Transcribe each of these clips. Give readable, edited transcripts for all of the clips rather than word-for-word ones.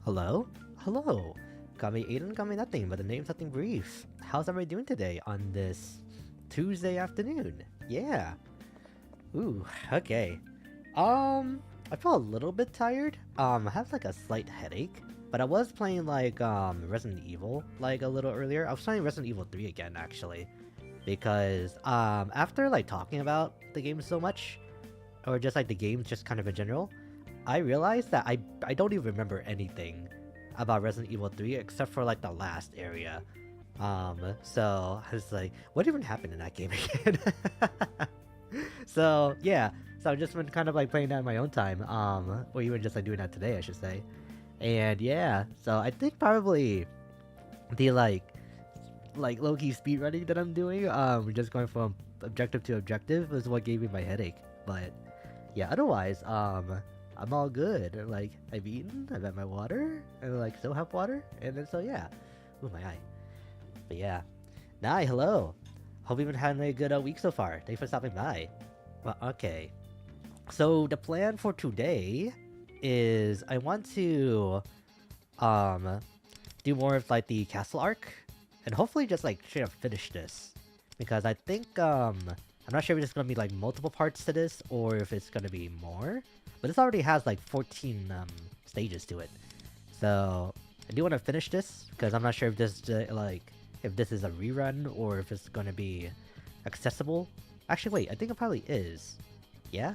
Hello? Hello! Got me Aiden, got me nothing, but the name's nothing brief. How's everybody doing today on this Tuesday afternoon? Yeah. Ooh, okay. I feel a little bit tired. I have like a slight headache, but I was playing like, Resident Evil, like a little earlier. I was playing Resident Evil 3 again, actually. Because, after like talking about the game so much, or just like the games just kind of in general, I realized that I don't even remember anything about Resident Evil 3 except for like the last area. So I was like, what even happened in that game again? So yeah, so I've just been kind of like playing that in my own time, or even just like doing that today, I should say. And yeah, so I think probably the like low-key speedrunning that I'm doing, just going from objective to objective is what gave me my headache. But yeah, otherwise, I'm all good. Like, I've eaten, I've had my water, and like still have water, and then so yeah. Ooh, my eye. But yeah. Nai, hello! Hope you've been having a good week so far. Thanks for stopping by. Well, okay. So the plan for today is I want to do more of like the castle arc, and hopefully just like straight up finish this. Because I think I'm not sure if it's gonna be like multiple parts to this or if it's gonna be more. But this already has like 14 stages to it. So I do want to finish this because I'm not sure if this if this is a rerun or if it's gonna be accessible. Actually, wait, I think it probably is. Yeah?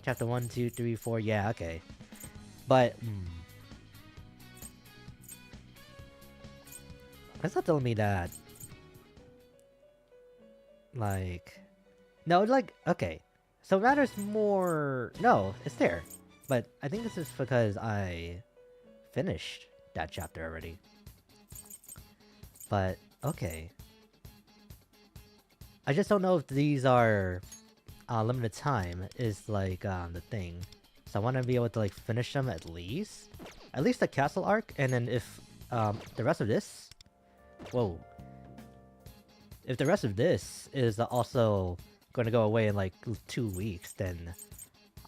Chapter 1, 2, 3, 4, yeah, okay. But, that's not telling me that... Like... No, like, okay. So it matters more... No, it's there. But I think this is because I finished that chapter already. But, okay. I just don't know if these are limited time is like the thing. So I want to be able to like finish them at least the castle arc, and then if the rest of this, whoa, if the rest of this is also going to go away in like 2 weeks, then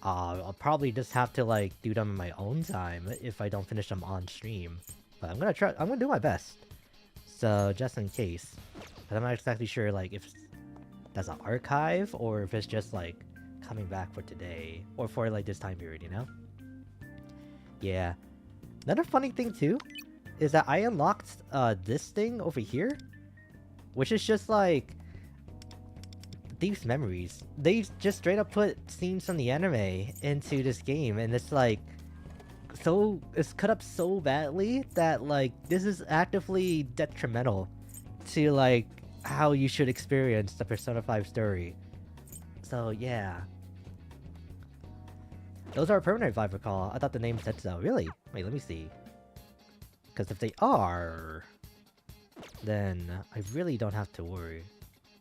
I'll probably just have to like do them in my own time if I don't finish them on stream. But I'm gonna do my best. So just in case, but I'm not exactly sure like if that's an archive or if it's just like coming back for today or for like this time period, you know? Yeah. Another funny thing too is that I unlocked this thing over here, which is just like these memories. They just straight up put scenes from the anime into this game, and it's like it's cut up so badly that like this is actively detrimental to like how you should experience the Persona 5 story. So yeah. Those are permanent if I recall. I thought the name said so. Really? Wait, let me see. Because if they are, then I really don't have to worry.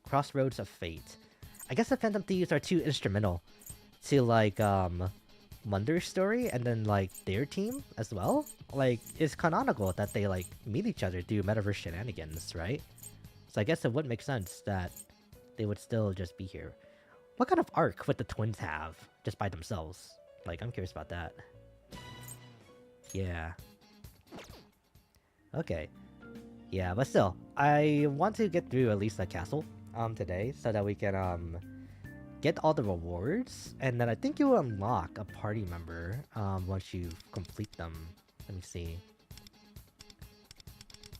Crossroads of Fate. I guess the Phantom Thieves are too instrumental to like Munder's story and then like their team as well. Like, it's canonical that they like meet each other through metaverse shenanigans, right? So I guess it would make sense that they would still just be here. What kind of arc would the twins have just by themselves? Like, I'm curious about that. Yeah. Okay. Yeah, but still, I want to get through at least the castle today so that we can get all the rewards, and then I think you will unlock a party member once you complete them. Let me see.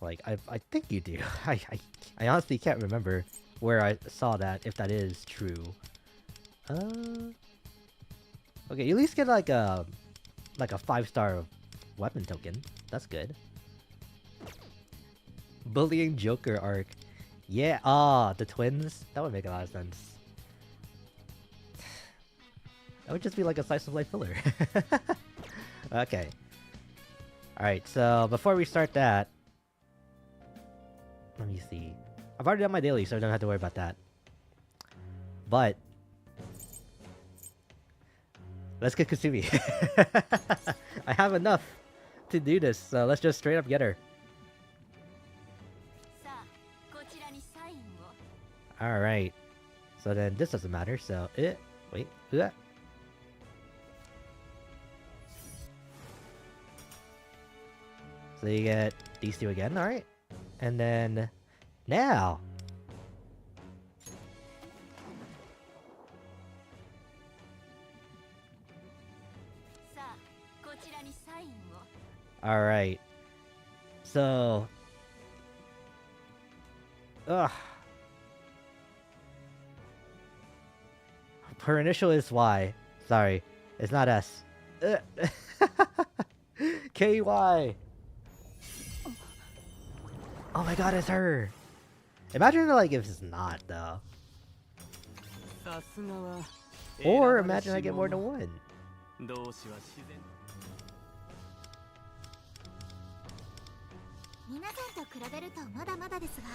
Like, I think you do. I honestly can't remember where I saw that, if that is true. Okay, you at least get like a 5-star weapon token. That's good. Bullying Joker arc. Yeah, the twins? That would make a lot of sense. That would just be like a slice of life filler. Okay. Alright, so before we start that, let me see. I've already done my daily, so I don't have to worry about that. But let's get Kasumi. I have enough to do this, so let's just straight up get her. Alright. So then this doesn't matter, so wait. So you get these two again, alright? And then... Now! Alright. So... Ugh. Her initial is Y. Sorry. It's not S. KY! Oh my god, it's her! Imagine like if it's not, though. Or imagine I get more than one. 皆さんと比べるとまだまだですが、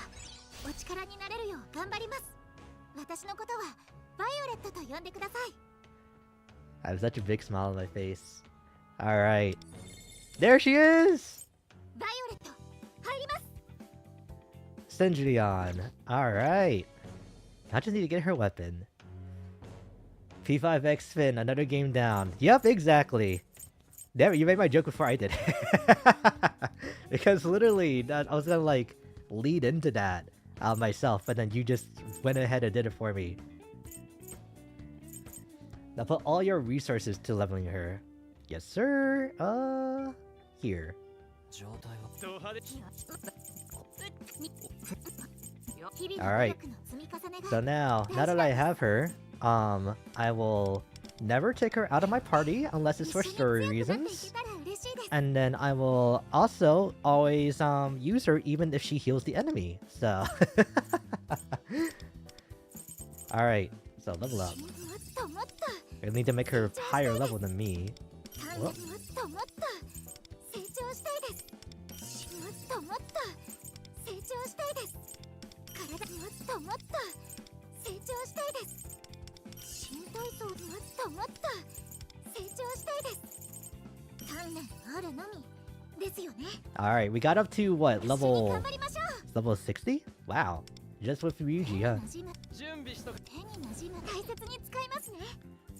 お力になれるよう頑張ります。私のことはバイオレットと呼んでください。I have such a big smile on my face. Alright. There she is! バイオレット、入ります。Sendrion. Alright. I just need to get her weapon. P5X Finn, another game down. Yep, exactly. Damn it, you made my joke before I did. Because literally, I was gonna like lead into that myself, but then you just went ahead and did it for me. Now put all your resources to leveling her. Yes, sir. Here. Alright. So now that I have her, I will never take her out of my party unless it's for story reasons. And then I will also always use her even if she heals the enemy. So alright, so level up. I need to make her higher level than me. Whoa. Alright, we got up to what? Level 60? Wow. Just with Ryuji, huh?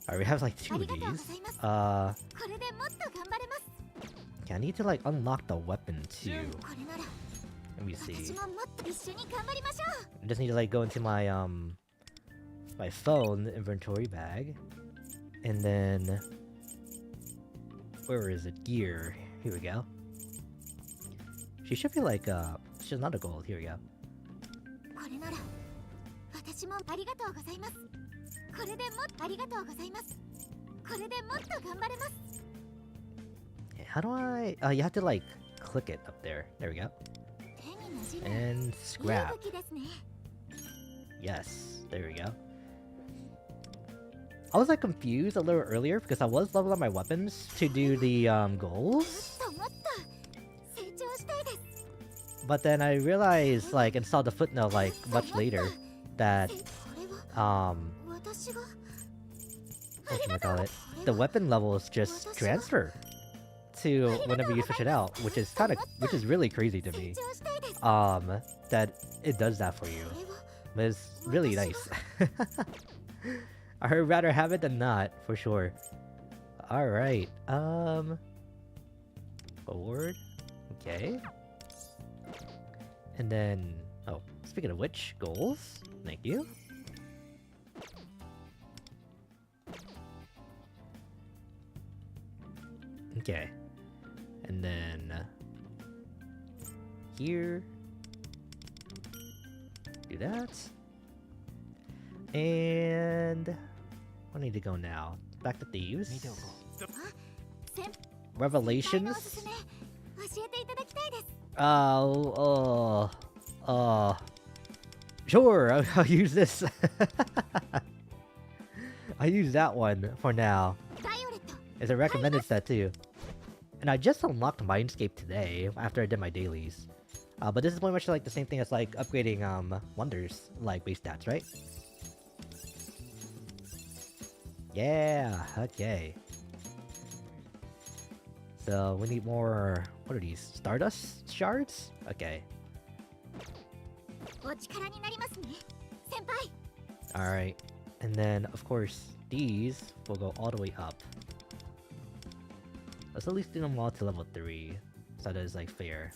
Alright, we have like 2 of these. Okay, I need to like unlock the weapon too. Let me see. I just need to like go into my my phone inventory bag. And then where is it? Gear. Here we go. She should be like she's not a gold. Here we go. How do I... you have to like click it up there. There we go. And scrap. Yes, there we go. I was like confused a little earlier because I was leveling up my weapons to do the goals. But then I realized, like, and saw the footnote like much later that what can I call it? The weapon levels just transfer to whenever you switch it out, which is really crazy to me. That it does that for you. But it's really nice. I'd rather have it than not, for sure. Alright, forward. Okay. And then, oh, speaking of which, goals. Thank you. Okay. And then here. Do that. And I need to go now. Back to Thieves. Revelations. Sure, I'll use this. I'll use that one for now. It's a recommended set too. And I just unlocked Mindscape today after I did my dailies. But this is pretty much like the same thing as like upgrading wonders, like base stats, right? Yeah, okay. So we need more, what are these? Stardust shards? Okay. Alright. And then, of course, these will go all the way up. Let's at least do them all to level 3. So that is like fair.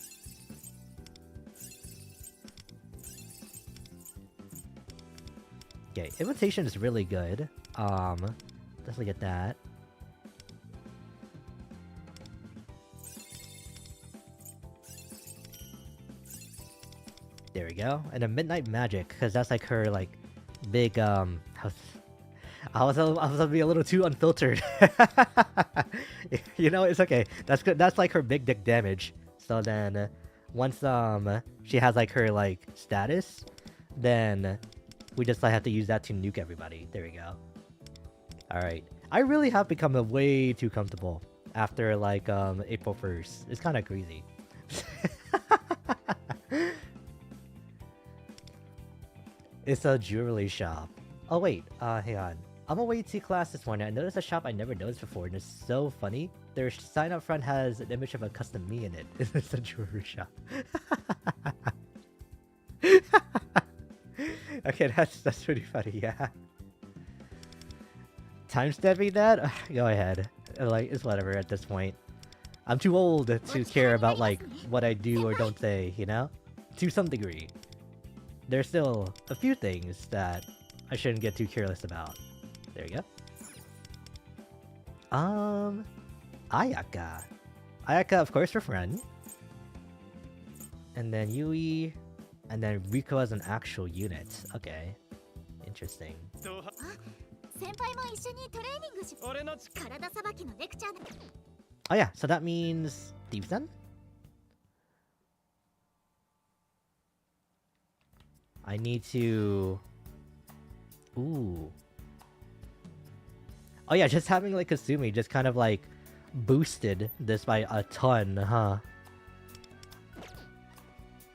Okay, invitation is really good. Definitely get that. There we go. And a Midnight Magic, because that's like her like big I was gonna be a little too unfiltered. You know, it's okay. That's good. That's like her big dick damage. So then once she has like her like status, then we just like have to use that to nuke everybody. There we go. Alright. I really have become way too comfortable after like April 1st. It's kinda crazy. It's a jewelry shop. Oh wait, hang on. On my way to class this morning, I noticed a shop I never noticed before, and it's so funny. Their sign up front has an image of a custom me in it. It's a jewelry shop. Okay, that's pretty funny, yeah. Timestamping that? Go ahead. Like, it's whatever at this point. I'm too old to care about, like, what I do or don't say, you know? To some degree. There's still a few things that I shouldn't get too careless about. There you go. Ayaka. Ayaka, of course, her friend. And then Yui. And then Riko as an actual unit. Okay. Interesting. Oh yeah, so that means Thieves then? I need to... Ooh. Oh yeah, just having like Kasumi just kind of like boosted this by a ton, huh?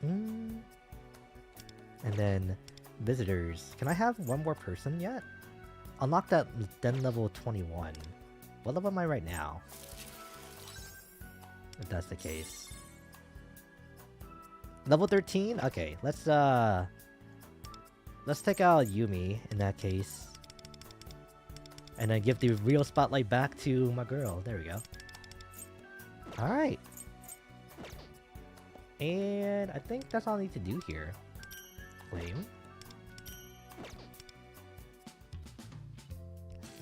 And then visitors. Can I have one more person yet? Unlock that then level 21. What level am I right now? If that's the case. Level 13? Okay, let's take out Yumi in that case. And then give the real spotlight back to my girl. There we go. Alright. And I think that's all I need to do here. Flame.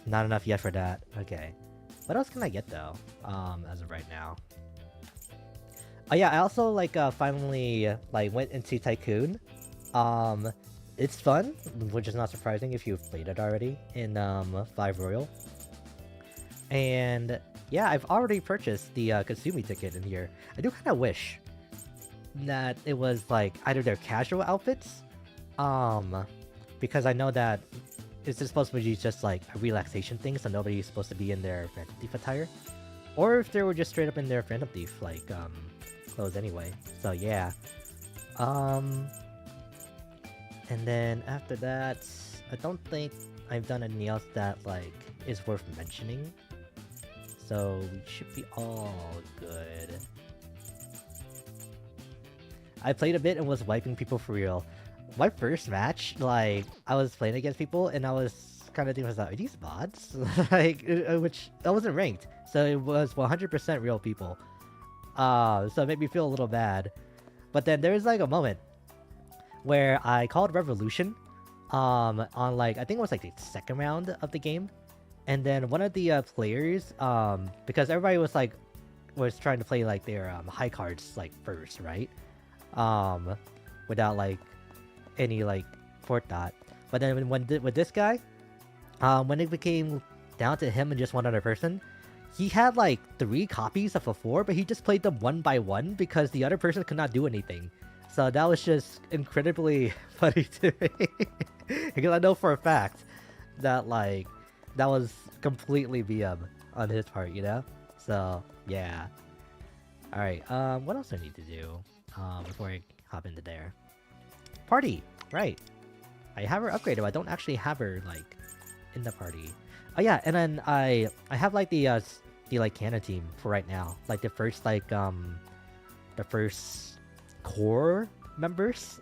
Not enough yet for that. Okay. What else can I get though? As of right now. Oh yeah, I also like finally like went into Tycoon. It's fun, which is not surprising if you've played it already in 5 Royal. And yeah, I've already purchased the Kasumi ticket in here. I do kind of wish that it was like either their casual outfits, because I know that it's supposed to be just like a relaxation thing, so nobody's supposed to be in their Phantom Thief attire, or if they were just straight up in their Phantom Thief like clothes anyway. So yeah. And then after that, I don't think I've done anything else that like is worth mentioning. So we should be all good. I played a bit and was wiping people for real. My first match, like, I was playing against people and I was kind of thinking, are these bots? Like, which, I wasn't ranked. So it was 100% real people. So it made me feel a little bad. But then there was like a moment where I called Revolution on like, I think it was like the second round of the game. And then one of the players, because everybody was like, was trying to play like their high cards like first, right? Without like any like fort dot. But then with this guy, when it became down to him and just one other person, he had like 3 copies of a 4, but he just played them one by one because the other person could not do anything. So that was just incredibly funny to me. Because I know for a fact that like that was completely BM on his part, you know? So yeah. Alright, what else do I need to do before I hop into there? Party! Right. I have her upgraded, but I don't actually have her like in the party. Oh yeah, and then I have like the like Cannon team for right now. Like the first the first core members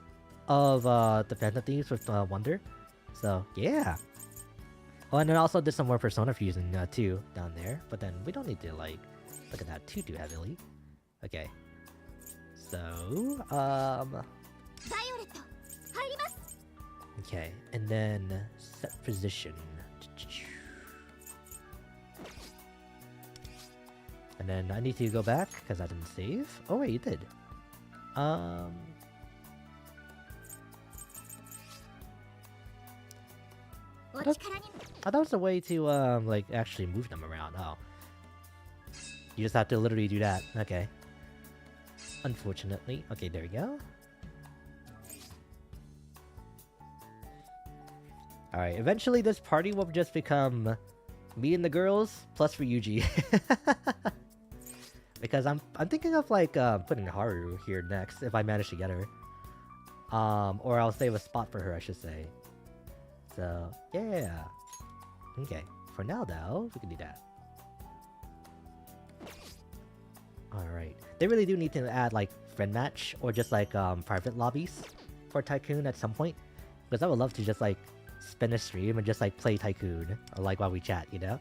of the Phantom Thieves with Wonder. So yeah. Oh, and then also did some more Persona fusing too down there. But then we don't need to like look at that too heavily. Okay. So, バイオレット入ります。 okay, and then set position. And then I need to go back because I didn't save. Oh wait, you did. I お thought, 力に I thought it was a way to like actually move them around. Oh, you just have to literally do that. Okay. Unfortunately. Okay, there we go. Alright, eventually this party will just become me and the girls plus Ryuji. Because I'm thinking of like putting Haru here next if I manage to get her. Or I'll save a spot for her, I should say. So, yeah. Okay, for now though, we can do that. Alright. They really do need to add like friend match or just like private lobbies for Tycoon at some point. Because I would love to just like spin a stream and just like play Tycoon or like while we chat, you know?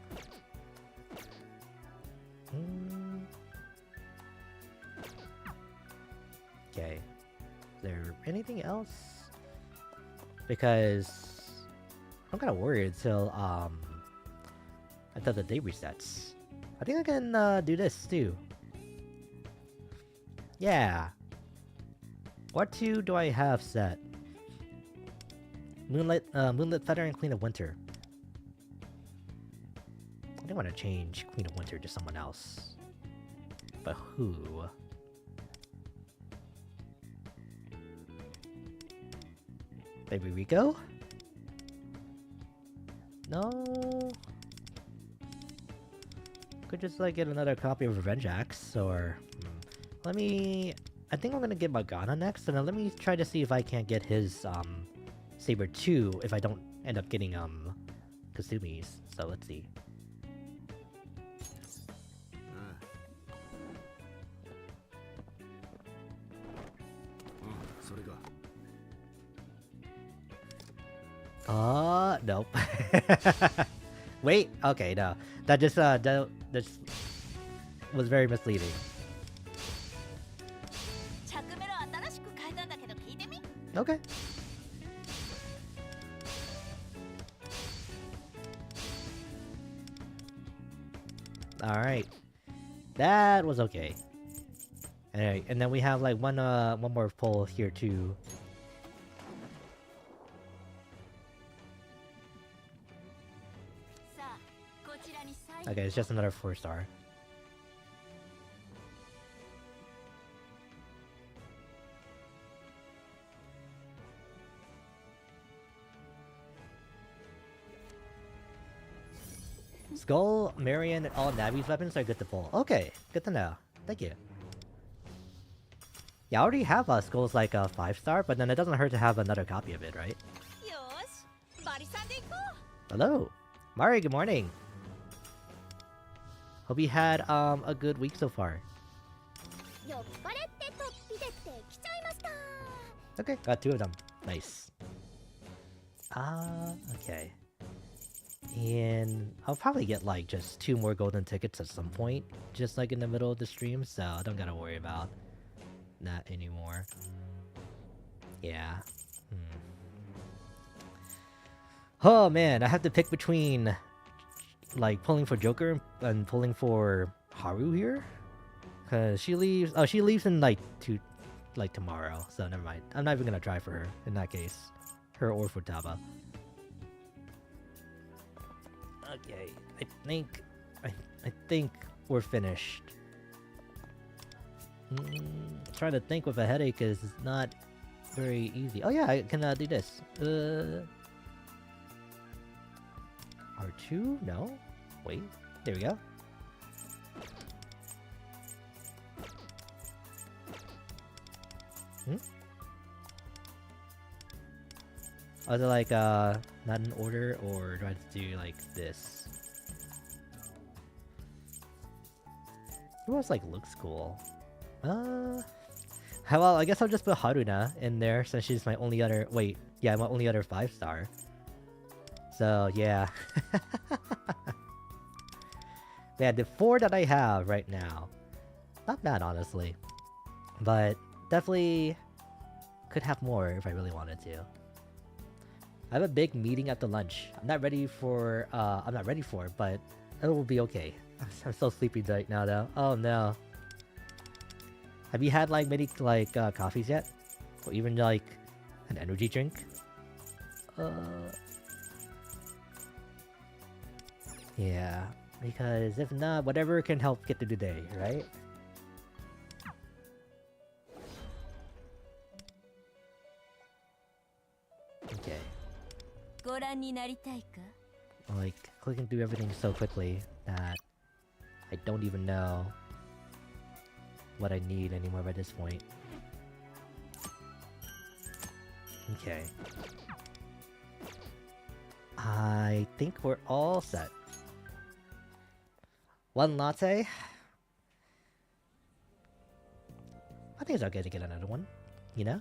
Okay. Is there anything else? Because I'm kind of worried until the day resets. I think I can do this too. Yeah. What two do I have set? Moonlit Feather and Queen of Winter. I don't want to change Queen of Winter to someone else. But who? Baby Rico? No. Could just like get another copy of Revenge Axe or let me. I think I'm gonna get Magana next, and then let me try to see if I can't get his Saber 2 if I don't end up getting Kasumi's. So let's see. Nope. Wait, okay, no. That just was very misleading. Okay. Alright. That was okay. Alright, and then we have like one more pull here too. Okay, it's just another 4-star. Skull, Marion, and all Navi's weapons are good to pull. Okay, good to know. Thank you. Yeah, I already have Skull's like a 5-star, but then it doesn't hurt to have another copy of it, right? Hello! Mari, good morning! Hope you had a good week so far. Okay, got 2 of them. Nice. Okay. And I'll probably get like just 2 more golden tickets at some point, just like in the middle of the stream, so I don't gotta worry about that anymore. Yeah. Oh man, I have to pick between like pulling for Joker and pulling for Haru here, cause she leaves. Oh, she leaves in like tomorrow. So never mind. I'm not even gonna try for her in that case, her or for Taba. Okay, I think we're finished. Trying to think with a headache is not very easy. Oh yeah, I can do this. R2? No? Wait, there we go. Oh, is it like, not in order, or do I have to do like this? Who else like looks cool? Well, I guess I'll just put Haruna in there since she's my only other- wait, yeah, my only other 5-star. So, yeah. Yeah, the 4 that I have right now, not bad, honestly. But definitely could have more if I really wanted to. I have a big meeting at the lunch. I'm not ready for it, but it will be okay. I'm so sleepy right now though. Oh no. Have you had like many like coffees yet? Or even like an energy drink? Yeah, because if not, whatever can help get through the day, right? Okay. Like, clicking through everything so quickly that I don't even know what I need anymore by this point. Okay. I think we're all set. One latte? I think it's okay to get another one, you know?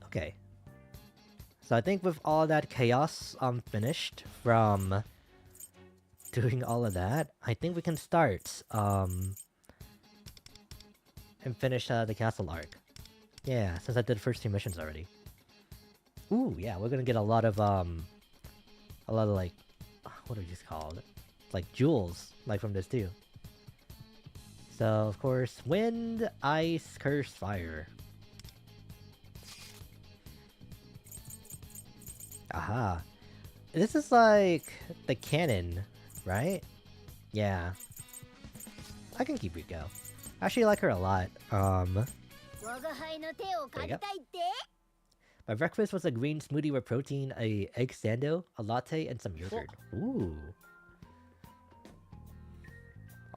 Okay. So I think with all that chaos finished from doing all of that, I think we can start and finish the castle arc. Yeah, since I did the first 2 missions already. Ooh, yeah, we're gonna get a lot of like, what are these called? Like jewels, like from this too. So of course, wind, ice, curse, fire. Aha. This is like the cannon, right? Yeah. I can keep Rico. I actually like her a lot. There you go. My breakfast was a green smoothie with protein, a egg sando, a latte, and some yogurt. Ooh.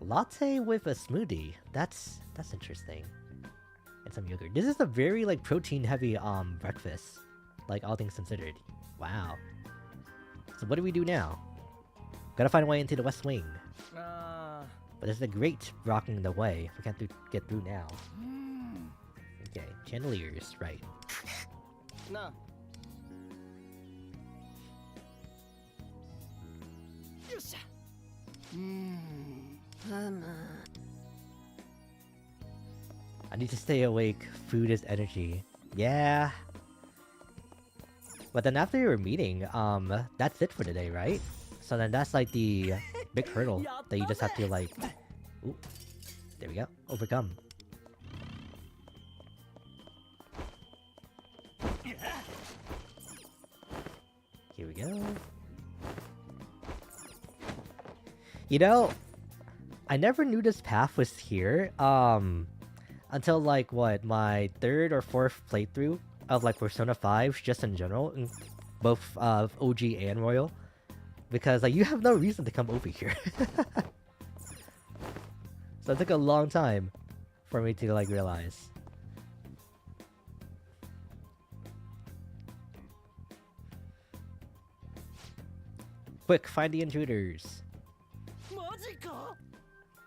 A latte with a smoothie. That's interesting. And some yogurt. This is a very like protein heavy breakfast. Like all things considered. Wow. So what do we do now? Gotta find a way into the West Wing. But there's a grate blocking the way. We can't get through now. Okay, chandeliers, right. No. I need to stay awake. Food is energy. Yeah. But then after your meeting, that's it for today, right? So then that's like the big hurdle that you just have to like... Ooh, there we go. Overcome. Here we go. You know, I never knew this path was here, until like, what, my 3rd or 4th playthrough of like Persona 5, just in general, in both OG and Royal. Because like, you have no reason to come over here. So it took a long time for me to like realize. Quick, find the intruders.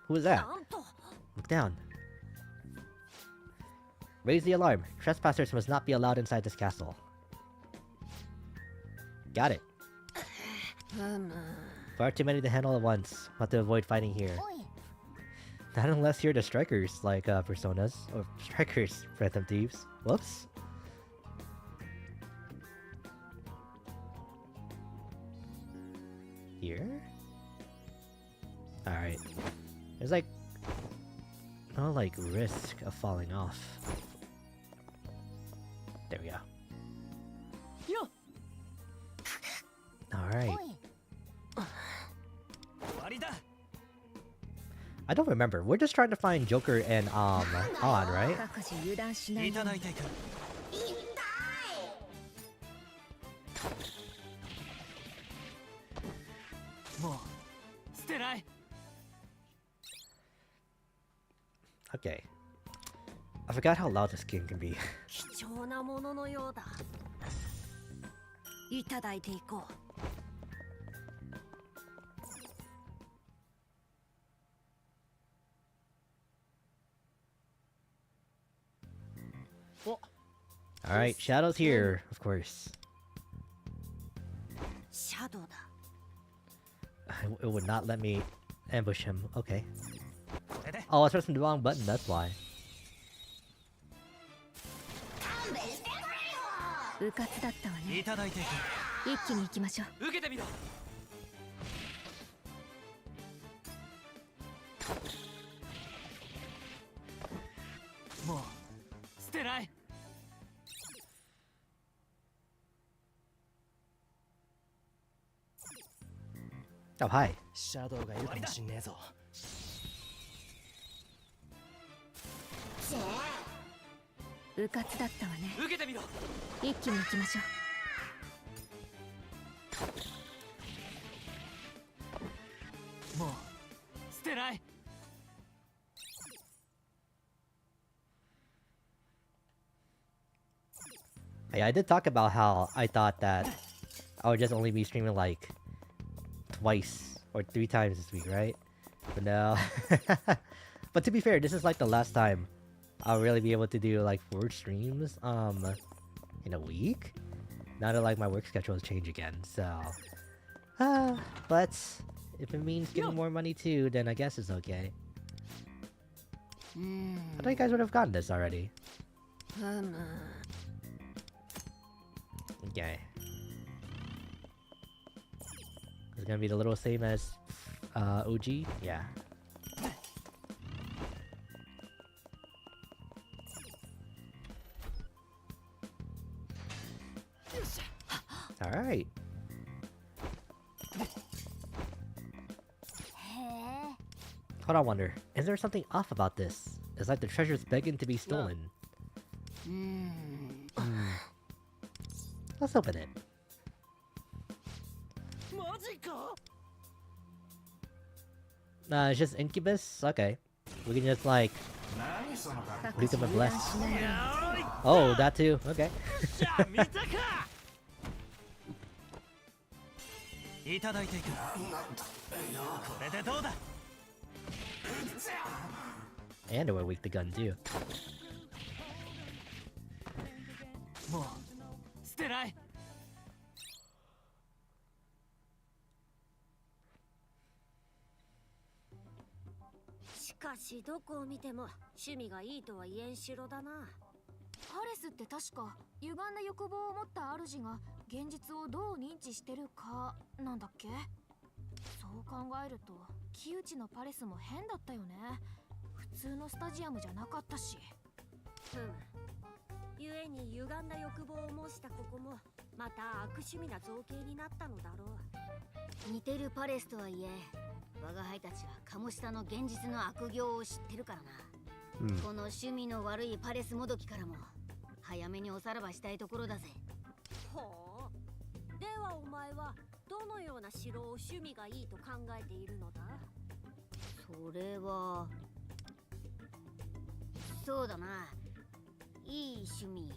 Who is that? Look down. Raise the alarm. Trespassers must not be allowed inside this castle. Got it. Far too many to handle at once. Want to avoid fighting here. Not unless you're the strikers, like Personas. Or strikers, Phantom Thieves. Whoops. Here? Alright. There's like... no like risk of falling off. There we go. Alright. I don't remember. We're just trying to find Joker and On, right? Okay. I forgot how loud this game can be. Alright, Shadow's here, of course. It would not let me ambush him. Okay. Oh, I was pressing the wrong button, that's why. うかつだったわね。いただいていく。一気に行きましょう。受けてみろ。もう捨てない。Oh, hi. シャドウがいるかもしんねえぞ。うかつだったわね。受けてみろ。一気に行きましょう。もう捨てない。Yeah, I did talk about how I thought that I would just only be streaming like twice or 3 times this week, right? But no. But to be fair, this is like the last time I'll really be able to do like 4 streams in a week. Now that like my work schedule has changed again, so but if it means getting more money too, then I guess it's okay. I thought you guys would have gotten this already. Okay. It's gonna be the little same as OG? Yeah. Alright. Hold on, Wonder. Is there something off about this? It's like the treasure's begging to be stolen. Let's open it. It's just Incubus? Okay. We can just like leave them a bless. Oh, that too. Okay. And we're weak the gun too. もう捨てない。しかしどこを見ても趣味がいいとは言えん城だな。パレスって確か歪んだ欲望を持った主が現実をどう認知してるかなんだっけ。そう考えると木内のパレスも変だったよね。普通のスタジアムじゃなかったし。ゆえに歪んだ欲望を申したここもまた悪趣味な造形になったのだろう。似てるパレスとはいえ、我が輩たちは鴨下の現実の悪行を知ってるからな。この趣味の悪いパレスもどきからも早めにおさらばしたいところだぜ。ほう。ではお前はどのような城を趣味がいいと考えているのだ。それはそうだな。いい趣味。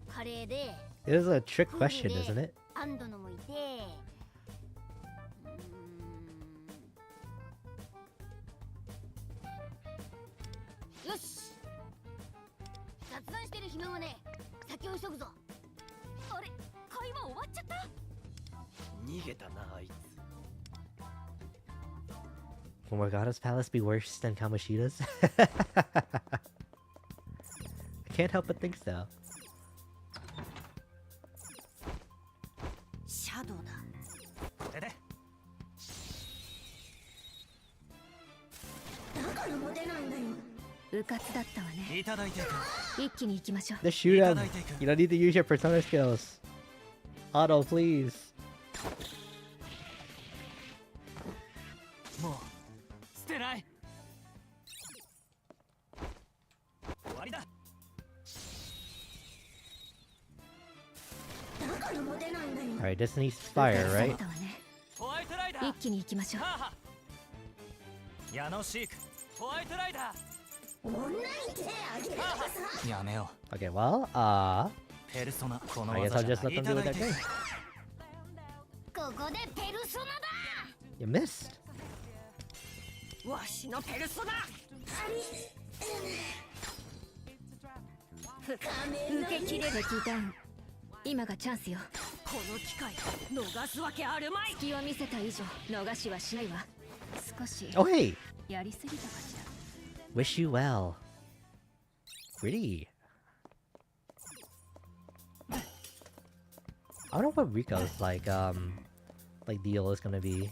カレーで。It is a trick question, isn't it? 安堵のもいて。よし。雑談してる暇はね。先を急ぐぞ。あれ、会話終わっちゃった。逃げたなあいつ。Will Morgana's palace be worse than Kamoshida's? I can't help but think so. シャドウだ。だからモテないんだよ。うかつだったわね。いただいていく。一気に行きましょう。 Just shoot him. You don't need to use your persona skills. Auto, please. もう捨てない。終わりだ。だからモテないんだよ。Alright, this needs fire, right? ホワイトライダー。一気に行きましょう。矢野シーク。ホワイトライダー。女に手あげるとかさ。やめよう。 Okay, well, ペルソナ。この I guess 技 I'll じゃ just let い them た do だ what い they're てい doing. く。ここでペルソナだ。 You missed. わしのペルソナ。受け切れる敵ダウン。今がチャンスよ。この機会逃すわけあるまい。隙を見せた以上逃しはしないわ。少し Oh hey! やりすぎたかしら。 Wish you well. Pretty. I don't know what Rico's like deal is gonna be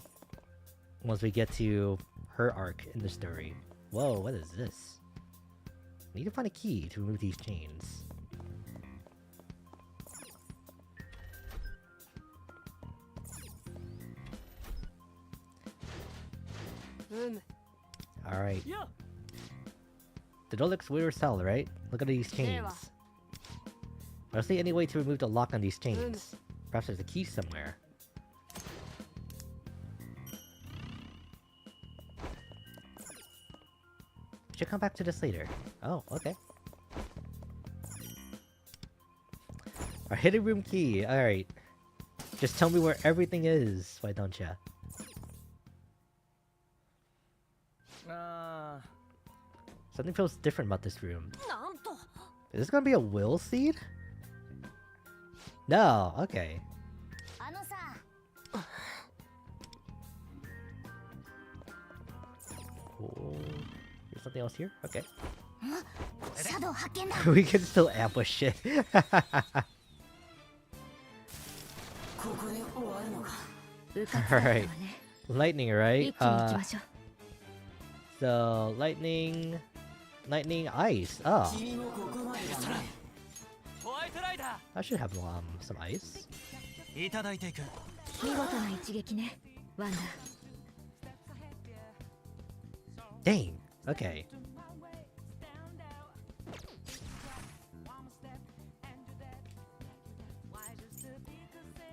once we get to her arc in the story. Whoa, what is this? Need to find a key to remove these chains. Alright. The door looks weird as hell, right? Look at these chains. I don't see any way to remove the lock on these chains. Perhaps there's a key somewhere. Should come back to this later. Oh, okay. Our hidden room key. Alright. Just tell me where everything is, why don't ya? Something feels different about this room. なんと Is this gonna be a will seed? No, okay. あのさ、 Cool. There's something else here? Okay. シャドウ発見だ。 We can still ambush shit. ここで終わるのか。うかつだったわね。 Lightning, 一 right? 気に行きましょう。 So lightning ice. Oh, 君もここまでだな。ホワイトライダ I should have some ice. ーいただいていく。見事な一撃ね、ワンダ。 Dang. Okay.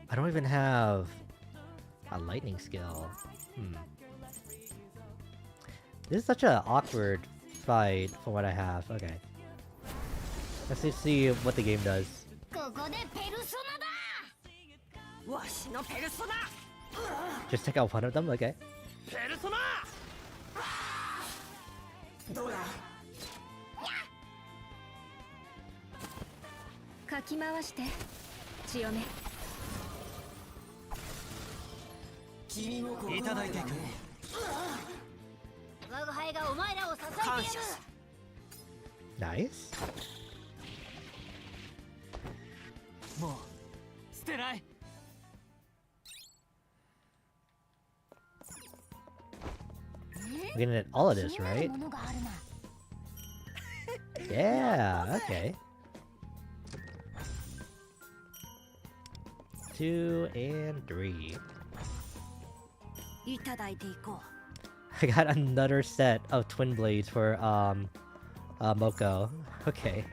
I don't even have a lightning skill. This is such an awkward fight for what I have. Okay. Let's just see what the game does. ここでペルソナだ。わしのペルソナ。 Just take out one of them, okay. ペルソナどうだ。かき回して、強め。君もここいただいていく。我が輩がお前らを支えてやる。 Nice. もう捨てない。 We're gonna get all of this, 気になる right? ものがあるな。 Yeah, okay. 2 and 3. いただいていこう。 I got another set of twin blades for Moko. Okay.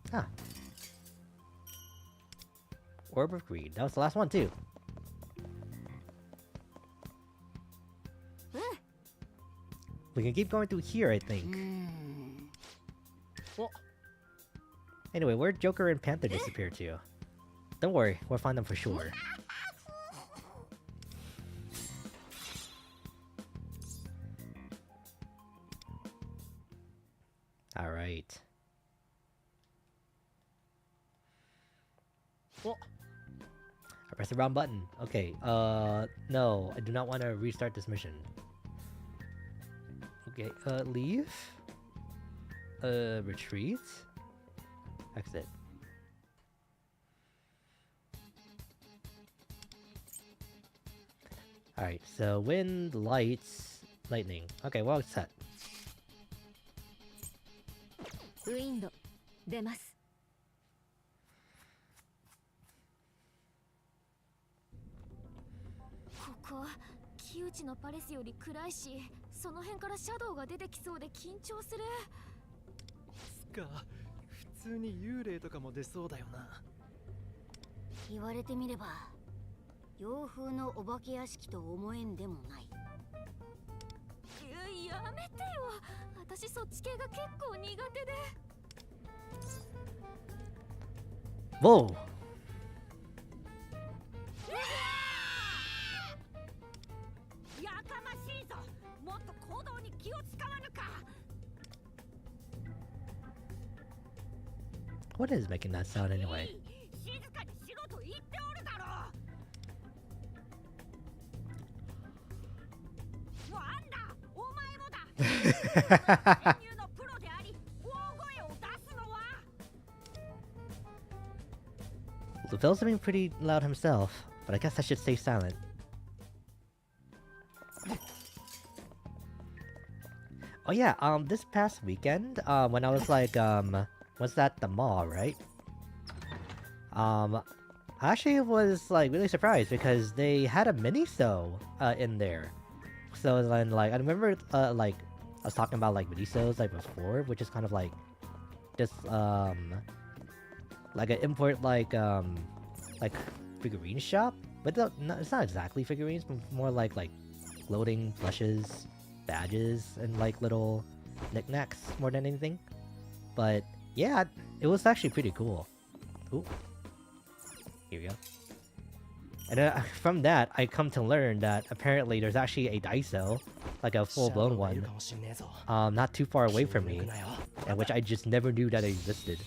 Huh. Orb of Greed. That was the last one too. We can keep going through here, I think. Anyway, where'd Joker and Panther disappear to? Don't worry, we'll find them for sure. Alright. I pressed the wrong button. Okay, no, I do not want to restart this mission. Okay, leave? Retreat? Exit. Alright, so wind, lights, lightning. Okay, well, it's set. ウィンド出ます。ここ木内のパレスより暗いし、その辺からシャドウが出てきそうで緊張する。つか普通に幽霊とかも出そうだよな。言われてみれば洋風のお化け屋敷と思えんでもない。やめてよ、私そっち系が結構苦手で。 Whoa! What is making that sound anyway? 静かにしろと言っておるだろう。ワンダ、お前もだ。潜入のプロであり、大声を出すのは。Phil's being pretty loud himself, but I guess I should stay silent. Oh yeah, this past weekend, when I was like, was that the mall, right? I actually was like really surprised because they had a mini-so in there. So then like I remember like I was talking about like mini-sos like before, which is kind of like just like an import like figurine shop, but it's not exactly figurines, but more like floating plushes, badges, and like little knickknacks more than anything. But yeah, it was actually pretty cool. Ooh. Here we go. And then from that, I come to learn that apparently there's actually a Daiso, like a full-blown one, not too far away from me, and which I just never knew that it existed.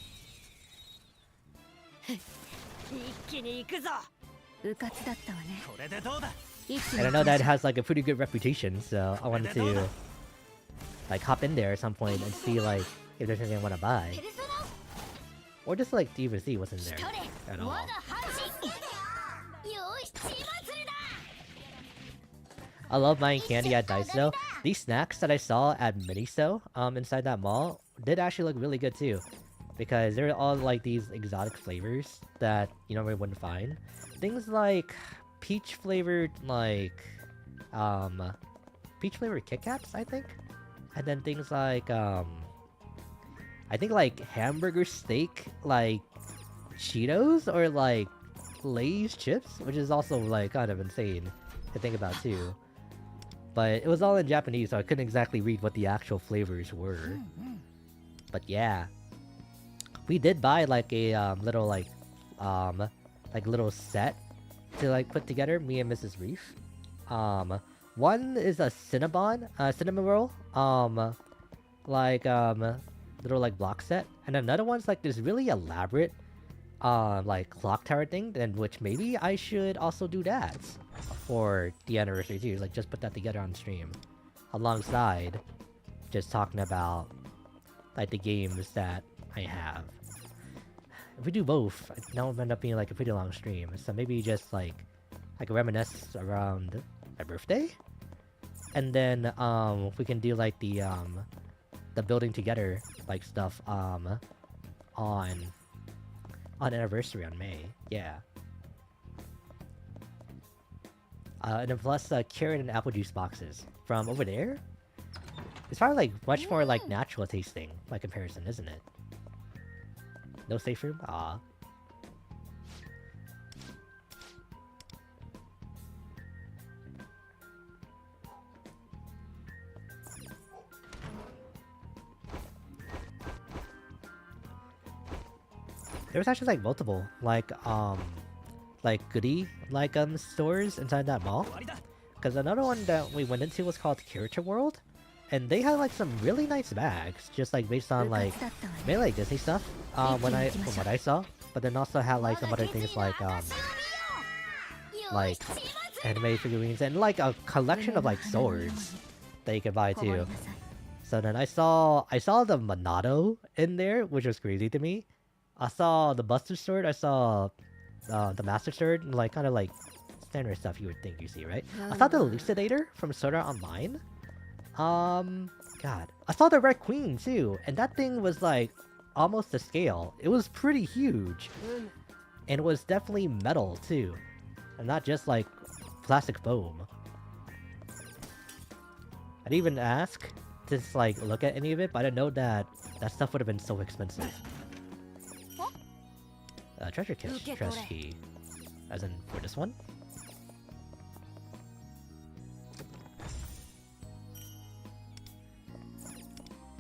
一気に行くぞ。うかつだったわね。これでどうだ。 And I know that it has like a pretty good reputation, so I wanted to like hop in there at some point and see like if there's anything I want to buy, or just like to even see what's in there at all. I love buying candy at Daiso. These snacks that I saw at Miniso inside that mall did actually look really good too, because they're all like these exotic flavors that you normally wouldn't find. Things like peach flavored peach flavored Kit Kats, I think, and then things like I think like hamburger steak like Cheetos or like Lay's chips, which is also like kind of insane to think about too. But it was all in Japanese, so I couldn't exactly read what the actual flavors were. But yeah, we did buy like a little like little set to like put together, me and Mrs. Reef. One is a cinnamon roll, little like block set, and another one's like this really elaborate like clock tower thing, and which maybe I should also do that for the anniversary too, like just put that together on stream alongside just talking about like the games that I have. If we do both, that will end up being like a pretty long stream, so maybe just like reminisce around my birthday, and then we can do like the building together like stuff on anniversary on May. Yeah. And then plus carrot and apple juice boxes from over there. It's probably like much more like natural tasting by comparison, isn't it? No safe room? Aw. There was actually like multiple like goodie stores inside that mall. Because another one that we went into was called Character World, and they had like some really nice bags, just like based on like mainly like Disney stuff. From what I saw, but then also had like some other things like anime figurines and like a collection of like swords that you could buy too. So then I saw the Monado in there, which was crazy to me. I saw the Buster Sword, I saw the Master Sword, and like kind of like standard stuff you would think you see, right? I saw the Elucidator from Sword Art Online. God. I saw the Red Queen too, and that thing was like almost to scale. It was pretty huge. And it was definitely metal too. And not just like plastic foam. I didn't even ask to just, like look at any of it, but I didn't know that that stuff would have been so expensive. Treasure key. As in for this one?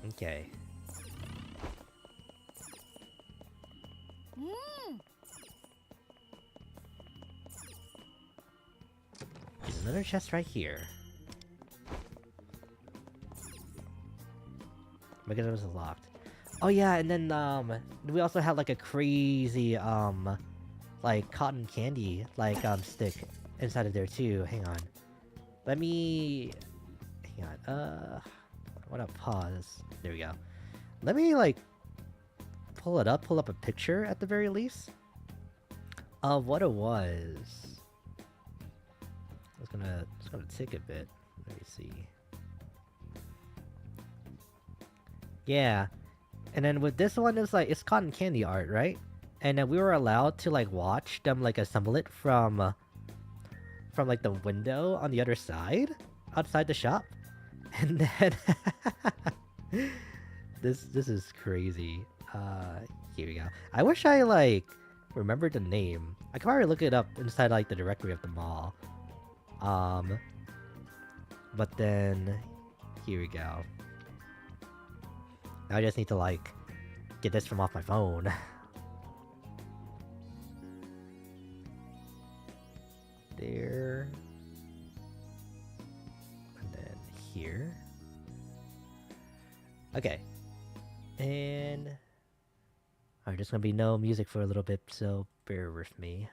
Okay. There's another chest right here. Because it was locked. Oh yeah, and then we also had like a crazy like cotton candy like stick inside of there too. Hang on. Let me hang on. I wanna pause. There we go. Let me like pull up a picture at the very least of what it was. It's gonna take a bit. Let me see. Yeah. And then with this one, it's like, it's cotton candy art, right? And then we were allowed to like watch them like assemble it from like the window on the other side, outside the shop. And then this is crazy. Here we go. I wish I like remembered the name. I could probably look it up inside like the directory of the mall. But then here we go. Now I just need to like get this from off my phone. There. And then here. Okay. And alright, there's gonna be no music for a little bit, so bear with me.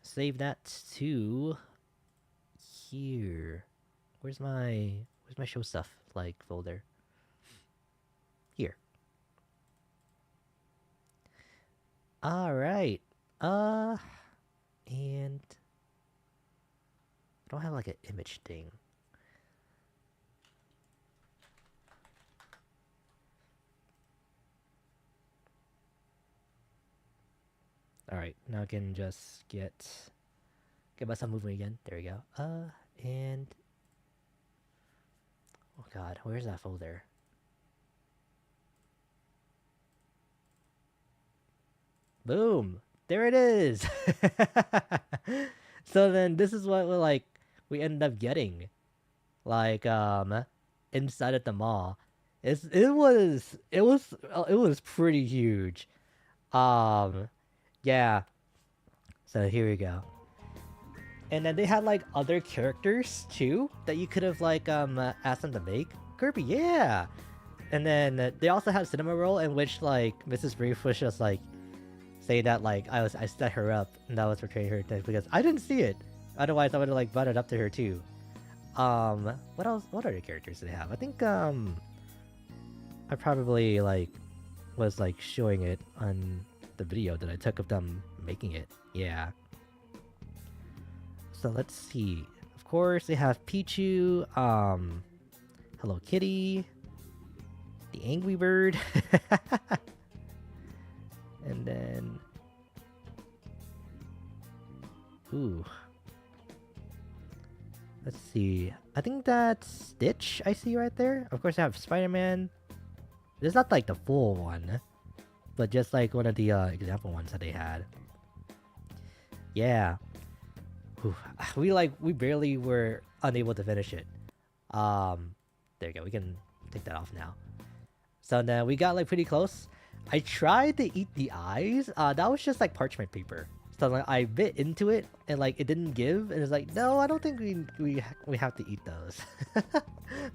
Save that to here. Where's my show stuff like folder? Here. Alright. And I don't have like an image thing. Alright, now I can just get myself moving again. There we go. And oh god, where's that folder? Boom! There it is! So then this is what we ended up getting. Like, inside at the mall. It was pretty huge. Yeah. So here we go. And then they had like other characters too that you could have like asked them to make. Kirby, yeah. And then they also had Cinema Roll, in which like Mrs. Brief was just like saying that like I set her up and that was portraying her because I didn't see it. Otherwise I would have like brought it up to her too. What else? What other characters do they have? I think I probably like was like showing it on the video that I took of them making it. Yeah. So let's see. Of course, they have Pichu, Hello Kitty, the Angry Bird, and then, ooh, let's see. I think that's Stitch. I see right there. Of course, I have Spider-Man. This is not like the full one, but just like one of the example ones that they had. Yeah. Whew. We barely were unable to finish it. There you go. We can take that off now. So then we got like pretty close. I tried to eat the eyes. That was just like parchment paper. So like I bit into it and like it didn't give, and it's like, no, I don't think we have to eat those.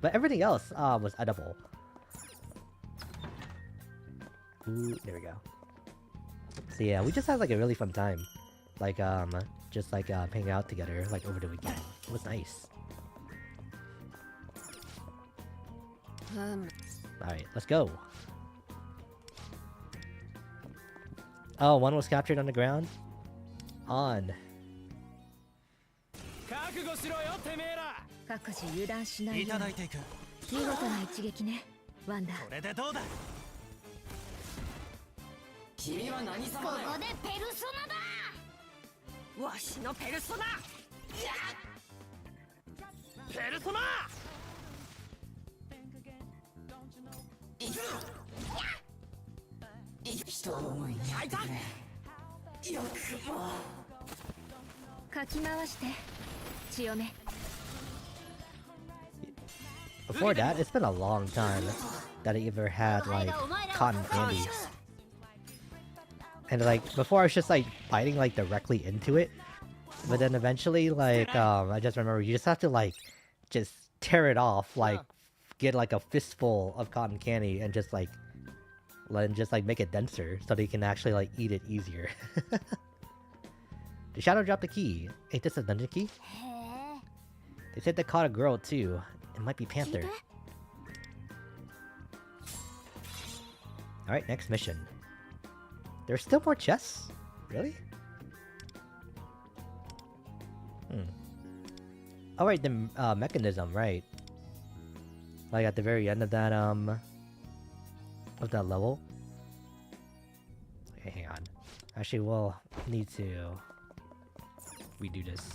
But everything else was edible. Ooh, there we go. So yeah, we just had like a really fun time. Like just like hanging out together like over the weekend. It was nice. Alright, let's go. Oh, one was captured on the ground. On. 覚悟しろよてめえら。各自油断しないいようにただいていく。見事な一撃ねワンダこれでどうだ。君は何様だよ。ここでペルソナだ。わしのペルソナ。ペルソナ。人思いにやってくれ。よくも。かき回して強め Before that, it's been a long time that I ever had like cotton candy. And like before I was just like biting like directly into it. But then eventually like I just remember you just have to like just tear it off, like get like a fistful of cotton candy and just like make it denser so that you can actually like eat it easier. The shadow dropped the key. Ain't this a dungeon key? They said they caught a girl too. It might be Panther. Alright, next mission. There's still more chests? Really? Oh right, the mechanism, right. Like at the very end of that level. Okay, hang on. Actually, we'll need to redo this.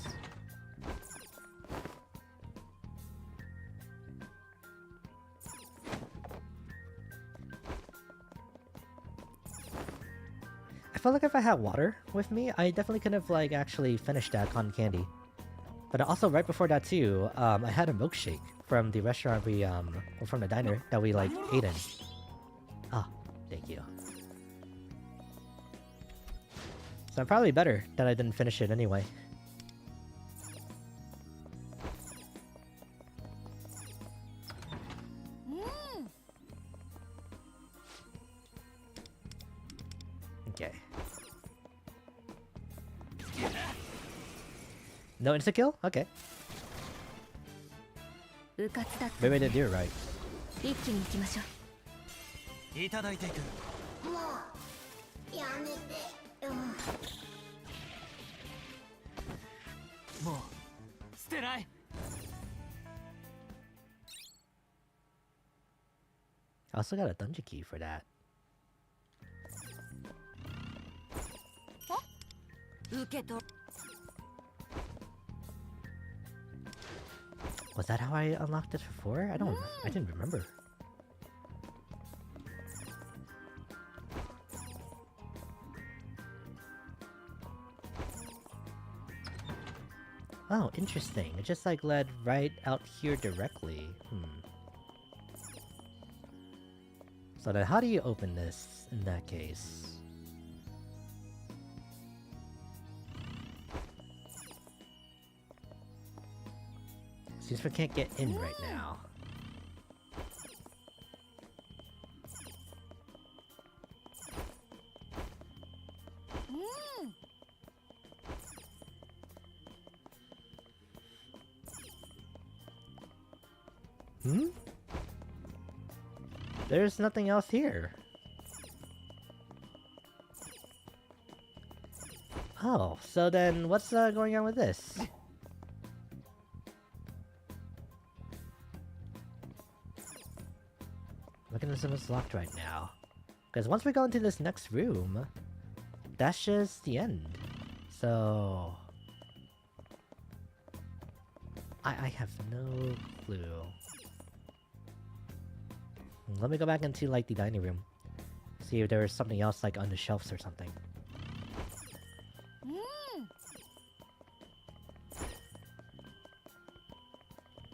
I felt like if I had water with me, I definitely could have like actually finished that cotton candy. But also right before that too, I had a milkshake from the restaurant we or from the diner that we like ate in. Ah, thank you. So probably better that I didn't finish it anyway. Okay. No insta-kill? Okay. Maybe I didn't do it right. 一気に行きましょう。いただいていく。もうやめてよ。もう捨てない。I also got a dungeon key for that. 受け取 Was that how I unlocked this before? I didn't remember. Oh, interesting. It just like led right out here directly. So then how do you open this in that case? Seems we can't get in right now. There's nothing else here. Oh, so then what's going on with this? Mechanism is locked right now. Because once we go into this next room, that's just the end. So... I have no clue. Let me go back into like the dining room. See if there is something else like on the shelves or something.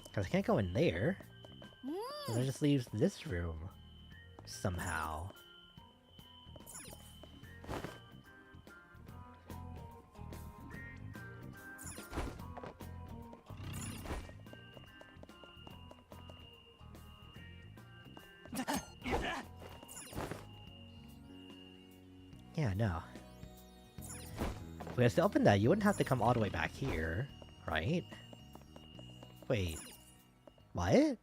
Because I can't go in there. And that just leaves this room. Somehow. Yeah, no. Wait, to open that, you wouldn't have to come all the way back here, right? Wait. What?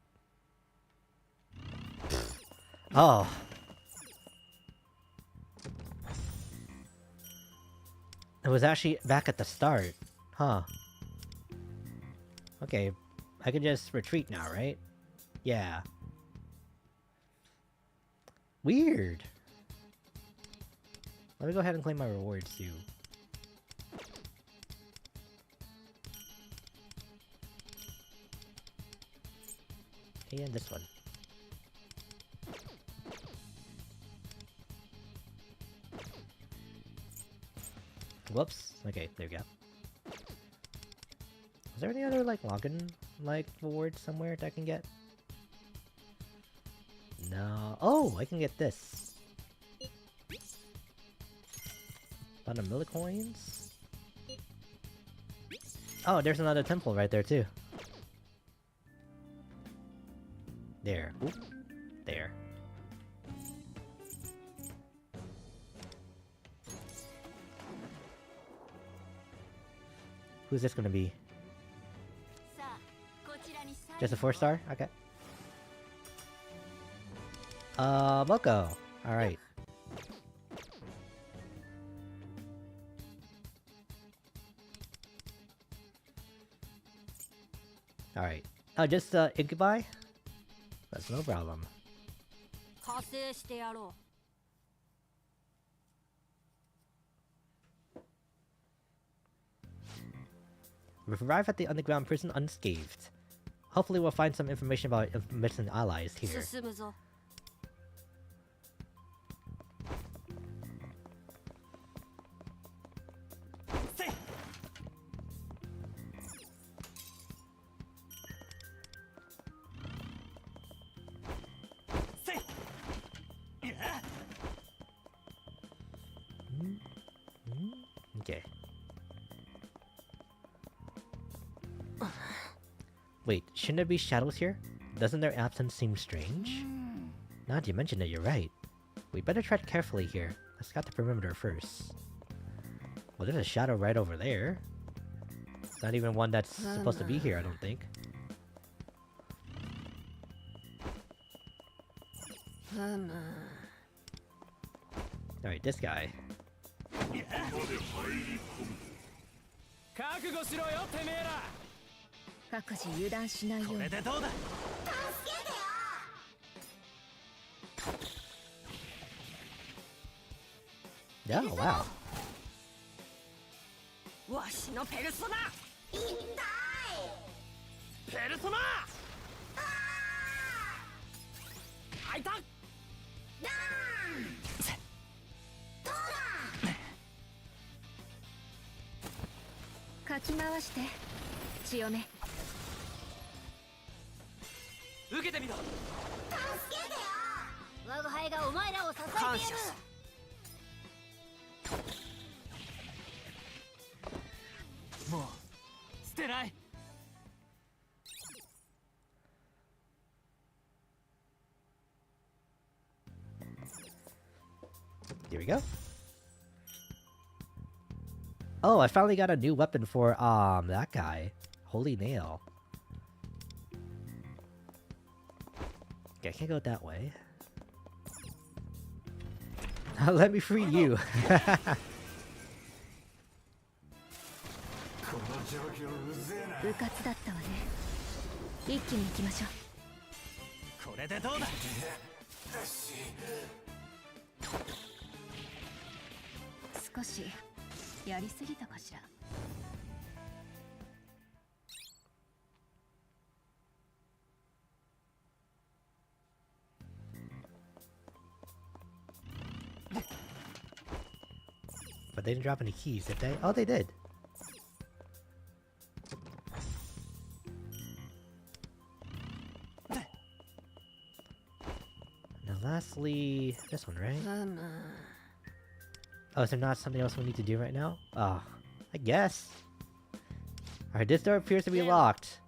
Oh. It was actually back at the start. Huh. Okay. I can just retreat now, right? Yeah. Weird. Let me go ahead and claim my rewards too. And this one. Whoops. Okay, there we go. Is there any other, like, login, like, rewards somewhere that I can get? No. Oh, I can get this. About 1 million coins? Oh, there's another temple right there, too. There. Oop. There. Who's this gonna be? Just a 4-star? Okay. Moko. Alright. Alright. Oh, just incubi? That's no problem. 加勢してやろ We've arrived at the underground prison unscathed. Hopefully we'll find some information about missing allies う here. 進むぞ Okay. Wait, shouldn't there be shadows here? Doesn't their absence seem strange? Now that you mention it, you're right. We better tread carefully here. Let's scout the perimeter first. Well, there's a shadow right over there. It's not even one that's supposed to be here, I don't think. Alright, this guy. 覚悟しろよてめえら各自油断しないようこにれでどうだ Oh, wow. わしのペルソナペルソナあいたかき回して強め受けてみろ我が輩がお前らを支えてやる感謝す もう捨てない Here we go. Oh, I finally got a new weapon for, that guy. Holy Nail. Okay, I can't go that way. Let me free you. うかつだったわね一気に行きましょうこれでどうだ 少しやりすぎたかしら But they didn't drop any keys, did they? Oh, they did. Now lastly, this one, right? Oh, is there not something else we need to do right now? Oh, I guess. Alright, this door appears to be locked.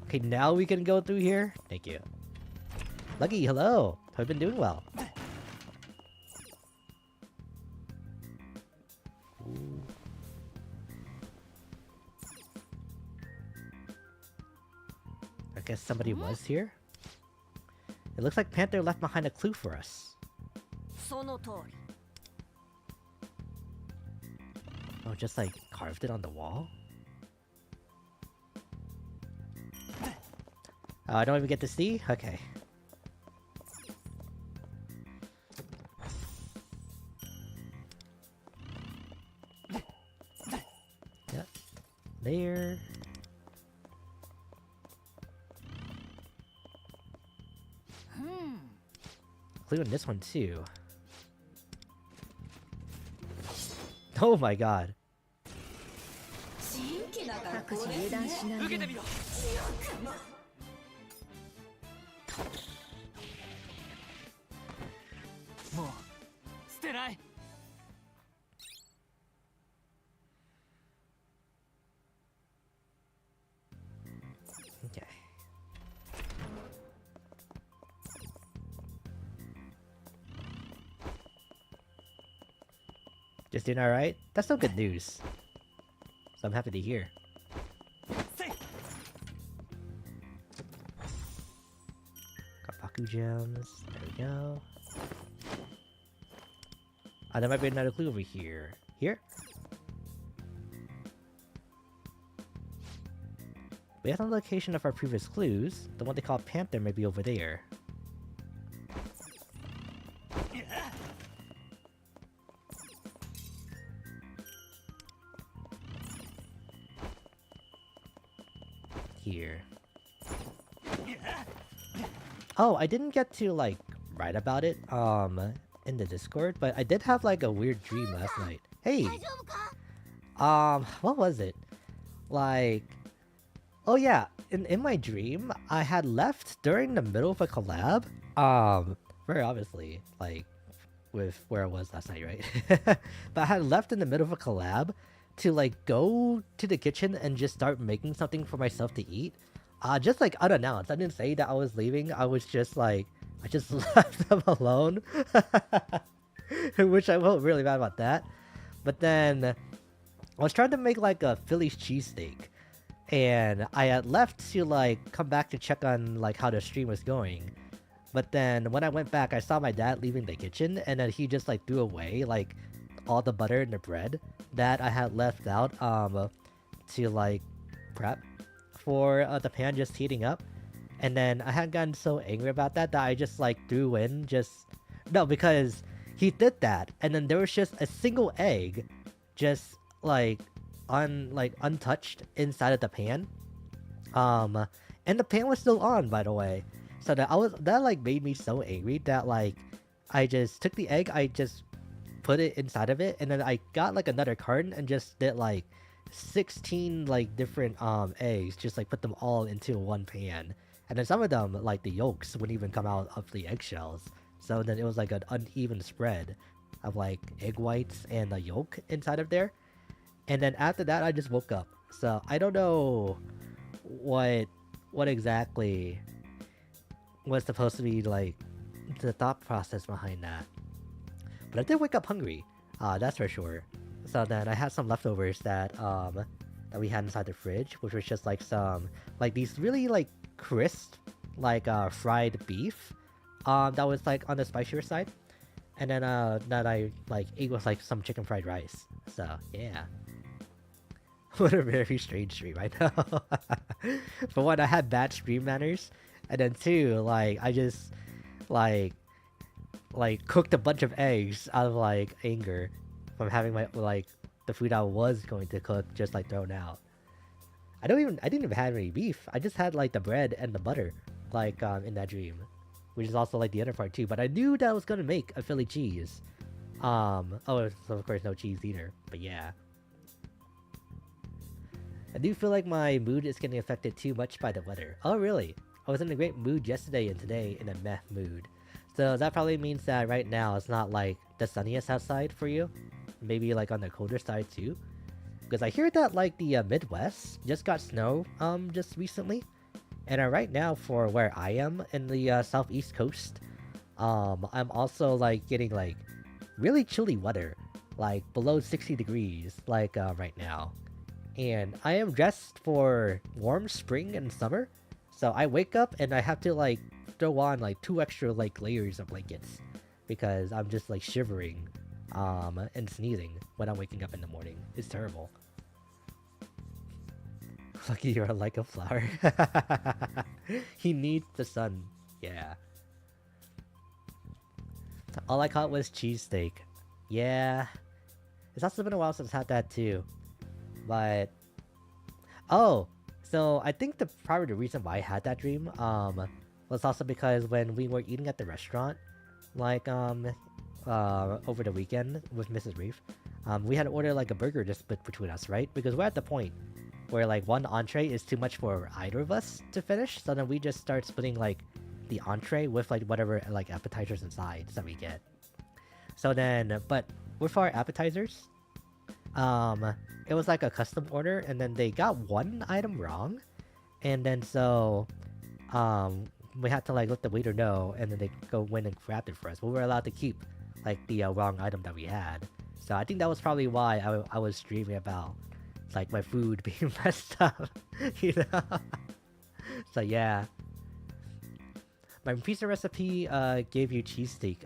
Okay, now we can go through here? Thank you. Lucky, hello! I've been doing well. Ooh. I guess somebody was here? It looks like Panther left behind a clue for us. その通り Oh, just like carved it on the wall? Oh, I don't even get to see? Okay. Yep. There. Clue in this one too. Oh my god. 各自油断しないように受けてみろ もう捨てない Okay. Just doing alright? That's still good news. So I'm happy to hear. Got Baku gems. There we go. There might be another clue over here. Here? We have the location of our previous clues. The one they call Panther may be over there. Here. Oh, I didn't get to like write about it in the Discord, but I did have like a weird dream last night. Hey. What was it? Like, oh yeah, in my dream, I had left during the middle of a collab. Very obviously, like with where I was last night, right? But I had left in the middle of a collab to like go to the kitchen and just start making something for myself to eat. Just like unannounced. I didn't say that I was leaving. I was just like, I just left them alone. Which I felt really bad about that. But then I was trying to make like a Philly's cheesesteak. And I had left to like come back to check on like how the stream was going. But then when I went back, I saw my dad leaving the kitchen, and then he just like threw away like all the butter and the bread that I had left out to like prep for the pan just heating up. And then I had gotten so angry about that I just like threw in no, because he did that, and then there was just a single egg just like untouched inside of the pan. And the pan was still on, by the way. So that like made me so angry that like I just took the egg, I just put it inside of it, and then I got like another carton and just did like 16 like different eggs, just like put them all into one pan. And then some of them, like the yolks, wouldn't even come out of the eggshells. So then it was like an uneven spread of like egg whites and the yolk inside of there. And then after that, I just woke up. So I don't know what exactly was supposed to be like the thought process behind that. But I did wake up hungry, that's for sure. So then I had some leftovers that we had inside the fridge, which was just like some like these really like crisp like fried beef that was like on the spicier side. And then that I like ate with like some chicken fried rice. So yeah. What a very strange stream, I know. For one, I had bad stream manners, and then two, like I just like cooked a bunch of eggs out of like anger from having my like the food I was going to cook just like thrown out. I didn't even have any beef. I just had like the bread and the butter like in that dream, which is also like the other part too. But I knew that I was gonna make a Philly cheese. Oh, so of course no cheese either. But yeah. I do feel like my mood is getting affected too much by the weather. Oh really? I was in a great mood yesterday and today in a meh mood. So that probably means that right now it's not like the sunniest outside for you. Maybe like on the colder side too. Because I hear that like the Midwest just got snow just recently. And right now for where I am in the southeast coast, I'm also like getting like really chilly weather. Like below 60 degrees like right now. And I am dressed for warm spring and summer. So I wake up and I have to like throw on like 2 extra like layers of blankets. Because I'm just like shivering and sneezing when I'm waking up in the morning. It's terrible. Lucky you're like a flower. He needs the sun. Yeah. All I caught was cheesesteak. Yeah. It's also been a while since I had that too. But oh, so I think probably the reason why I had that dream was also because when we were eating at the restaurant, like over the weekend with Mrs. Reef, we had to order like a burger just split between us, right? Because we're at the point where like one entree is too much for either of us to finish, so then we just start splitting like the entree with like whatever like appetizers and sides that we get. So then, but with our appetizers, it was like a custom order, and then they got one item wrong, and then so we had to like let the waiter know, and then they go in and grab it for us. But we were allowed to keep like the wrong item that we had. So I think that was probably why I was streaming about like my food being messed up, you know. So yeah, my pizza recipe gave you cheesesteak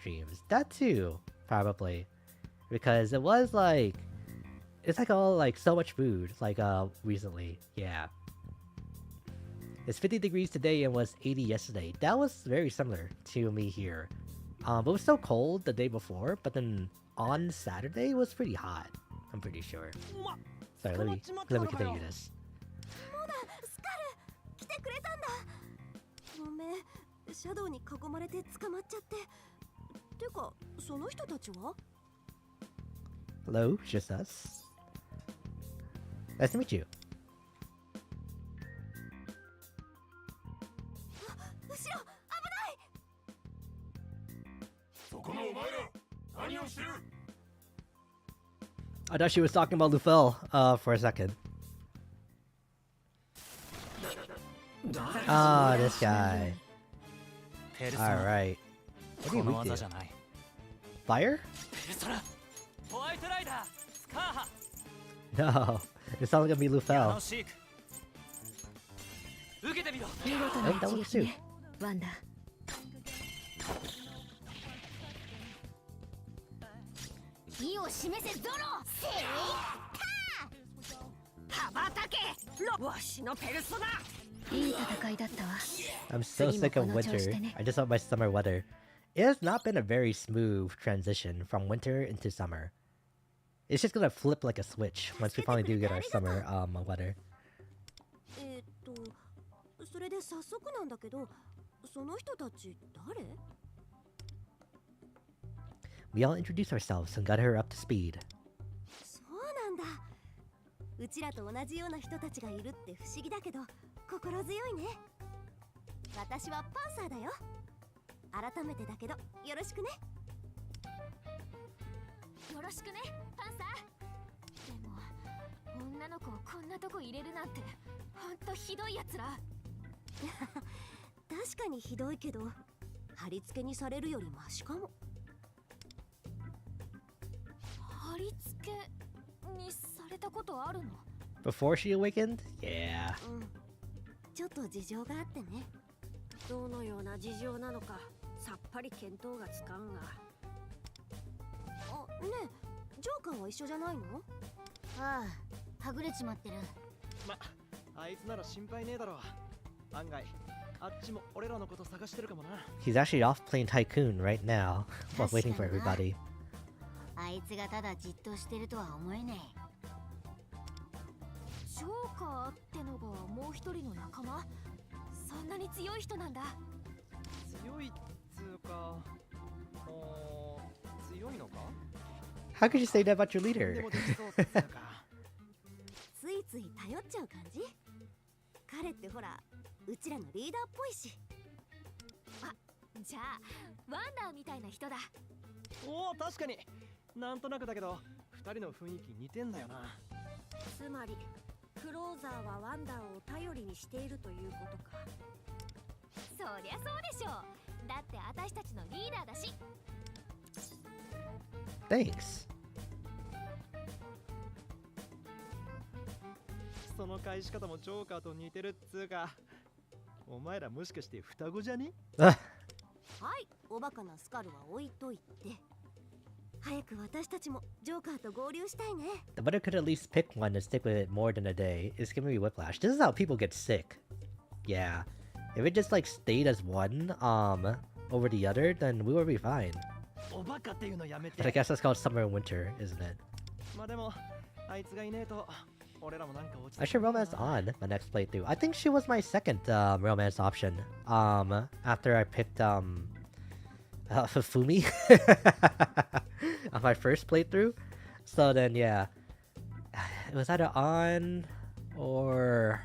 dreams. That too, probably, because it was like it's like all like so much food like recently. Yeah, it's 50 degrees today and was 80 yesterday. That was very similar to me here. But it was so cold the day before, but then on Saturday it was pretty hot. I'm pretty sure. Sorry, let me continue this. 来てくれたんだ。ごめん、シャドウに囲まれて捕まっちゃって。てか、その人たちは Hello, just us. Nice to meet you. 後ろ、危ない。そこのお前ら、何をしてる？ I thought she was talking about Lufel for a second. Ah, this guy. Alright. What are you weak to? Fire? ペルソナホワイトライダースカーハ No. It's not gonna be 矢 Lufel. 野シーク受けてみろ。見事 Oh, な that 一 works 撃 too. ねワンダ。意を示せゾロ。せい羽ばたけ。わしのペルソナ。いい戦いだったわ。 I'm so sick of winter. I just want my summer weather. It has not been a very smooth transition from winter into summer. It's just gonna flip like a switch once we finally do get our summer weather. それで早速なんだけど、その人たち誰？ We all introduced ourselves and got her up to speed. そうなんだ。うちらと同じような人たちがいるって不思議だけど、心強いね。私はパンサーだよ。改めてだけど、よろしくね。よろしくねパンサー。でも女の子をこんなとこ入れるなんてほんとひどいやつら。確かにひどいけど、貼り付けにされるよりマシかも。貼り付けにされたことあるの？ Before she awakened? Yeah. ちょっと事情があってね。どのような事情なのかさっぱり見当がつかんが。あ、ねえ、ジョーカーは一緒じゃないの？ああ、はぐれちまってる。ま、あいつなら心配ねえだろう。案外、あっちも俺らのこと探してるかもな。 He's actually off playing Tycoon right now while waiting for everybody. あいつがただじっとしてるとは思えねえ。ジョーカーってのがもう一人の仲間？そんなに強い人なんだ。強いっつうか、強いのか？ How could you say that about your で leader? もできそうっつうか。ついつい頼っちゃう感じ？彼ってほら、うちらのリーダーっぽいし。あ、じゃあワンダーみたいな人だ。おお、確かに。なんとなくだけど、二人の雰囲気似てんだよな。つまり、クローザーはワンダーを頼りにしているということか。そりゃそうでしょ。だって私たちのリーダーだし。Thanks. その返し方もジョーカーと似てるっつうか。お前らもしかして双子じゃね？ Ugh. はい、おバカなスカルは置いといて。早く私たちもジョーカーと合流したいね。 The better could at least pick one to stick with it more than a day. It's giving me whiplash. This is how people get sick. Yeah. If it just like stayed as one over the other, then we would be fine. おバカっていうのやめて。 But I guess that's called summer and winter, isn't it? まあでも、あいつがいねえと、俺らもなんか落ち I should romance on my next playthrough. I think she was my second romance option. After I picked Fumi on my first playthrough. So then yeah, it was either on or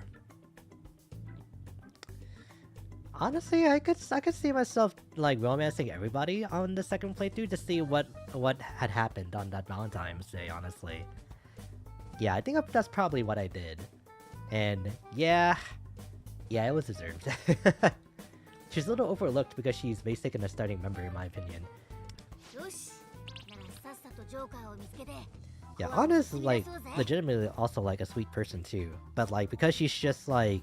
honestly, I could see myself like romancing everybody on the second playthrough to see what had happened on that Valentine's Day. Honestly, yeah, I think that's probably what I did, and yeah, it was deserved. She's a little overlooked because she's basic and a starting member, in my opinion. よし、ならさっさ Yeah, Anna's like legitimately also like a sweet person too, but like because she's just like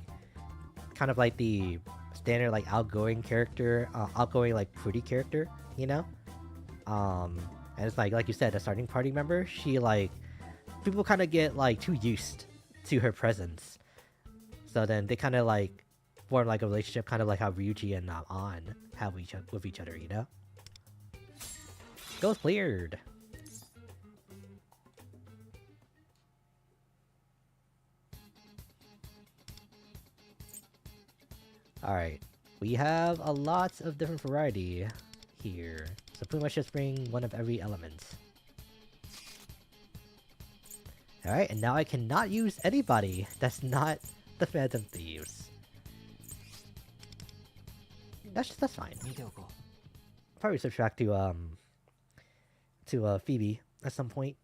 kind of like the standard like outgoing character, outgoing like pretty character, you know. And it's like you said, a starting party member. She like people kind of get like too used to her presence, so then they kind of like form like a relationship, kind of like how Ryuji and An have with each other, you know. Goes cleared. Alright, we have a lot of different variety here, so pretty much just bring one of every element. Alright, and now I cannot use anybody that's not the Phantom Thieves. That's fine. Probably subtract to Phoebe at some point,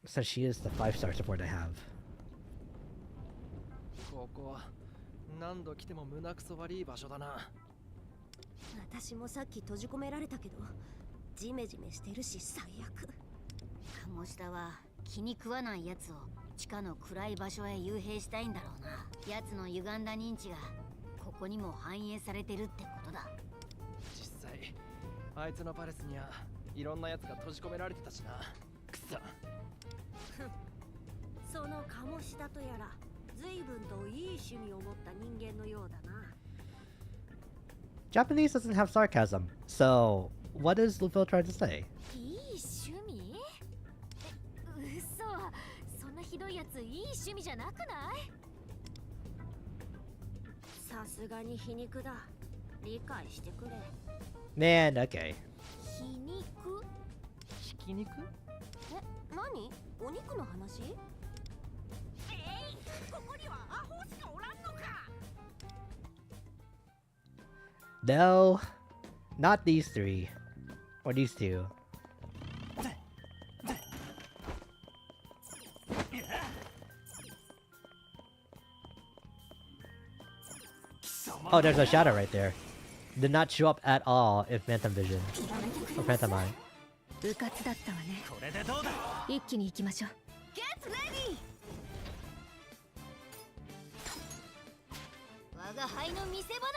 since she is the 5-star support I have. ここ何度来ても胸くそ悪い場所だな。私もさっき閉じ込められたけど、ジメジメしてるし最悪。鴨下は気に食わないやつを地下の暗い場所へ幽閉したいんだろうな。やつの歪んだ認知がここにも反映されてるってことだ。実際あいつのパレスにはいろんなやつが閉じ込められてたしな。くそ。その鴨下とやら随分といい趣味を持った人間のようだな。Japanese doesn't have sarcasm, so what is Luffy trying to say? いい趣味？嘘。そんなひどいやついい趣味じゃなくない？さすがに皮肉だ。理解してくれ。Man, okay. 皮肉？ひき肉？え、何？お肉の話？ここにはアホしかおらんのか。No, not these three. Or these two. Oh, there's a shadow right there. Did not show up at all in Phantom Vision. Or Phantom Eye. 部活だったわね。これでどうだ。一気に行きましょう。Get ready! 我が輩の見せ場だ。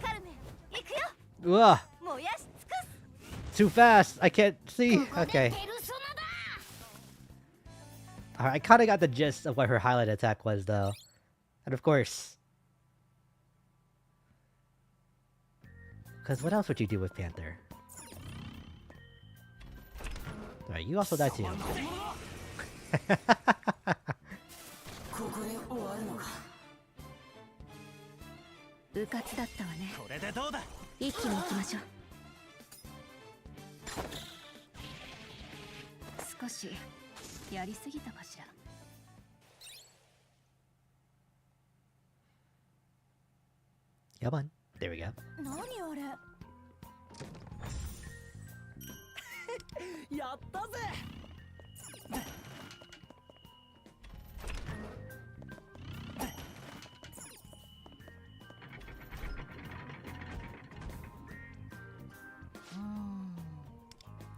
カルメン、行くよ。Ugh! 燃やし尽くす。 Too fast! I can't see! Okay. Alright, I kinda got the gist of what her highlight attack was though. And of course... Because what else would you do with Panther? Alright, you also die too. ここで終わるのか。部活だったわね。これでどうだ。一気に行きましょう。少しやりすぎたかしら。Come on. There we go. 何あれ？やったぜ。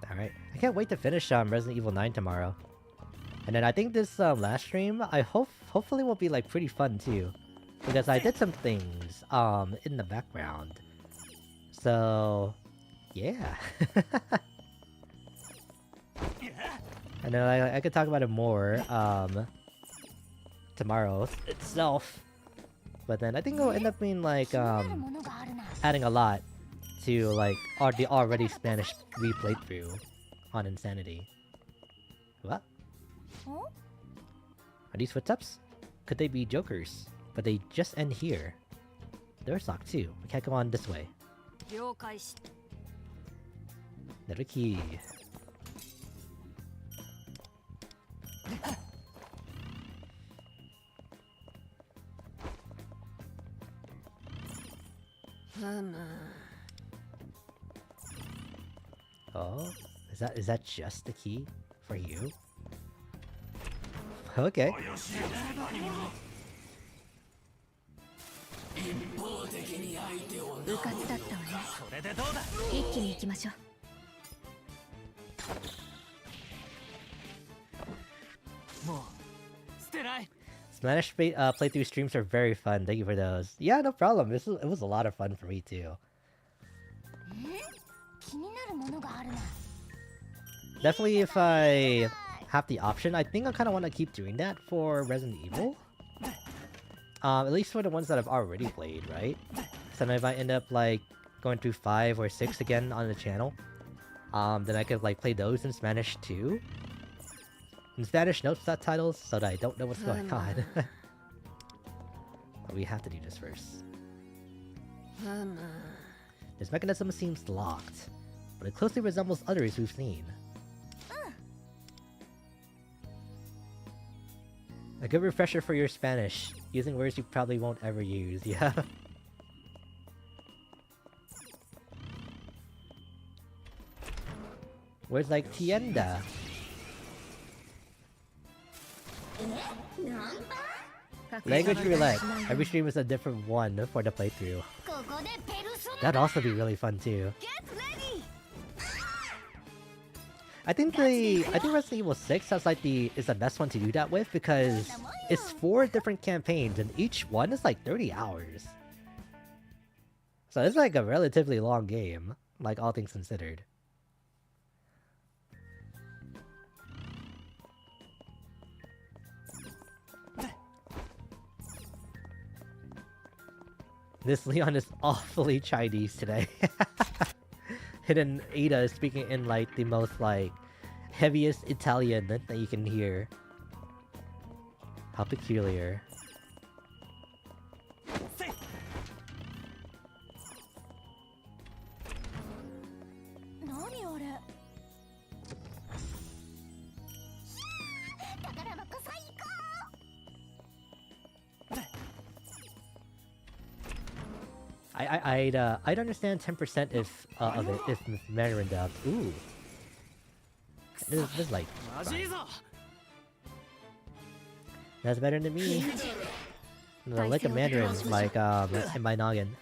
Alright. I can't wait to finish Resident Evil 9 tomorrow. And then I think this last stream, hopefully will be like pretty fun too. Because I did some things in the background. So yeah. And then I could talk about it more tomorrow itself. But then I think it'll end up being like adding a lot to like the already Spanish replaythrough on Insanity. What? Are these footsteps? Could they be Jokers? But they just end here. There's locked too. We can't go on this way. Another key. Oh, is that just the key for you? Okay. 一方的に相手を部活だったわね。これでどうだ。一気に行きましょう。Spanish playthrough streams are very fun. Thank you for those. Yeah, no problem. It was a lot of fun for me too. Definitely, if I have the option, I think I kind of want to keep doing that for Resident Evil. At least for the ones that I've already played, right? So then if I end up like going through 5 or 6 again on the channel, then I could like play those in Spanish too. In Spanish, no subtitles, so that I don't know what's going on. But we have to do this first. This mechanism seems locked, but it closely resembles others we've seen. A good refresher for your Spanish, using words you probably won't ever use, yeah? Words like tienda. Language roulette. Every stream is a different one for the playthrough. That'd also be really fun too. I think Resident Evil 6 has like is the best one to do that with because it's 4 different campaigns and each one is like 30 hours. So it's like a relatively long game, like all things considered. This Leon is awfully Chinese today. Hidden Ada is speaking in like the most like heaviest Italian that you can hear. How peculiar. I'd understand 10% if of it if Mandarin dubbed. Ooh, this is like fine. That's better than me. No, like a Mandarin, like in my noggin.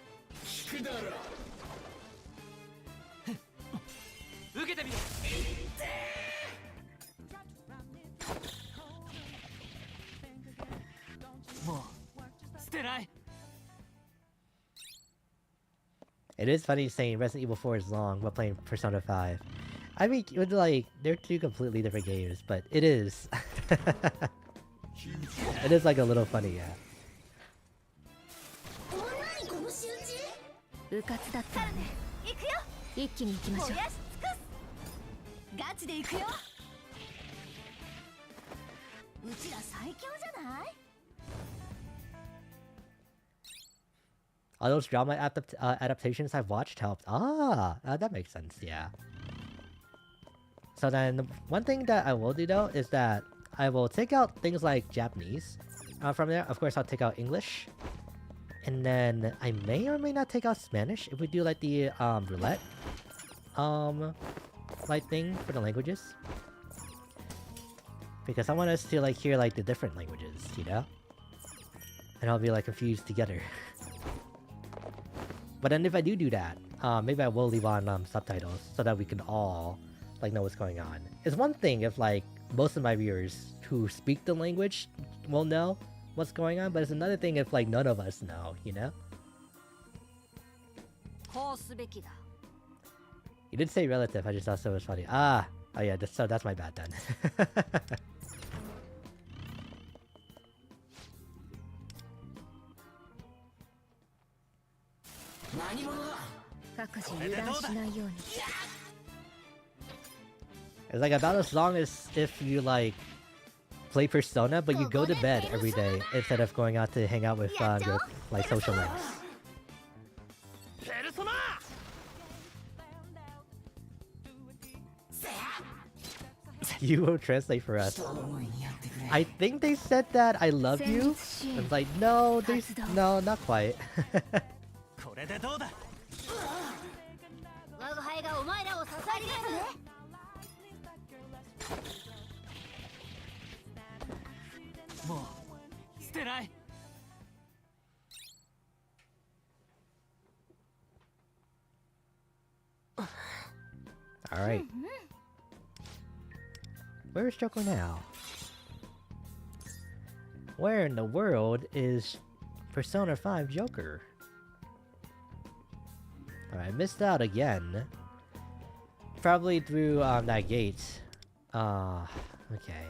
It is funny saying Resident Evil 4 is long while playing Persona 5. I mean, like, they're 2 completely different games, but it is. It is like a little funny, yeah. All those drama adaptations I've watched helped. That makes sense, yeah. So then, one thing that I will do though is that I will take out things like Japanese from there. Of course, I'll take out English. And then I may or may not take out Spanish if we do like the roulette like thing for the languages. Because I want us to like hear like the different languages, you know? And I'll be like confused together. But then if I do that, maybe I will leave on subtitles so that we can all like know what's going on. It's one thing if like most of my viewers who speak the language will know what's going on, but it's another thing if like none of us know, you know? You did say relative, I just thought so was funny. Oh yeah, so that's my bad then. It's like about as long as if you like play Persona, but you go to bed every day instead of going out to hang out with your like social links. You will translate for us. I think they said that I love you. I was like, no, no, not quite. Alright. Where is Joko now? Where in the world is Persona 5 Joker? Alright, I missed out again. Probably through that gate. Okay.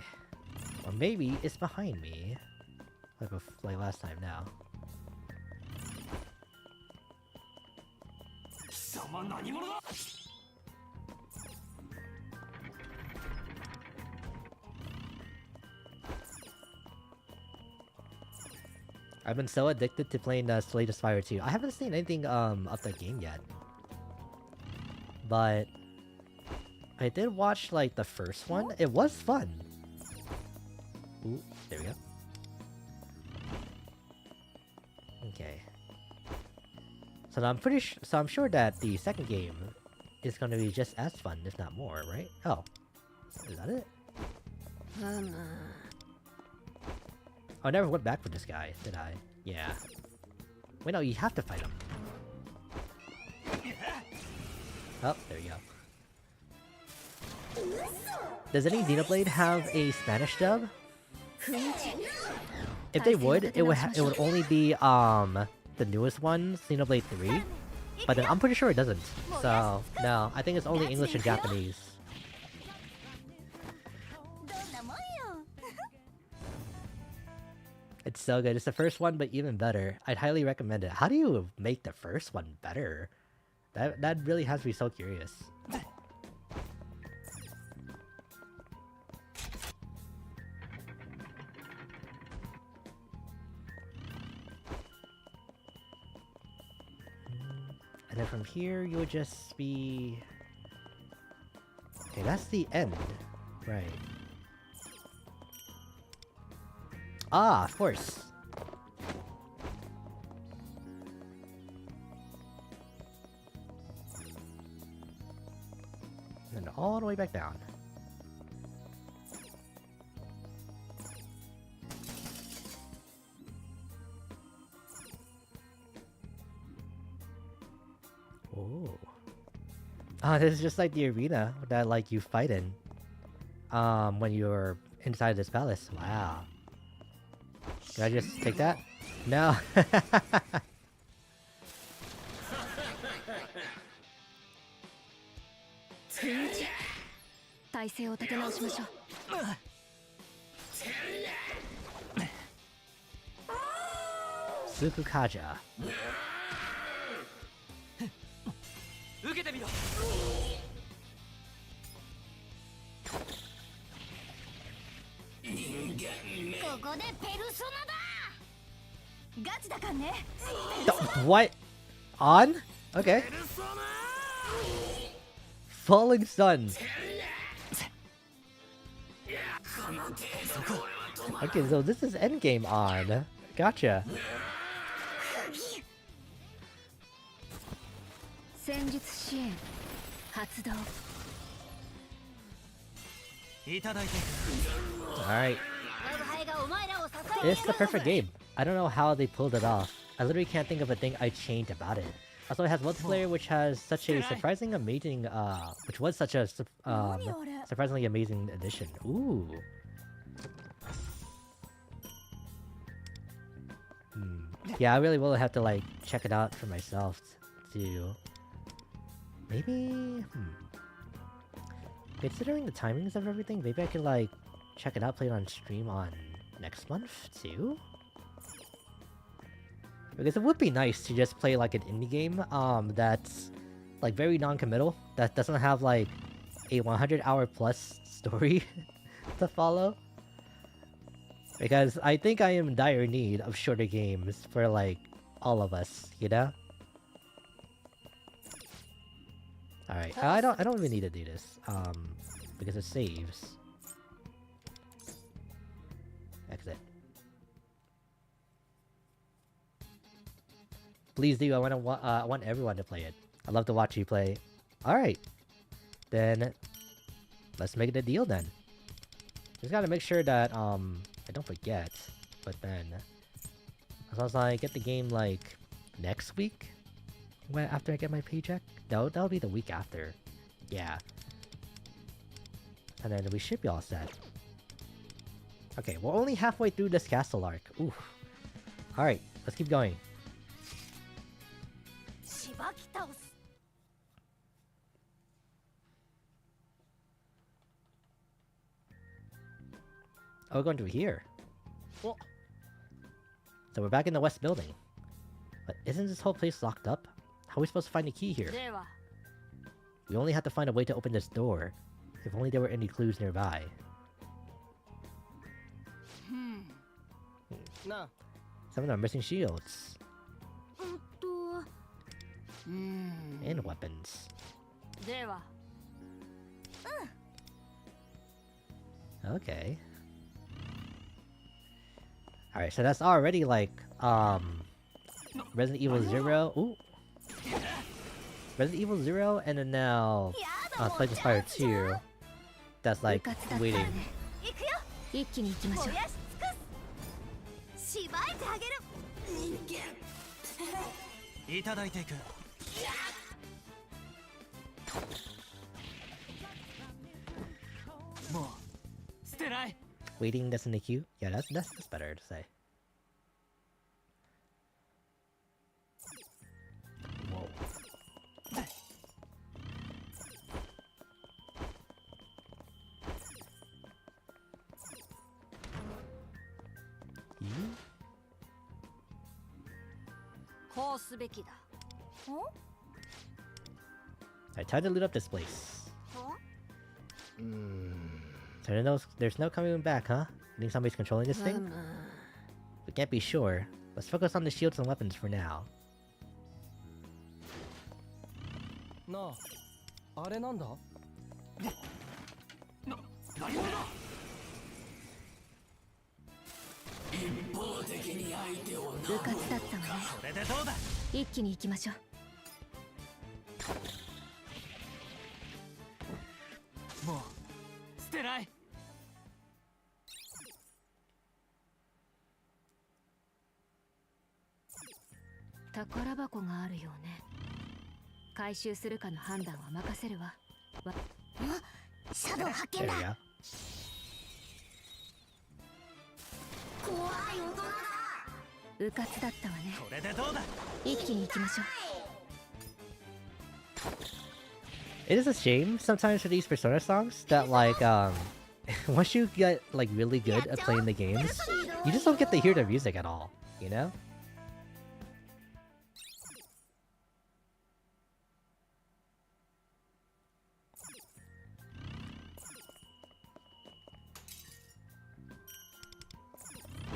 Or maybe it's behind me. Like last time now. I've been so addicted to playing Slay the Spire 2. I haven't seen anything of that game yet. But I did watch like the first one. It was fun. Ooh, there we go. Okay. So I'm I'm sure that the second game is going to be just as fun, if not more, right? Oh, is that it? I never went back for this guy, did I? Yeah. Wait, no, you have to fight him. Oh, there you go. Does any Xenoblade have a Spanish dub? If they would, it would only be the newest one, Xenoblade 3. But then I'm pretty sure it doesn't. So no, I think it's only English and Japanese. It's so good. It's the first one, but even better. I'd highly recommend it. How do you make the first one better? That really has me so curious. And then from here, you'll just be... Okay, that's the end. Right. Ah, of course. And all the way back down. Oh. Ah, this is just like the arena that like you fight in. When you're inside this palace. Wow. Can I just take that? No. Sukukaja. What? On? Okay. Falling Sun. Okay, so this is endgame on. Gotcha. Alright. It's the perfect game. I don't know how they pulled it off. I literally can't think of a thing I changed about it. Also, it has multiplayer, which has such a surprising, amazing, which was such a surprisingly amazing addition. Ooh. Yeah, I really will have to like check it out for myself to maybe. Considering the timings of everything, maybe I could like check it out, play it on stream on next month too. Because it would be nice to just play like an indie game that's like very non-committal, that doesn't have like a 100-hour plus story to follow. Because I think I am in dire need of shorter games for like all of us, you know? Alright, I don't even need to do this, because it saves. Exit. Please do, I want everyone to play it. I'd love to watch you play. Alright. Then, let's make it a deal then. Just gotta make sure that, I don't forget, but then, as long as I get the game, like, next week? After I get my paycheck? No, that'll be the week after. Yeah. And then we should be all set. Okay, we're only halfway through this castle arc. Oof. Alright, let's keep going. しばき倒す Oh, we're going through here. Oh. So we're back in the west building. But isn't this whole place locked up? How are we supposed to find a key here? では We only have to find a way to open this door. If only there were any clues nearby. なあ Some of them are missing shields うん and weapons. では Okay. Alright, so that's already like, Resident Evil 0. Ooh. Resident Evil 0, and then now, Slay the Spire 2. That's like, waiting. 行くよ一気に行きましょう燃やし尽くすしばいてあげるいただいていく。もう捨てない。 Waiting, that's in the queue? Yeah, that's better to say. Whoa. You? こうすべきだ Alright, time to loot up this place. うーん So there's no coming back, huh? You think somebody's controlling this thing? We can't be sure. Let's focus on the shields and weapons for now. なああれなんだ何者だ。一方的に相手を部活だったわねこれでどうだ。一気に行きましょうもう捨てない。宝箱があるよね回収するかの判断は任せるわシャドウ発 There 見 we だ go. 怖い大人だ部活だったわねこれでどうだ。一気に行きましょう It is a shame sometimes for these Persona songs that like once you get like really good at playing the games, you just don't get to hear the music at all, you know?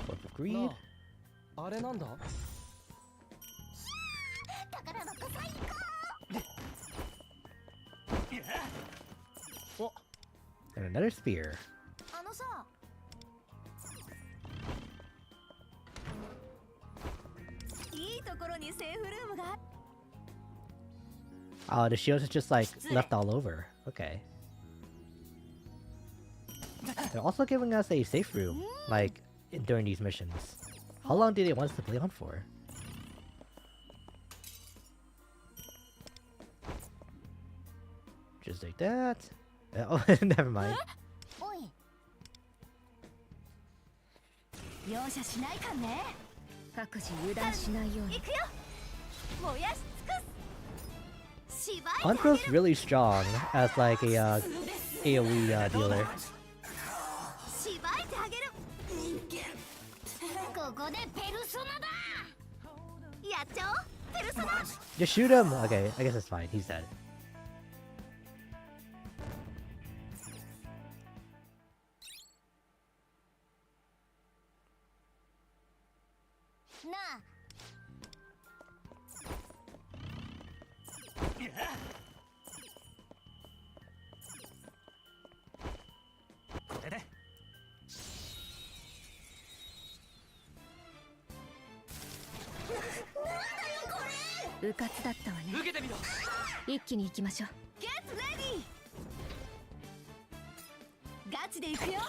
Book of Greed. なああれなんだ宝箱最高 And another spear. あのさいいところにセーフルームが Oh, the shields are just like left all over. Okay. They're also giving us a safe room, like during these missions. How long do they want us to play on for? Just like that. Oh, never mind. おい容赦しないかね各自油断しないように行くよ燃やし尽くすしばいてあ Antro's げる really strong as like a AoE dealer. しばいてあげるここでペルソナだやっちゃおうペルソナ Just shoot him! Okay, I guess it's fine. He's dead. なあこれで。部活だったわね受けてみろ。一気に行きましょうゲットレディガチで行くよ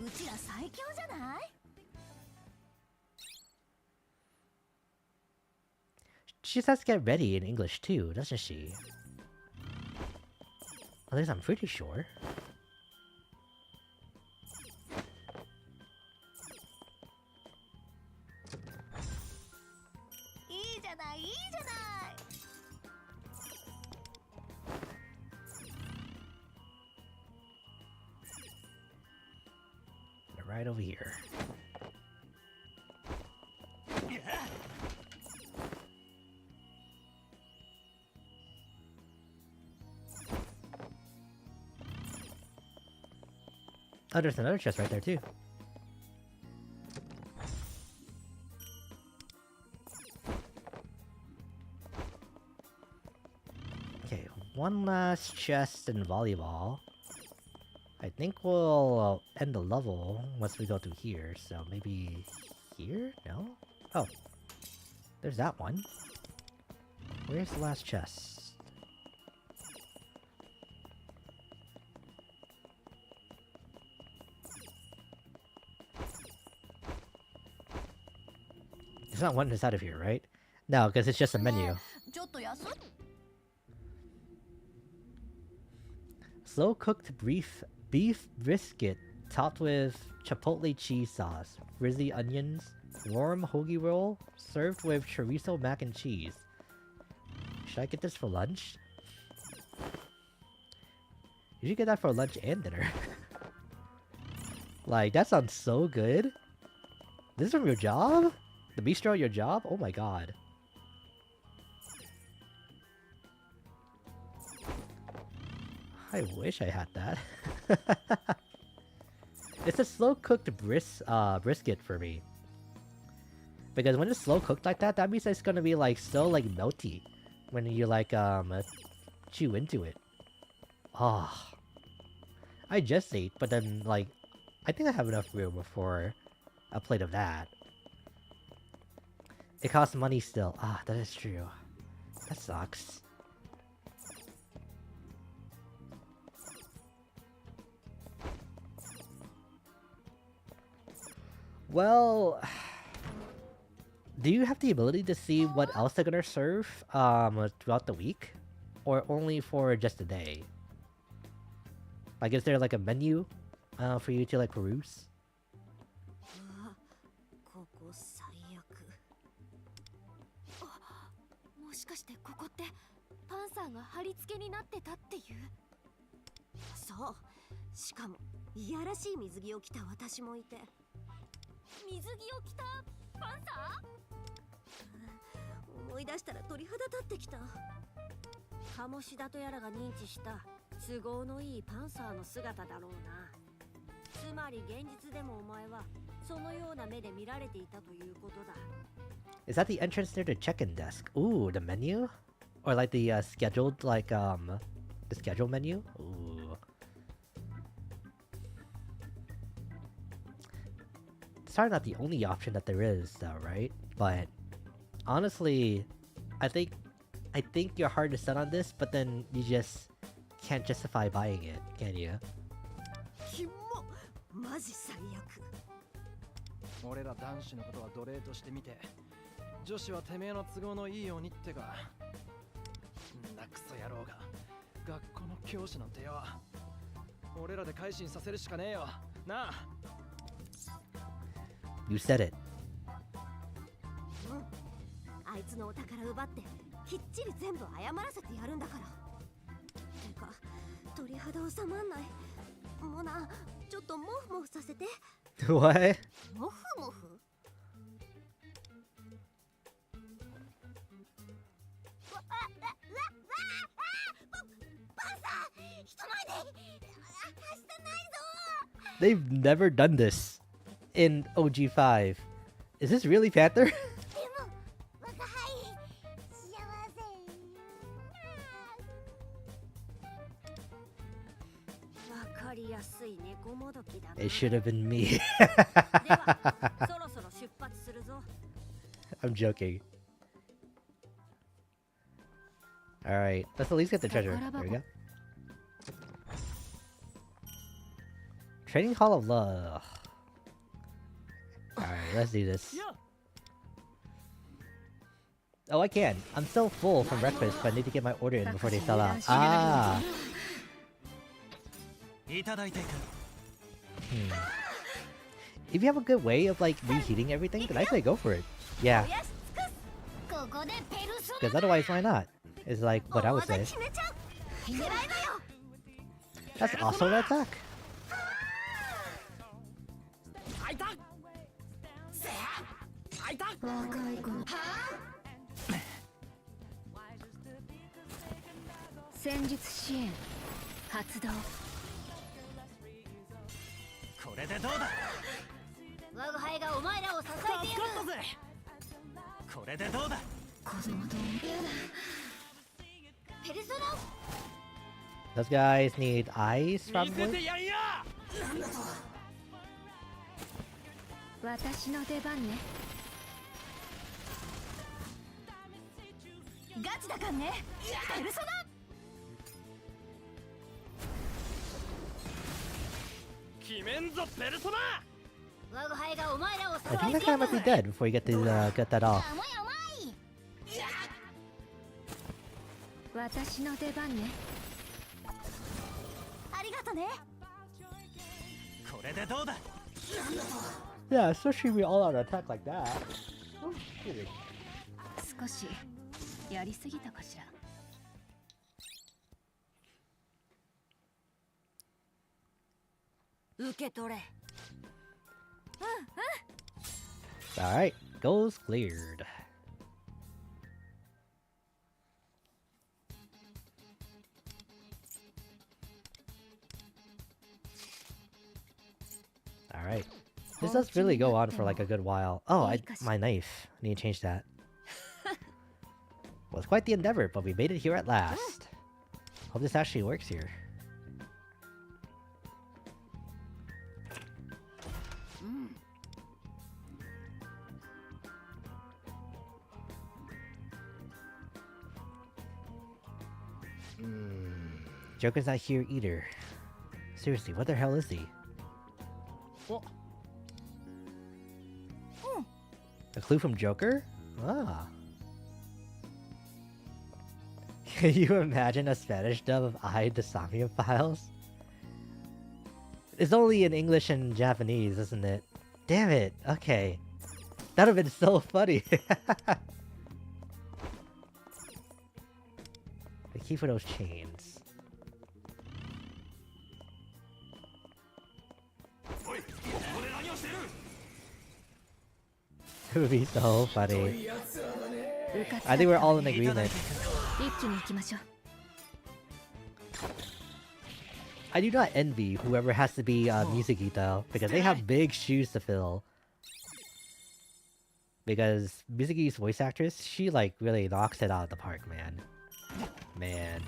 うちら最強じゃない She says get ready in English too, doesn't she? At least I'm pretty sure. ゃないいいじゃない。 Right over here. Oh, there's another chest right there too. Okay, one last chest in volleyball. I think we'll end the level once we go through here, so maybe here? No? Oh. There's that one. Where's the last chest? There's not one inside of here, right? No, because it's just a menu. ちょっと安っ。 Slow cooked beef brisket topped with chipotle cheese sauce, frizzy onions, warm hoagie roll, served with chorizo mac and cheese. Should I get this for lunch? You should get that for lunch and dinner. Like, that sounds so good. This is from your job? The bistro at your job? Oh my god. I wish I had that. It's a slow cooked brisket for me. Because when it's slow cooked like that, that means it's gonna be like so like melty when you like chew into it. Ah, I just ate, but then like I think I have enough room for a plate of that. It costs money still. Ah, that is true. That sucks. Well, do you have the ability to see what else they're gonna serve throughout the week, or only for just a day? Like, is there like a menu for you to like peruse? ここ最悪。もしかしてここってパンサーが貼り付けになってたっていう？そう。しかもいやらしい水着を着た私もいて。 水着を着たパンサー？思い出したら鳥肌立ってきた。鴨志田とやらが認知した都合のいいパンサーの姿だろうな。つまり現実でもお前はそのような目で見られていたということだ。 Is that the entrance near the check-in desk? Ooh, the menu? Or like the scheduled like the schedule menu? Ooh. It's probably not the only option that there is though, right? But honestly, I think you're hard to set on this, but then you just can't justify buying it, can you? キモ、マジ最悪。俺ら男子のことは奴隷として見て、女子はてめえの都合のいいようにってか。んなクソ野郎が学校の教師なんてよ。俺らで改心させるしかねえよ。なあ。 You said it. うん。あいつのお宝奪ってきっちり全部謝らせてやるんだから。てか鳥肌収まんない。もうな、ちょっとモフモフさせて。What? モフモフ？ They've never done this in OG5. Is this really Panther? It should have been me. I'm joking. Alright, let's at least get the treasure. There we go. Trading Hall of Love. Alright, let's do this. Oh, I can. I'm still full from breakfast, but I need to get my order in before they sell out. Ah! If you have a good way of like reheating everything, then I say go for it. Yeah. Because otherwise, why not? Is like what I would say. That's also an attack. Those guys need ice, probably? 私の出番ね。ガチだかんね。ペルソナ。決めんぞペルソナ。 I think that guy might be dead before you get to get that off. 私の出番ね。ありがとね。これでどうだ。 Yeah, especially if we all out attack like that. Oh, shit. 少しやりすぎたかしら。受け取れ。Alright, goals cleared. Alright. This does really go on for like a good while. Oh, my knife. I need to change that. Well, it's quite the endeavor, but we made it here at last. Hope this actually works here. Joker's not here either. Seriously, what the hell is he? What? A clue from Joker? Ah. Can you imagine a Spanish dub of I, the Samia Files? It's only in English and Japanese, isn't it? Damn it. Okay. That would have been so funny. The key for those chains. It would be so funny. I think we're all in agreement. I do not envy whoever has to be Musagita, because they have big shoes to fill. Because Mizuki's voice actress, she like really knocks it out of the park, man. Man.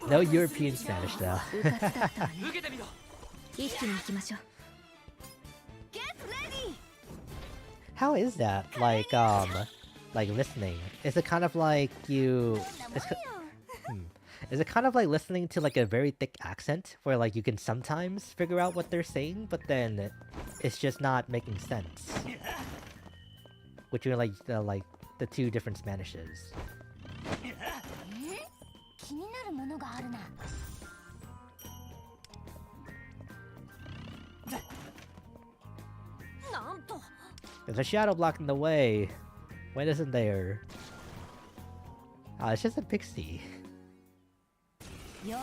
No European Spanish though. How is that? Like listening? Is it kind of like you... Is it kind of like listening to like a very thick accent where like you can sometimes figure out what they're saying, but then it's just not making sense? Which are like the two different Spanishes. There's a shadow blocking the way. When isn't there? Ah, it's just a pixie. That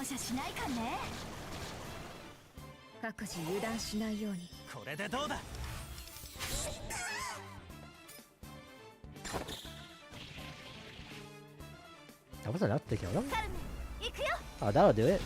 was enough to kill them? Oh, that'll do it.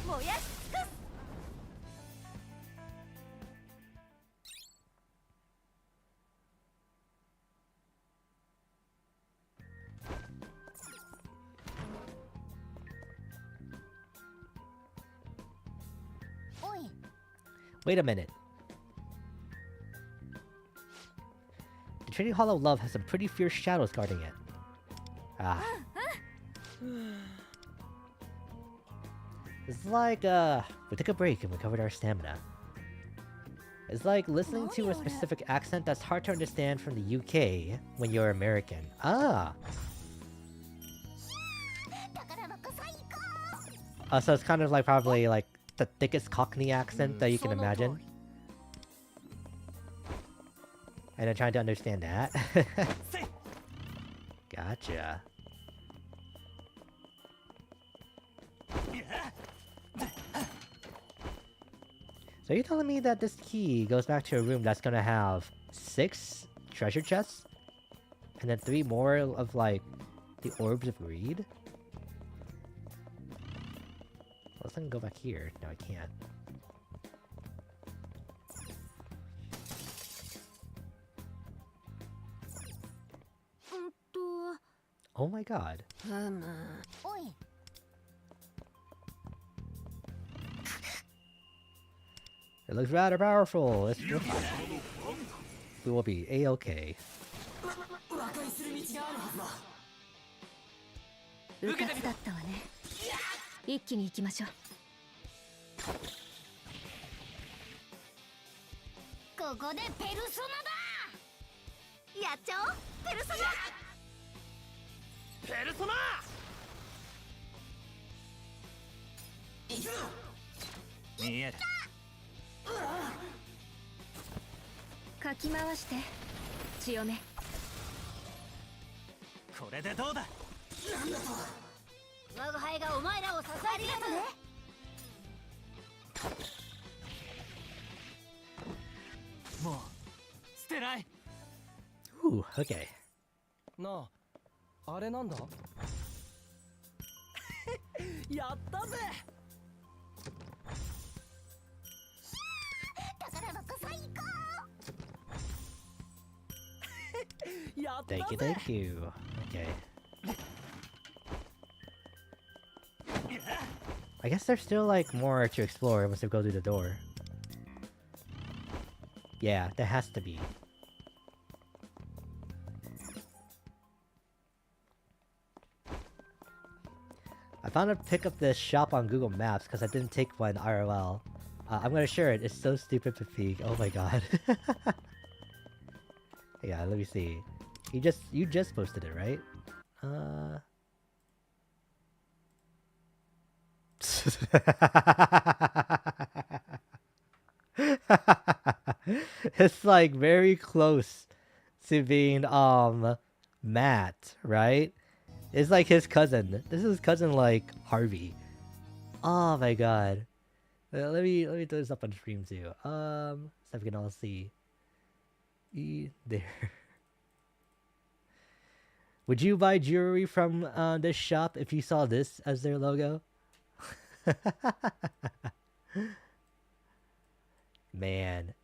Wait a minute. The Trinity Hall of Love has some pretty fierce shadows guarding it. Ah. It's like, we took a break and recovered our stamina. It's like listening to a specific accent that's hard to understand from the UK when you're American. Ah! So it's kind of like probably like the thickest Cockney accent that you can imagine. And I'm trying to understand that. Gotcha. So you're telling me that this key goes back to a room that's gonna have 6 treasure chests? And then 3 more of like the orbs of greed? Let's go back here. No, I can't. Oh my god. It looks rather powerful. It's fine. We will be a-okay. うかつだったわね。一気に行きましょう。ここでペルソナだ。やっちゃおうペルソナ。ペルソナ。見える。かき回して強め。これでどうだ。我が輩がお前らを支えてやるね。もう捨てない。Ooh, okay. なあ、あれなんだやったぜ。宝箱最高。やった Thank you, ぜ。 thank you. Okay. I guess there's still like more to explore once we go through the door. Yeah, there has to be. I found a pick up this shop on Google Maps because I didn't take one IRL. I'm gonna share it. It's so stupid to peek. Oh my god. Yeah, let me see. You just posted it, right? It's like very close to being Matt, right? It's like his cousin. This is his cousin like Harvey. Oh my god. Let me throw this up on stream too. So we can all see. There. Would you buy jewelry from this shop if you saw this as their logo? Man.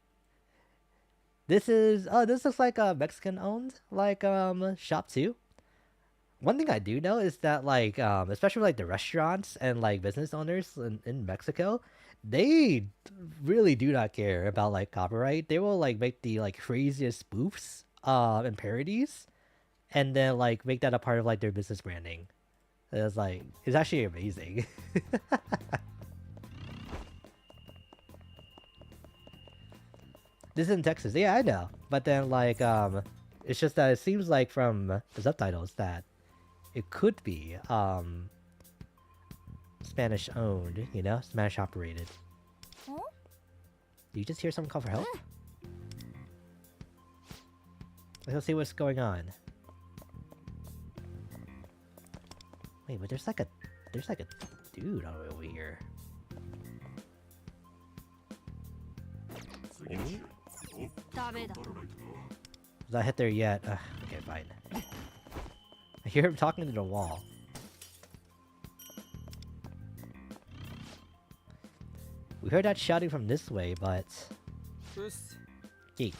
This looks like a Mexican owned like shop too. One thing I do know is that like especially like the restaurants and like business owners in Mexico, they really do not care about like copyright. They will like make the like craziest spoofs and parodies and then like make that a part of like their business branding. It's like it's actually amazing. This is in Texas. Yeah, I know. But then like it's just that it seems like from the subtitles that it could be Spanish owned, you know, Spanish operated. Huh? Do you just hear someone call for help? Let's see what's going on. Wait, but there's like a dude over here. Ooh. Was I hit there yet? Okay, fine. I hear him talking to the wall. We heard that shouting from this way, but... Gate.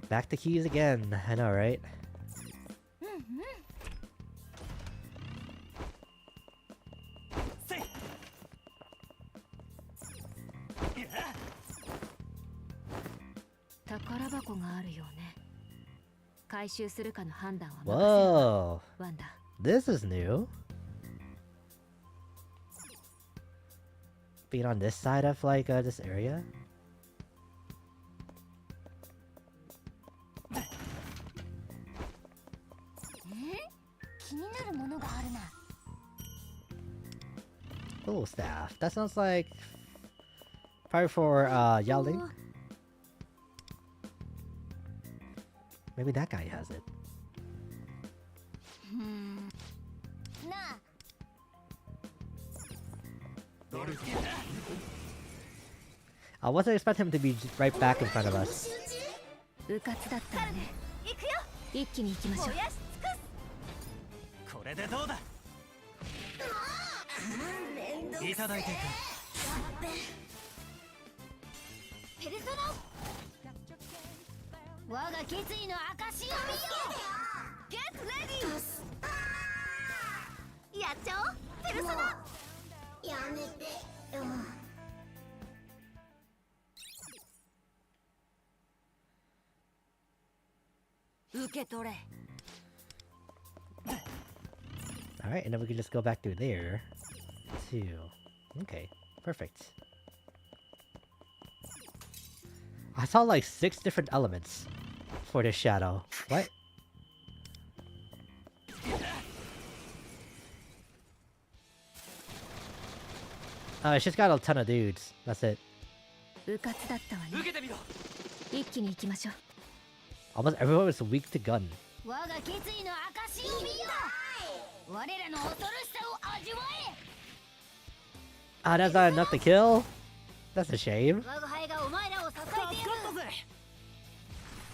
Back to keys again. I know, right? Whoa! This is new. Being on this side of like this area. 気になるものがあるな。 Cool staff. That sounds like probably for Yaoling. Maybe that guy has it. なあ、 I wasn't expecting him to be right back in front of us. うかつだったわね。行くよ。一気に行きましょう。燃やし尽くす。これでどうだ。いただいていく。ペルソナ、我が決意の証を見よ。 Get ready。やっちゃおう。ペルソナ。やめて。受け取れ。 Alright, and then we can just go back through there. Too. Okay, perfect. I saw like 6 different elements for this shadow. What? It's just got a ton of dudes. That's it. うかつだったわね。受けてみろ。一気に行きましょう。 Almost everyone was weak to gun. 我が決意の証を見よ。我らの恐ろしさを味わえ。 Ah, that's not enough to kill? That's a shame. 我が輩がお前らを支えてやる。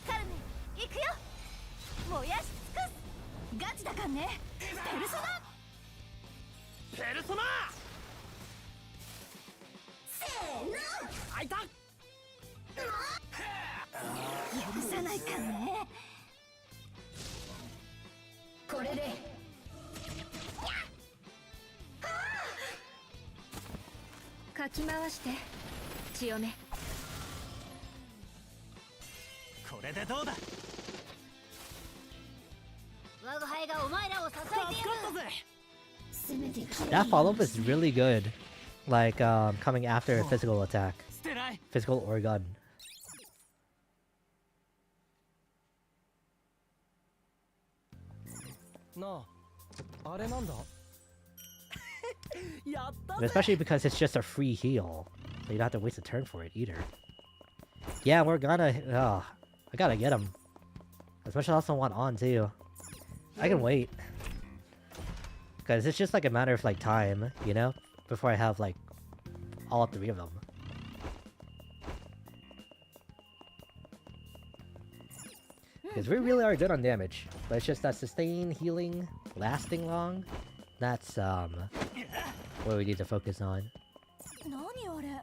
カルメン、行くよ。燃やし尽くす。ガチだかんね。ペルソナ。ペルソナ。せーの。あいた。許さないかね。これで。 かき回して強め。これでどうだ。我が輩がお前らを支えてやる。せめて That follow-up is really good. Like, coming after a physical attack. 捨てない。 Physical or gun. なあ、あれなんだ。やった And especially because it's just a free heal. So you don't have to waste a turn for it either. Yeah, we're gonna... I gotta get him. As much as I also want on too. I can wait. Because it's just like a matter of like time, you know? Before I have like all 3 of them. Because we really are good on damage. But it's just that sustain, healing, lasting long. That's what we need to focus on. 何あれ。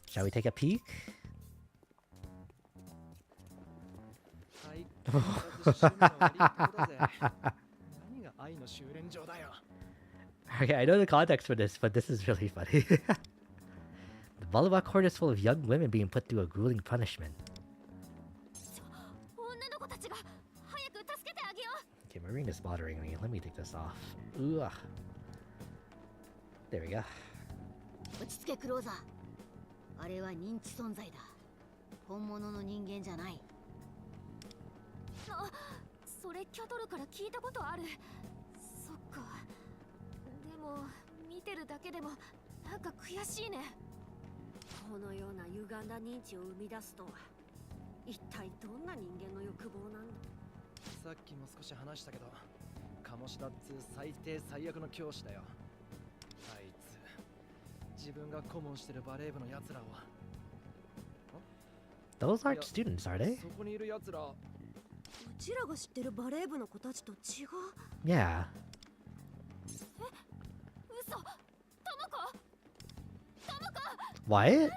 Shall we take a peek? はい。趣味の割り方だぜ。何が愛の修練場だよ。 Okay, I know the context for this, but this is really funny. The Bolivar court is full of young women being put through a grueling punishment. 女の子たちが早く助けてあげよう。 Okay, Marine is bothering me. Let me take this off. Ooh. There we go. 落ち着けクローザー。あれは認知存在だ。本物の人間じゃない。あ、それキャトルから聞いたことある。そっか。でも見てるだけでもなんか悔しいね。このような歪んだ認知を生み出すとは、一体どんな人間の欲望なんだ。さっきも少し話したけど、鴨志田っつう最低最悪の教師だよ。あいつ、自分が顧問してるバレー部のやつらを。 Those aren't students, are they? そこにいるやつら。うちらが知ってるバレー部の子たちと違う。 Yeah. 嘘。トモコ。トモコ。 What?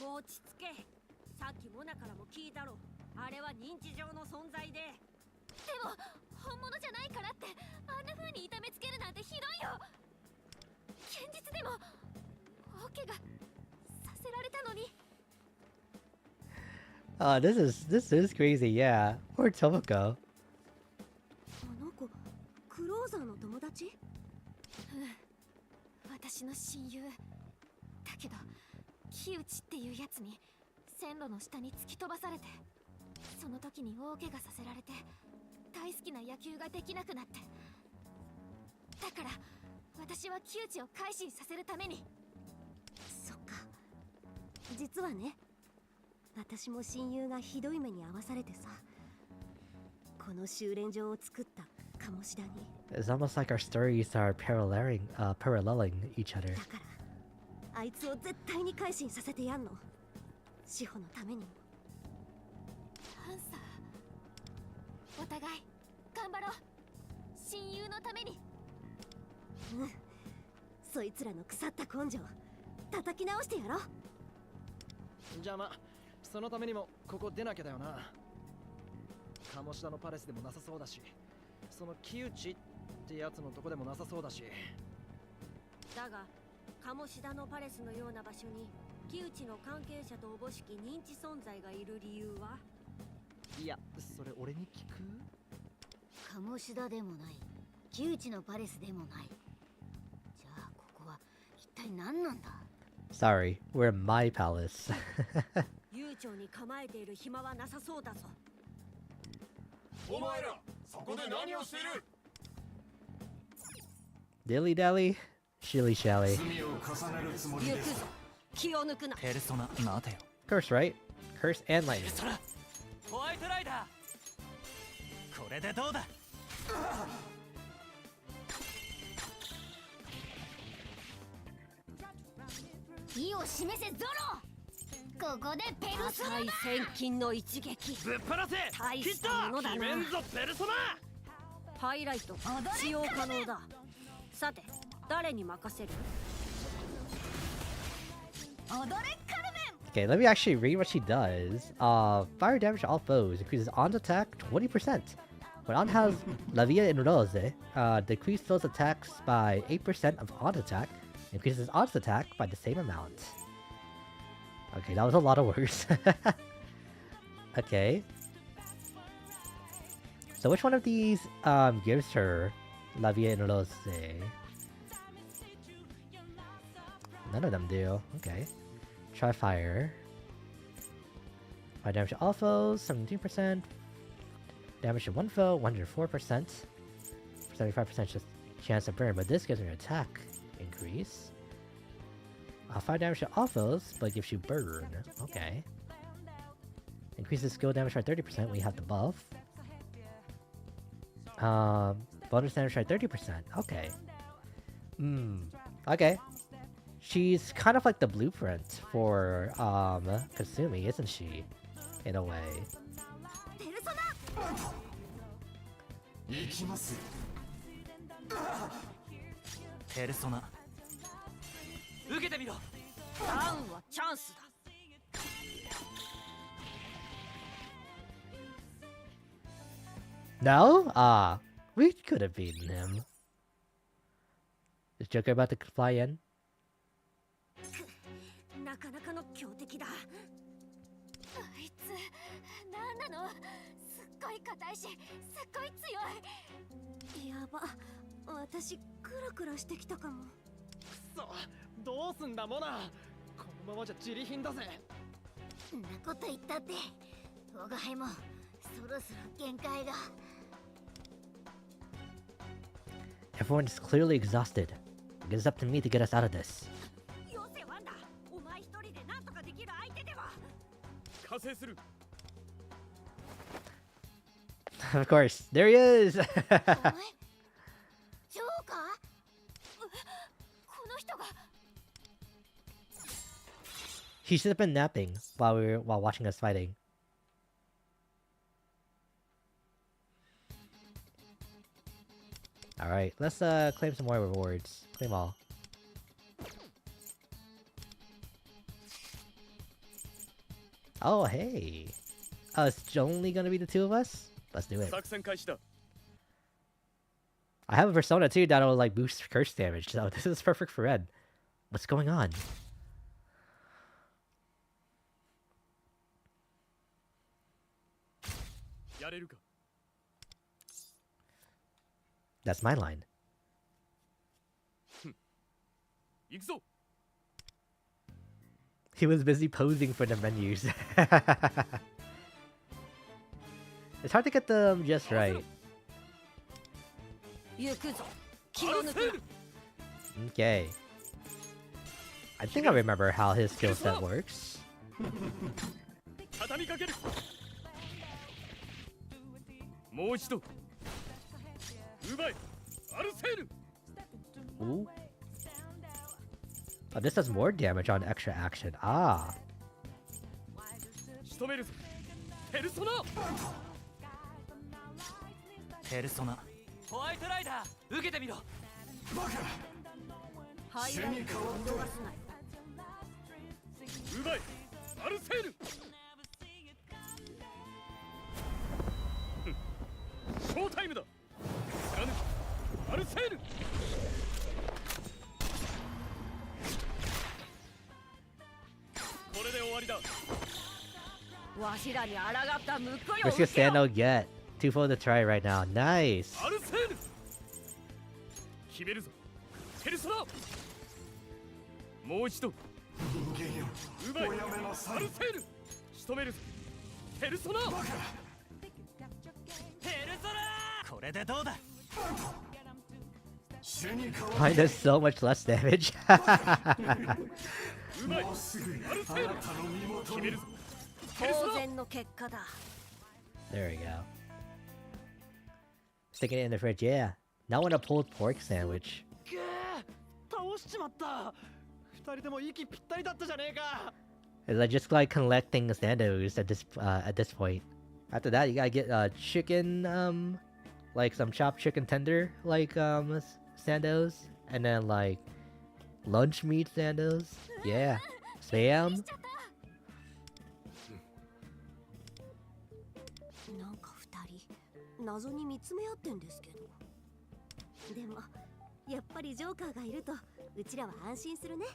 落ち着け。さっきモナからも聞いたろ。あれは認知上の存在で。でも本物じゃないからってあんな風に痛めつけるなんてひどいよ。現実でも大怪我させられたのに。 This is crazy, yeah. Poor Tomoko. あの子、クローザーの友達？私の親友。だけど木内っていうやつに線路の下に突き飛ばされて、その時に大怪我させられて大好きな野球ができなくなって、だから私は木内を改心させるために。そっか。実はね、私も親友がひどい目に遭わされてさ、この修練場を作った鴨志田に。 It's almost like our stories are paralleling each other. だからあいつを絶対に改心させてやんの。志保のためにも。ハンサー、お互い頑張ろう。親友のために。うん、そいつらの腐った根性叩き直してやろう。じゃあそのためにもここ出なきゃだよな。鴨志田のパレスでもなさそうだし、その木内ってやつのとこでもなさそうだし。だが鴨志田のパレスのような場所に木内の関係者とおぼしき認知存在がいる理由は。いや、それ俺に聞く？鴨志田でもない、木内のパレスでもない。じゃあここは一体何なんだ？ Sorry, we're in my palace. 悠長に構えている暇はなさそうだぞ。お前らそこで何をしている？ Dilly dally, shilly shally. 罪を重ねるつもりです。行くぞ、気を抜くな。ペルソナ待てよ。 Curse, right? Curse and ペ lightning. ルソナホワイトライダー、これでどうだ？意を示せゾロ。ここでペルソナ値千金の一撃。ぶっ放せ！大したものだな。決めんぞペルソナ！ハイライト使用可能だ。さて誰に任せる？踊れカルメン。 Okay, let me actually read what she does. Fire damage to all foes increases on attack 20%. When on has La Via in Rose, decrease those attacks by 8% of on attack, increases odds attack by the same amount. Okay, that was a lot of words. Okay. So which one of these gives her La Via in Rose? None of them do. Okay. Try fire. Fire damage to all foes, 17%. Damage to one foe, 104%. 75% just chance to burn, but this gives her an attack increase. Fire damage to all foes, but gives you burn. Okay. Increases skill damage by 30% when you have the buff. Bonus damage by 30%. Okay. Okay. She's kind of like the blueprint for Kasumi, isn't she? In a way. 行きます。ペルソナ受けてみろ。ダウンはチャンスだ。 No? Ah, we could have beaten him. Is Joker about to fly in? なかなかの強敵だ。あいつなんなの？すっごい硬いし、すっごい強い。やば、私クラクラしてきたかも。くそ、どうすんだモナ。このままじゃ自利品だぜ。んなこと言ったって我が輩もそろそろ限界が。 Everyone is clearly exhausted. It is up to me to get us out of this. よせワンダ、お前一人でなんとかできる相手では。加勢する。 Of course, there he is! ジョーカー？この人が。 He should have been napping while watching us fighting. Alright, let's claim some more rewards. Claim all. Oh, hey! Oh, it's only gonna be the two of us? Let's do it. I have a persona too that'll like boost curse damage, so this is perfect for Red. What's going on? That's my line. He was busy posing for the menus. It's hard to get them just right. 行くぞ気を抜くな Okay. I think I remember how his skill set works. 畳みかけるもう一度奪いアルセール Ooh. Oh, this does more damage on extra action. Ah. 仕留めるぞペルソナペルソナホワイトライダー受けてみろハイライトを見逃すなよ奪いアルセールショータイムだ貫くアルセールこれで終わりだわしらに抗った報いを Where's 受け your ろ Sando get? Twofold to try right now. Nice. アルセール決めるぞペルソナもう一度人間よ奪いおやめなさいアルセール仕留めるぞペルソナペルソナこれでどうだ主に代わ Mine does so much less damage. うまいもうすぐアルセールあなたの身元に決めるぞペルソナ当然の結果だ There we go. Sticking it in the fridge, yeah. Now I want a pulled pork sandwich. く倒しちまった二人とも息ぴったりだったじゃねえか It's like just like collecting Sandos at this point. After that, you gotta get chicken, like some chopped chicken tender, like Sandos, and then like lunch meat Sandos. Yeah, spam. なんか二人謎に見つめ合ってんですけどでもやっぱりジョーカーがいるとうちらは安心するね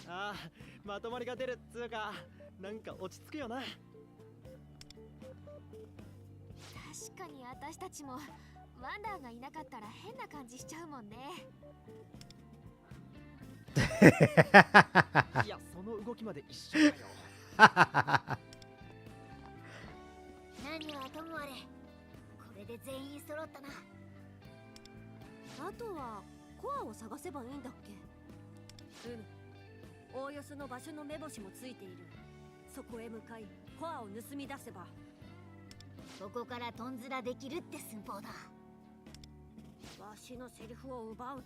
ああまとまりが出るっつうかなんか落ち着くよな確かに私たちもワンダーがいなかったら変な感じしちゃうもんねいやその動きまで一緒だよ何はともあれこれで全員揃ったなあとはコアを探せばいいんだっけおおよその場所の目星もついているそこへ向かいコアを盗み出せばここからトンズラできるって寸法だわしのセリフを奪うな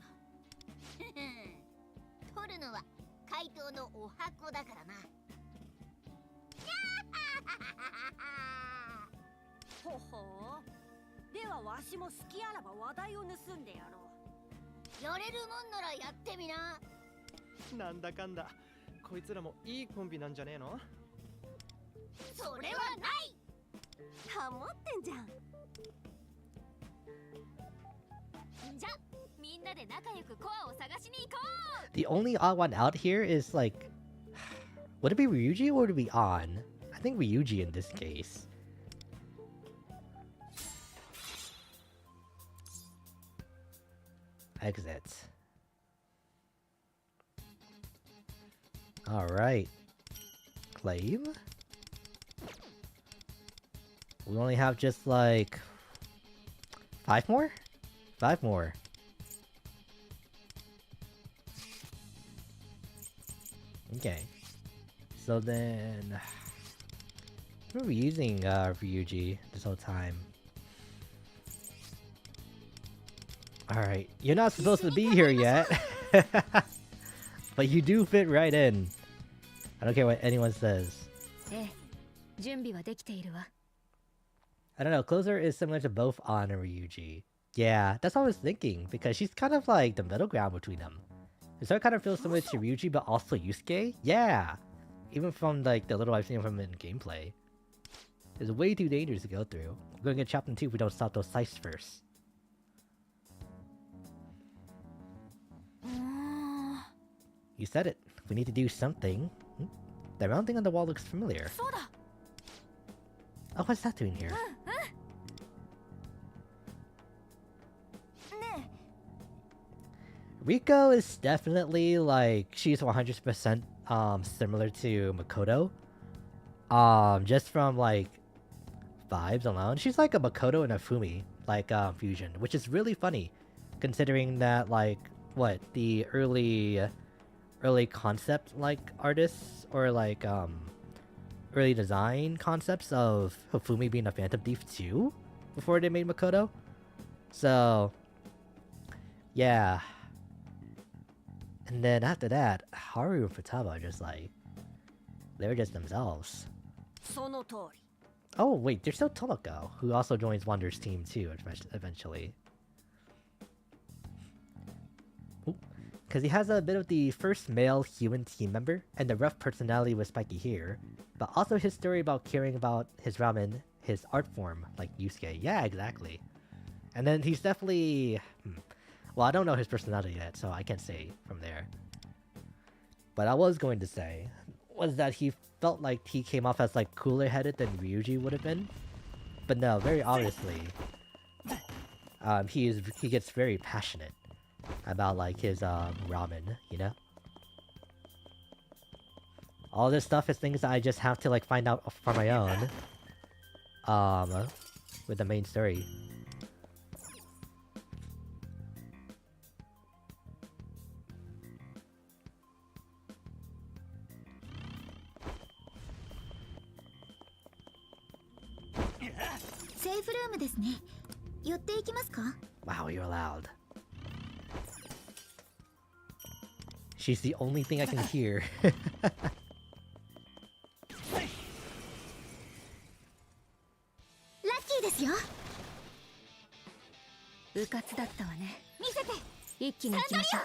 取るのは怪盗のお箱だからなほほうではわしも好きあらば話題を盗んでやろうやれるもんならやってみななんだかんだこいつらもいいコンビなんじゃねえのそれはないハモってんじゃんじゃみんなで仲良くコアを探しに行こ The only odd one out here is like, would it be Ryuji or would it be On? I think Ryuji in this case. Exit. Alright. Claim? We only have just like 5 more? 5 more. Okay. So then what are we using Ryuji this whole time? Alright, you're not supposed to be here yet. But you do fit right in. I don't care what anyone says. ええ準備はできているわ I don't know, Closer is similar to both On and Ryuji. Yeah, that's what I was thinking, because she's kind of like the middle ground between them. So it kind of feels similar to Ryuji, but also Yusuke? Yeah! Even from like the little I've seen from him in gameplay. It's way too dangerous to go through. We're gonna get chopped in two if we don't stop those scythes first. う You said it. We need to do something. The round thing on the wall looks familiar. そうだ Oh, what's that doing here? ね Rico is definitely like, she's 100% similar to Makoto. Just from like vibes alone. She's like a Makoto and a Fumi like fusion, which is really funny considering that like what the early concept like artists or like early design concepts of Hifumi being a Phantom Thief too before they made Makoto. So yeah. And then after that, Haru and Futaba are just like they're just themselves. その通り。 Oh wait, there's still Tomoko, who also joins Wander's team too eventually. Because he has a bit of the first male human team member and the rough personality with spiky hair, but also his story about caring about his ramen, his art form, like Yusuke. Yeah, exactly. And then he's definitely... Well, I don't know his personality yet, so I can't say from there. But I was going to say was that he felt like he came off as like cooler headed than Ryuji would have been. But no, very obviously, he gets very passionate about like his ramen, you know? All this stuff is things that I just have to like find out for my own. With the main story. Wow, you're loud. She's the only thing I can hear. 部活だったわね。見せて。一気に行きましょう。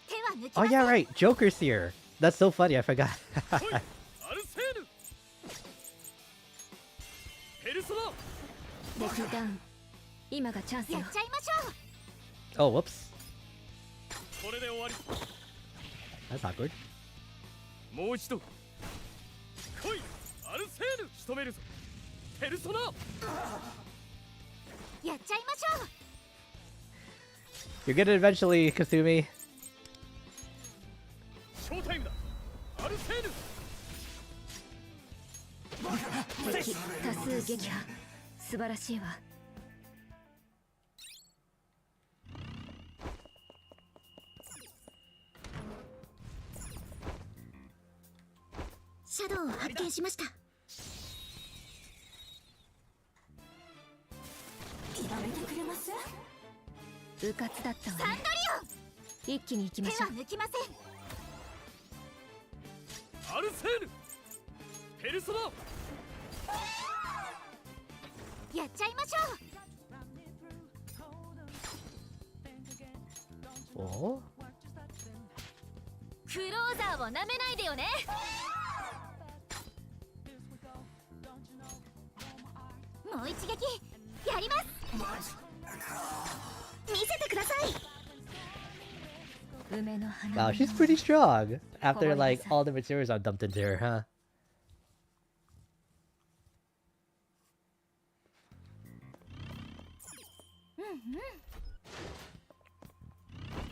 手は抜きません。 Oh yeah, right. Joker's here. That's so funny. I forgot. アルセーヌペルソナデキダウン。今がチャンスよ。やっちゃいましょう。 Oh, whoops. これで終わり。 That's awkward. もう一度来いアルセーヌ仕留めるぞペルソナやっちゃいましょう。 You're gonna eventually, Kasumi. ショータイムだアルセーヌ敵多数撃破。素晴らしいわ。シャドウを発見しました。やめてくれます？部活だったわね。サンドリオン。一気に行きましょう。手は抜きません。アルセーヌペルソナやっちゃいましょう。Oh? クローザーを舐めないでよね。もう一撃やります。見せてください。 梅の花。 Wow, she's pretty strong after like all the materials are dumped into her, huh?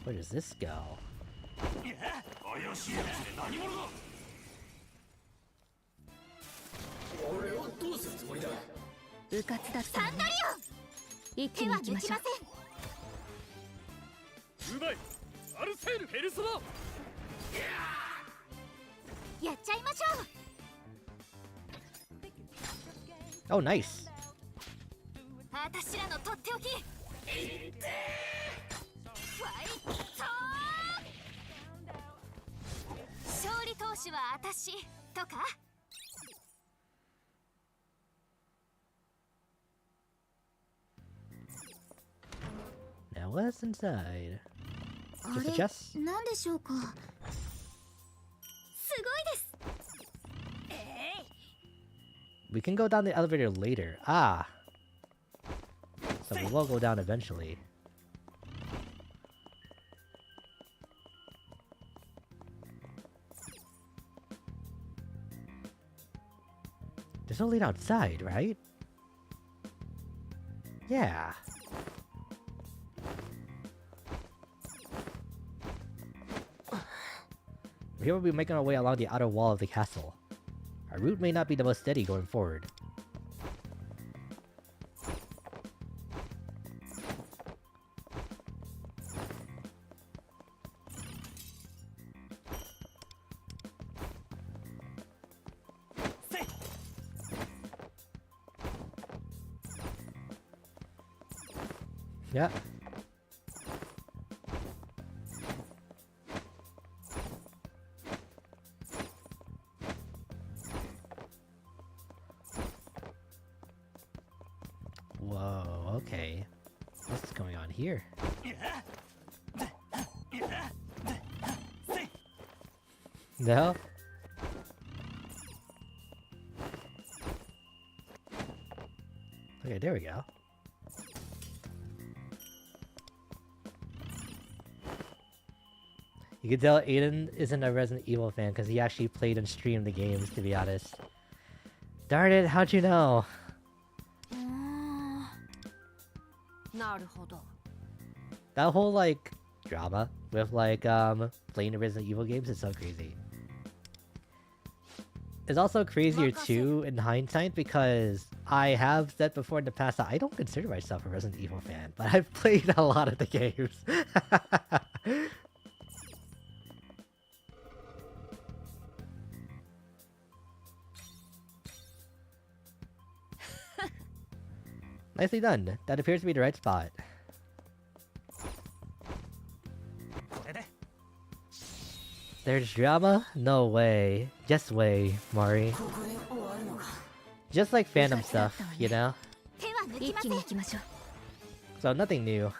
Where does this go? 怪しいやつで何者だ俺をどうするつもりだ部活だったわね。サンドリオン。一気に行きましょう。うまいアルセーヌペルソナやっちゃいましょう。 Oh, nice. 私らのとっておき。ファイト。勝利投手は私とか。 Now what's inside? あ Just a れ chest? なんでしょうか。すごいです。 We can go down the elevator later. Ah. So we will go down eventually. There's no lead outside, right? Yeah. here we'll be making our way along the outer wall of the castle. Our route may not be the most steady going forward. Yeah. Whoa, okay. What's going on here? No? Okay, there we go. You can tell Aiden isn't a Resident Evil fan because he actually played and streamed the games, to be honest. Darn it, how'd you know? That whole, like, drama with, like, playing the Resident Evil games is so crazy. It's also crazier, too, in hindsight, because I have said before in the past that I don't consider myself a Resident Evil fan, but I've played a lot of the games. Nicely done. That appears to be the right spot. There's drama? No way. Just way, Mari. Just like fandom stuff, you know? So nothing new.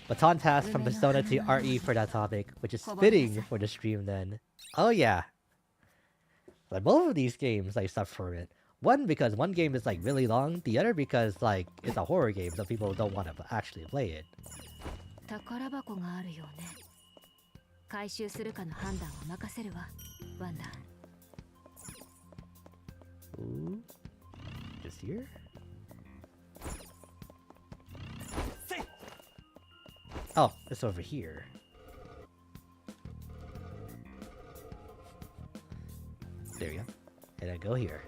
Baton pass from Persona to RE for that topic, which is fitting for the stream then. Oh yeah. Like both of these games I suffer from it. One because one game is like really long, the other because like it's a horror game so people don't want to actually play it. Ooh. Just here? Oh, it's over here. There you go. And then go here.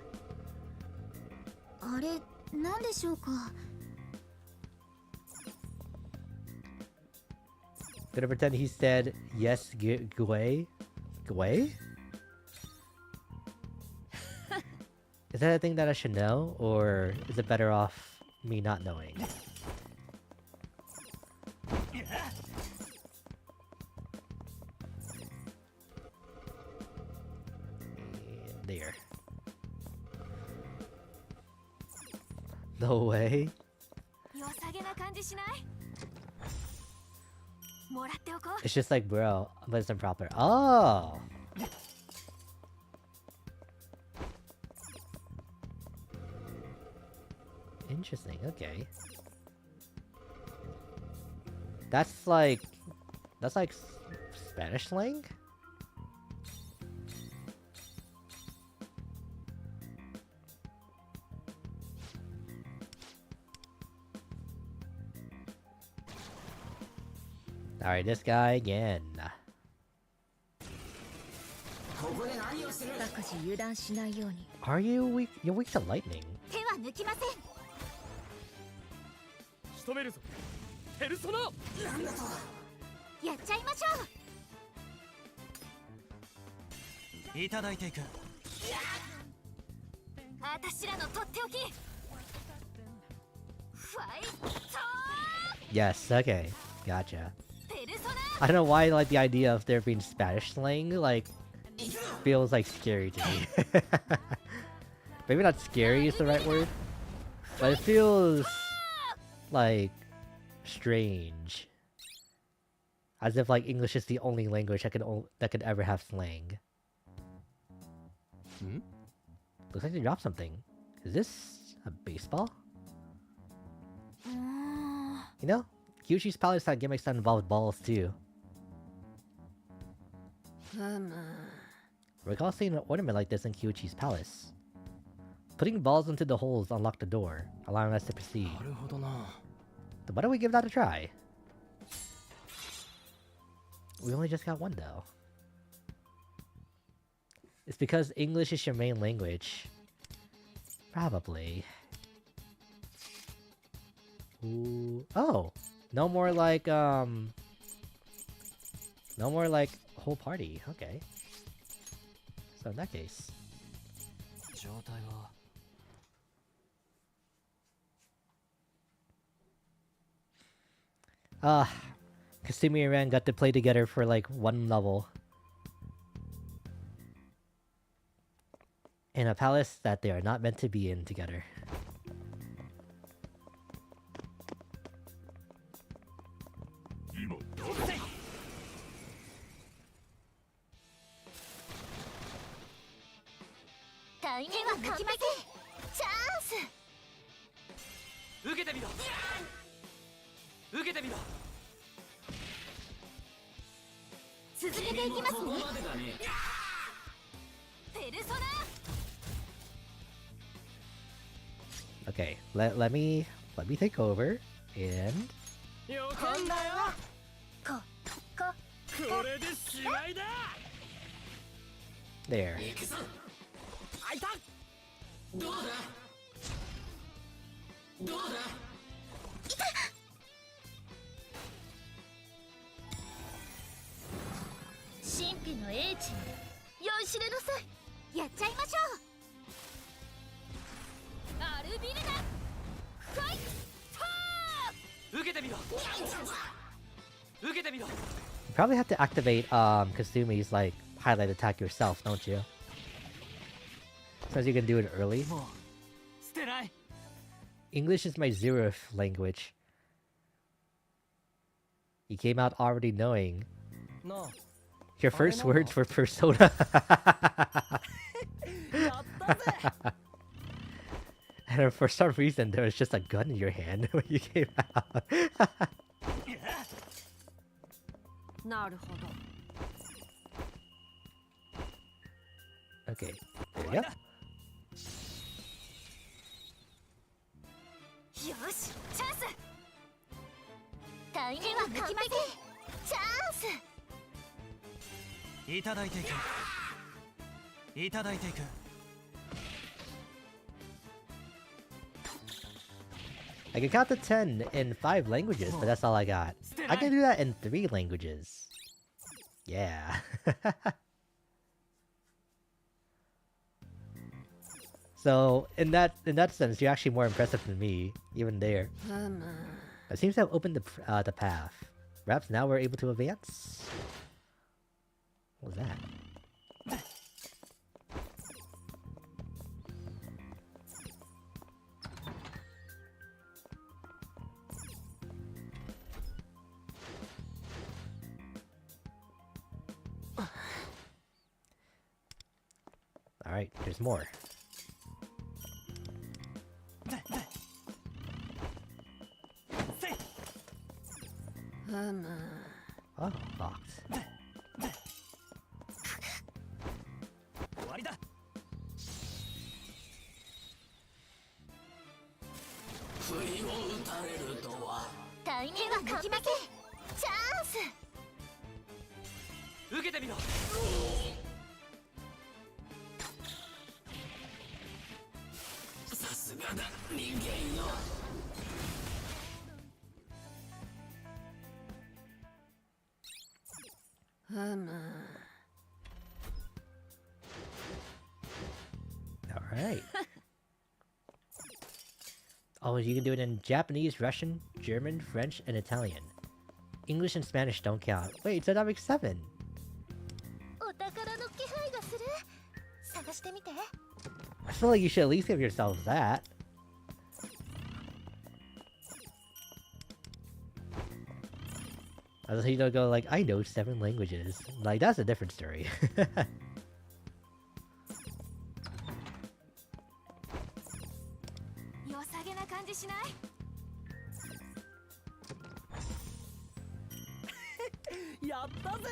Gonna pretend he said yes, Gui? Gui? Is that a thing that I should know, or is it better off me not knowing? There. No way. It's just like, bro, but it's improper. Oh! Interesting, okay. That's like Spanish slang? Alright, this guy again. Are you weak? You're weak to lightning. Yes, okay. Gotcha. I don't know why like the idea of there being Spanish slang like feels like scary to me. Maybe not scary is the right word, but it feels like strange. As if like English is the only language that could ever have slang. Hmm? Looks like they dropped something. Is this a baseball? You know, Kyuchi's Palace had gimmicks that involved balls too. Recall seeing an ornament like this in Kyuchi's Palace. Putting balls into the holes unlock the door, allowing us to proceed. なるほどな。 So why don't we give that a try? We only just got one though. It's because English is your main language. Probably. Ooh. Oh! No more like, no more like whole party. Okay. So in that case. 状態は Kasumi and Ren got to play together for like one level. In a palace that they are not meant to be in together. 今どうタイミングは完璧。チャンス。受けてみろ。受けてみろ。続けていきますね。ペルソナ。 Okay, let me take over and よかんだよ。ここれでしまいだ。 there. あいた。どうだどうだ神秘の英知酔いしれなさい。やっちゃいましょう。アルビルダファイト。受けてみろ。受けてみろ。 You probably have to activate Kasumi's like highlight attack yourself, don't you? Since you can do it early. もう捨てない。 English is my zeroth language. You came out already knowing. なあ。 Your first know. words were persona. やったぜ。 And for some reason, there was just a gun in your hand when you came out. なるほど。 Okay, there you go. よし、チャンス。タイミングは完璧。チャンス。いただいていく。いただいていく。 I can count to 10 in 5 languages, but that's all I got. I can do that in 3 languages. Yeah. So in that sense, you're actually more impressive than me, even there. It seems to have opened the path. Perhaps now we're able to advance. What was that? Alright, there's more. Oh, locked. 終わりだ。不意を打たれるとはタイミングは完璧。チャンス。受けてみろ。さすがだ人間よ。Alright. Oh, you can do it in Japanese, Russian, German, French, and Italian. English and Spanish don't count. Wait, so that makes 7. お宝の気配がする。探してみて。 I feel like you should at least give yourself that. Unless you don't go like, I know 7 languages. Like, that's a different story. 良さげな感じしない？やったぜ。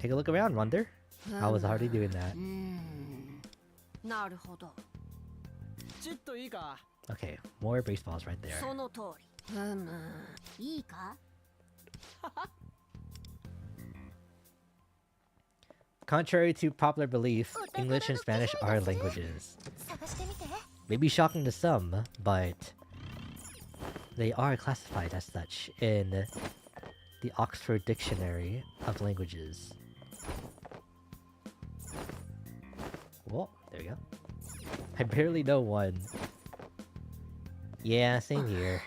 Take a look around, Wonder. I was already doing that. なるほど。ちっといいか。 Okay, more baseballs right there. その通り。いいか？ Contrary to popular belief, English and Spanish are languages. Maybe shocking to some, but they are classified as such in the Oxford Dictionary of Languages. Whoa, there you go. I barely know one. Yeah, same here.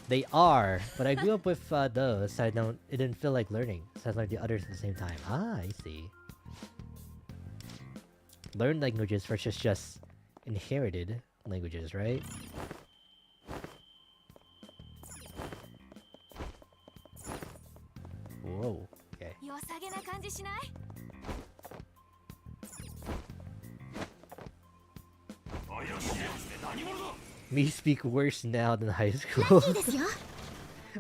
They are, but I grew up with those, so it didn't feel like learning, so I learned the others at the same time. Ah, I see. Learned languages versus just inherited languages, right? Whoa, okay. 良さげな感じしない？ Me speak worse now than high school.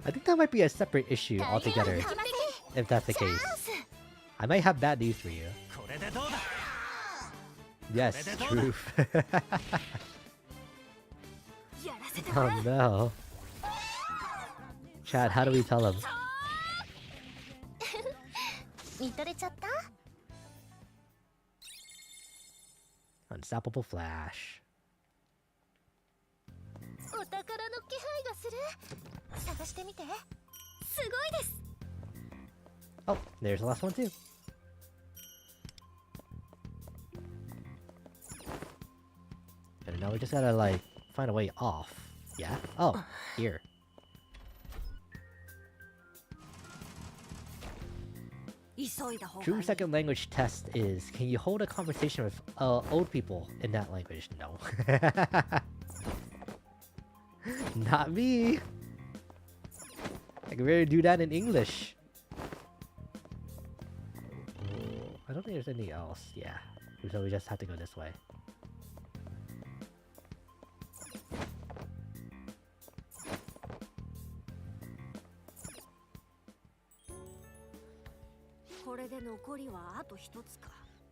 I think that might be a separate issue altogether, if that's the case. I might have bad news for you. Yes, truth. Oh no. Chad, how do we tell him? 見とれちゃった？ Unstoppable Flash. お宝の気配がする。探してみて。すごいです。 Oh, there's the last one too. And now we just gotta like find a way off. Yeah? Oh, here. True second language test is, can you hold a conversation with old people in that language? No. Not me. I can really do that in English. I don't think there's anything else. Yeah. So we just have to go this way.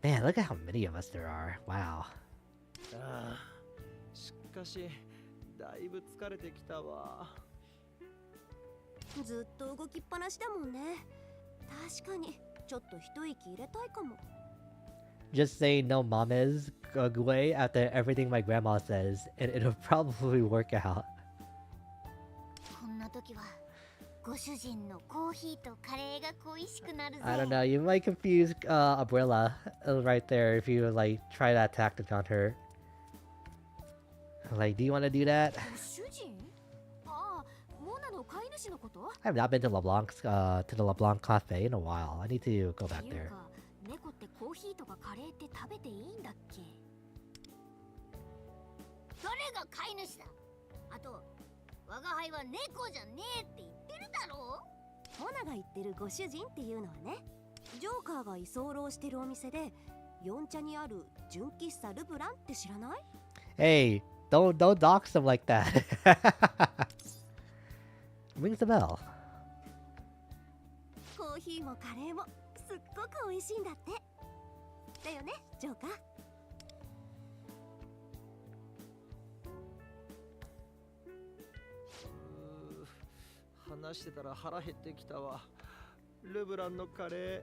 Man, look at how many of us there are. Wow. しかしだいぶ疲れてきたわ。ずっと動きっぱなしだもんね。確かにちょっと一息入れたいかも。 Just say no mames Gui after everything my grandma says, and it'll probably work out. こんな時はご主人のコーヒーとカレーが恋しくなるぜ。 I don't know, you might confuse Umbrella right there if you like try that tactic on her. Like, do you want to do that? ご主人？ああ、モナの飼い主のこと？ I have not been to the LeBlanc Cafe in a while. I need to go back っていう there. か、猫ってコーヒーとかカレーって食べていいんだっけ？誰が飼い主だ？あと、我が輩は猫じゃねえって言ってるだろう？モナが言ってるご主人っていうのはね、ジョーカーが居候してるお店で、四茶にある純喫茶ルブランって知らない？ Hey, don't dox them like that. Rings the bell. コーヒーもカレーもすっごく美味しいんだって。だよね、ジョーカー。話してたら腹減ってきたわ。ルブランのカレー、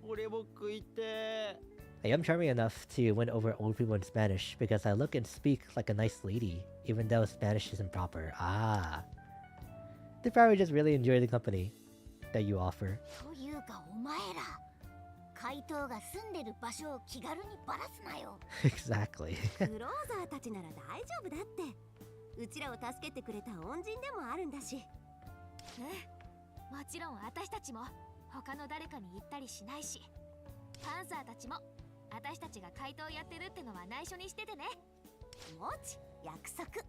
俺も食いて。 I am charming enough to win over old people in Spanish because I look and speak like a nice lady, even though Spanish isn't proper. Ah. They probably just really enjoy the company that you offer. というかお前ら、怪盗が住んでる場所を気軽にバラすなよ。Exactly. クローザーたちなら大丈夫だって。うちらを助けてくれた恩人でもあるんだし。もちろん私たちも他の誰かに言ったりしないし、パンサーたちも私たちが怪盗やってるってのは内緒にしててね。もち、約束。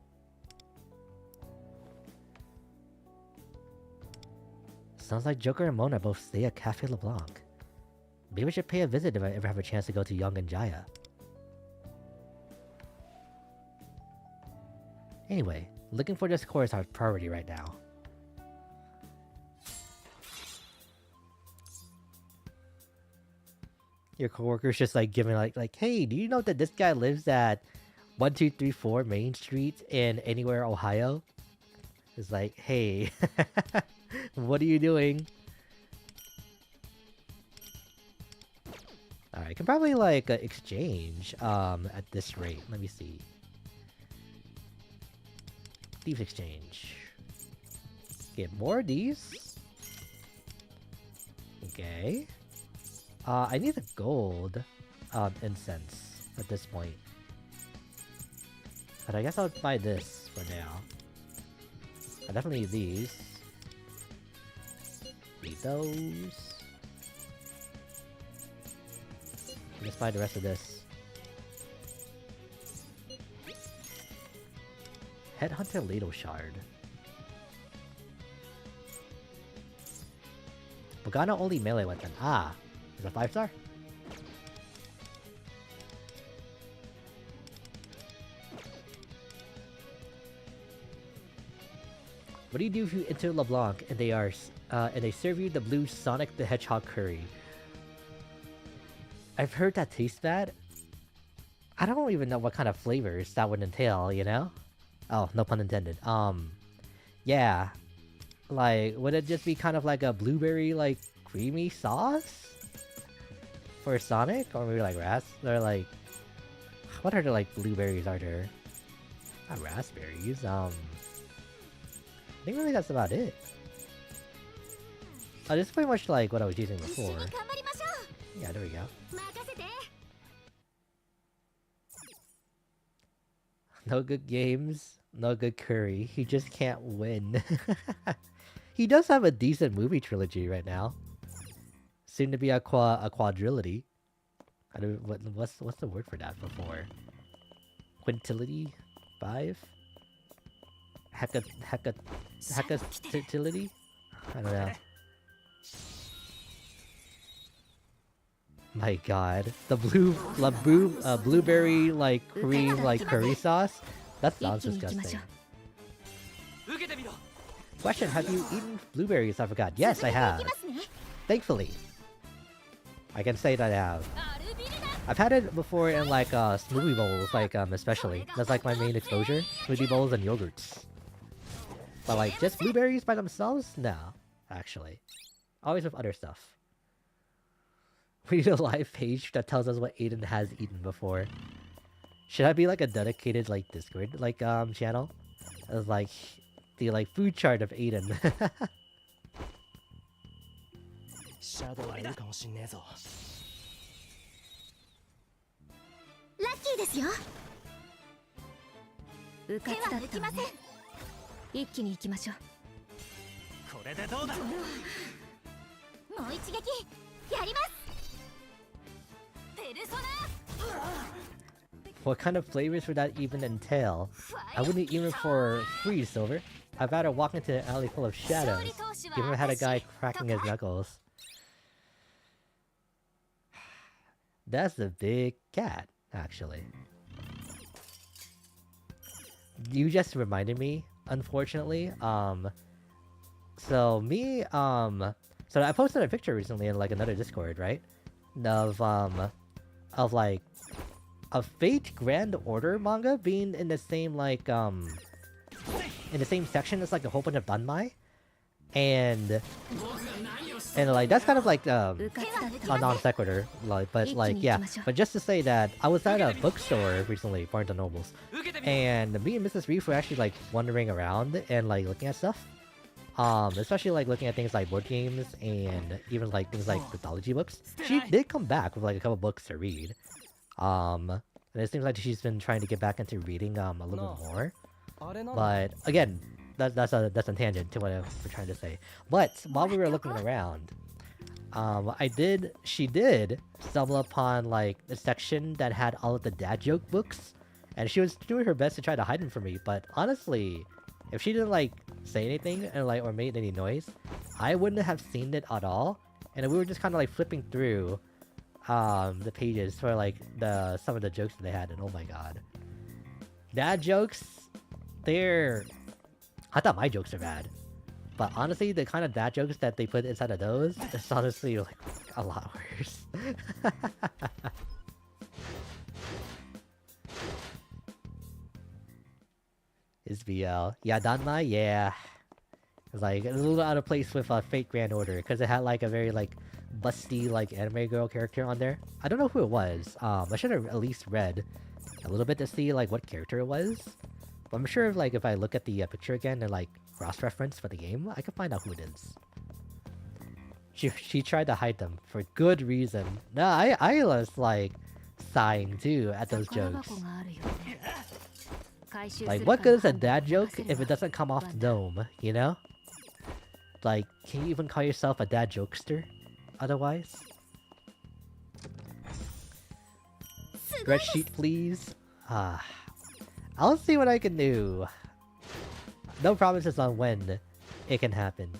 Sounds like Joker and Mona both stay at Cafe LeBlanc. Maybe I should pay a visit if I ever have a chance to go to Young and Jaya. Anyway, looking for this core is our priority right now. Your coworker's just like giving like, hey, do you know that this guy lives at 1234 Main Street in Anywhere, Ohio? It's like, hey, what are you doing? Alright, I can probably like exchange at this rate. Let me see. Thieves exchange. Get more of these. Okay. I need the gold incense at this point. But I guess I'll buy this for now. I definitely need these. Need those. Let's buy the rest of this. Headhunter Ladle Shard. Bogano only melee weapon. Ah, is it 5-star? What do you do if you enter LeBlanc and they serve you the blue Sonic the Hedgehog curry? I've heard that tastes bad. I don't even know what kind of flavors that would entail, you know? Oh, no pun intended. Yeah. Like, would it just be kind of like a blueberry, like, creamy sauce? For Sonic? Or maybe like or like... What are the, like, blueberries are there? Not raspberries, I think really that's about it. Oh, this is pretty much like what I was using before. Yeah, there we go. No good games, no good curry. He just can't win. He does have a decent movie trilogy right now. Soon to be a quadrilogy. I don't what's the word for that before? Quintility? 5? Hecatility? I don't know. My god. The blueberry like cream like curry sauce? That sounds disgusting. Question, have you eaten blueberries? I forgot. Yes, I have. Thankfully. I can say that I have. I've had it before in like smoothie bowls, like especially. That's like my main exposure. Smoothie bowls and yogurts. But like just blueberries by themselves? No, actually. Always with other stuff. We need a live page that tells us what Aiden has eaten before. Should I be like a dedicated like Discord like channel? As like the like food chart of Aiden. What kind of flavors would that even entail? I wouldn't even for free, Silver. I'd rather walk into an alley full of shadows. You ever had a guy cracking his knuckles? That's a big cat, actually. You just reminded me, unfortunately. So me, so I posted a picture recently in like another Discord, right? Of like a Fate Grand Order manga being in the same like in the same section as like a whole bunch of Danmai, and like that's kind of like a non sequitur, like, but like yeah. But just to say that I was at a bookstore recently, Barnes and Nobles, and me and Mrs. Reef were actually like wandering around and like looking at stuff. Especially like looking at things like board games and even like things like mythology books. She did come back with like a couple books to read. And it seems like she's been trying to get back into reading a little bit more. But again, that's a tangent to what we're trying to say. But while we were looking around, she did stumble upon like a section that had all of the dad joke books, and she was doing her best to try to hide them from me. But honestly, if she didn't like say anything and like or made any noise, I wouldn't have seen it at all. And we were just kind of like flipping through the pages for like some of the jokes that they had, and oh my god, dad jokes, I thought my jokes are bad, But honestly, the kind of dad jokes that they put inside of those, it's honestly like a lot worse. Is BL. Yeah, Danmai, yeah. It's like a little out of place with Fate Grand Order, because it had like a very like busty like anime girl character on there. I don't know who it was. I should have at least read a little bit to see like what character it was. But I'm sure like if I look at the picture again and like cross-reference for the game, I can find out who it is. She tried to hide them for good reason. No, I was like sighing too at those jokes. Like, what good is a dad joke if it doesn't come off the dome, you know? Like, can you even call yourself a dad jokester otherwise? Spreadsheet, please. I'll see what I can do. No promises on when it can happen.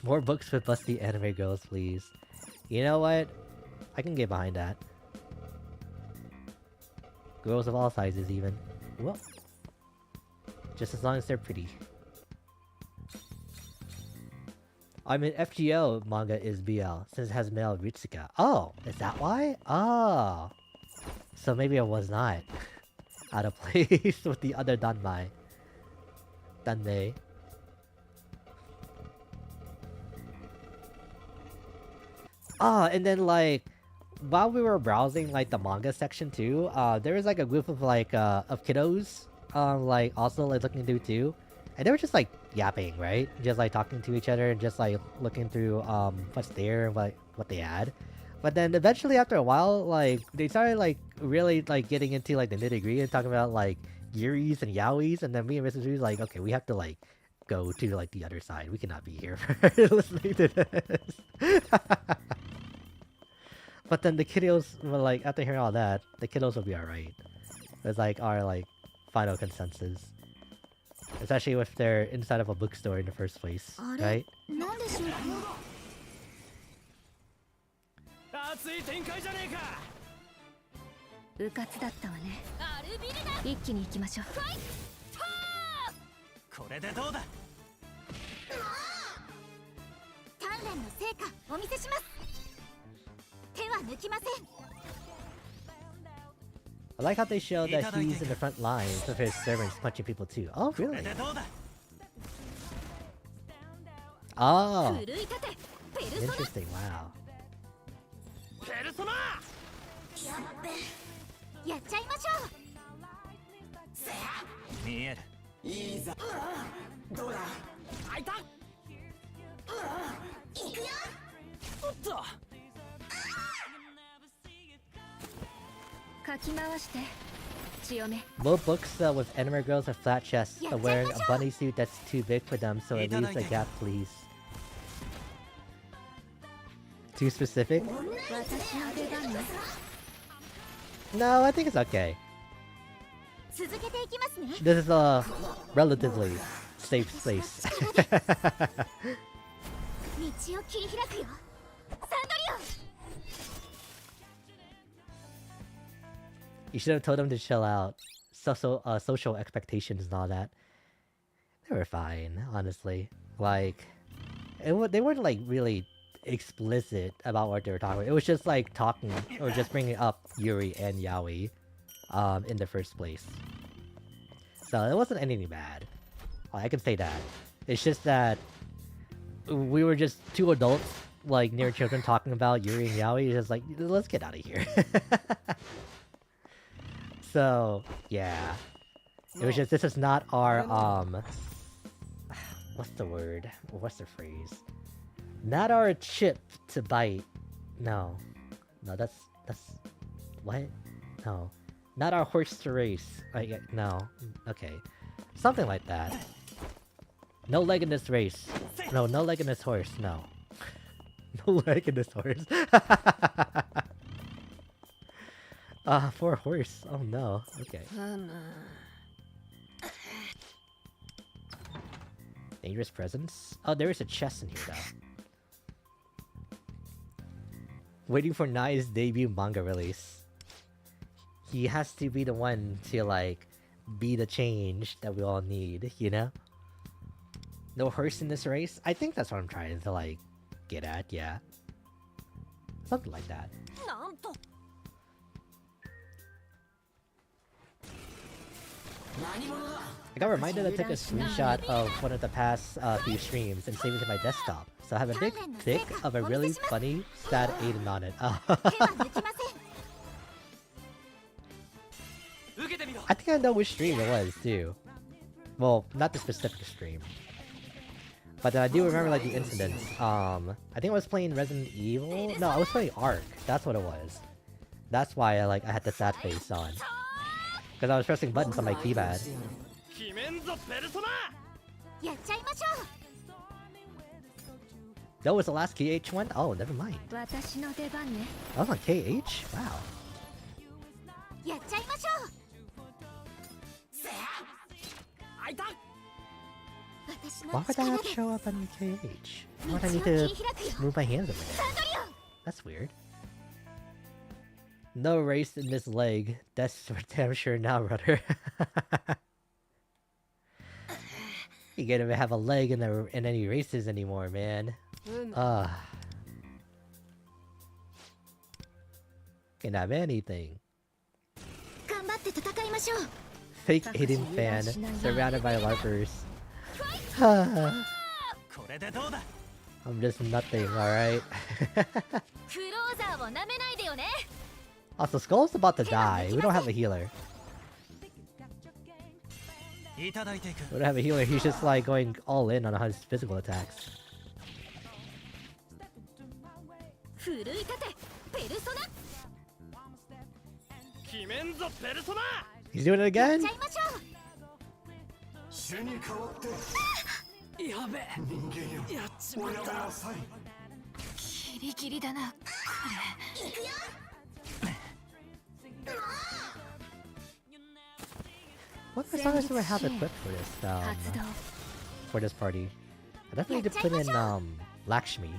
More books with busty anime girls, please. You know what? I can get behind that. Girls of all sizes, even. Well, just as long as they're pretty. I mean, FGO manga is BL, since it has male Ritsuka. Oh, is that why? Oh. So maybe I was not out of place with the other Danmai. Danmei. Oh, and then like, while we were browsing like the manga section too, there was like a group of like of kiddos, like also like looking through too, and they were just like yapping, right? Just like talking to each other and just like looking through what's there and what they had. But then eventually after a while, like they started like really like getting into like the nitty-gritty and talking about like yuris and yaois, and then me and Mrs. Ru's like, okay, we have to like go to like the other side. We cannot be here for listening to this. But then the kiddos were like, after hearing all that, the kiddos will be alright. It's like our like final consensus. Especially if they're inside of a bookstore in the first place, right? I like how they show that he's in the front lines with his servants punching people too. Oh, really? Oh! Interesting, wow. Most books with anime girls have flat chests are wearing a bunny suit that's too big for them, so it leaves a gap, please. Too specific? No, I think it's okay. This is a relatively safe space. You should have told them to chill out. Social expectations and all that. They were fine, honestly. Like, they weren't like really explicit about what they were talking about. It was just like talking or just bringing up Yuri and Yaoi in the first place. So it wasn't anything bad. I can say that. It's just that we were just two adults, like near children, talking about Yuri and Yaoi. It's just like, let's get out of here. So yeah, it was just, this is not our what's the word? What's the phrase? Not our chip to bite. No, that's what? No, not our horse to race. No, okay, something like that. No leg in this race. No leg in this horse. No, no leg in this horse. For a horse. Oh no. Okay. Dangerous presence? Oh, there is a chest in here though. Waiting for Nai's debut manga release. He has to be the one to like be the change that we all need, you know? No horse in this race? I think that's what I'm trying to, like, get at, yeah. Something like that. なんと I got reminded I took a screenshot of one of the past few streams and saved it to my desktop. So I have a big pic of a really funny, sad Aiden on it. 手は抜きません I think I know which stream it was, too. Well, not the specific stream. But I do remember, like, the incidents. I think I was playing Resident Evil? No, I was playing Ark. That's what it was. That's why I had the sad face on. Because I was pressing buttons on my keypad. 決めんぞペルソナ。やっちゃいましょう That was the last KH one? Oh, never mind. 私の出番ね That was on KH? Wow. やっちゃいましょう 開いた 私 Why の would that 力 not で show up on KH? Why would I 道 need を to 切り開くよ move my hands over there? That's weird. No race in this leg. That's for damn sure now, brother. You can't even have a leg in any races anymore, man. Can't have anything. 頑張って戦いましょう Fake Aiden fan surrounded by LARPers. これでどうだ。 I'm just nothing, alright? クローザーを舐めないでよね Also, Skull's about to die. We don't have a healer. いただいていく。 We don't have a healer. He's just like going all in on his physical attacks. 奮い立てペルソナ決めんぞペルソナ。 He's doing it やっ again? ちゃいましょう主に代わってやべ人間よやっちまおやめったなさい ギリギリだな What personas do I have equipped for this party? I definitely need to put in Lakshmi.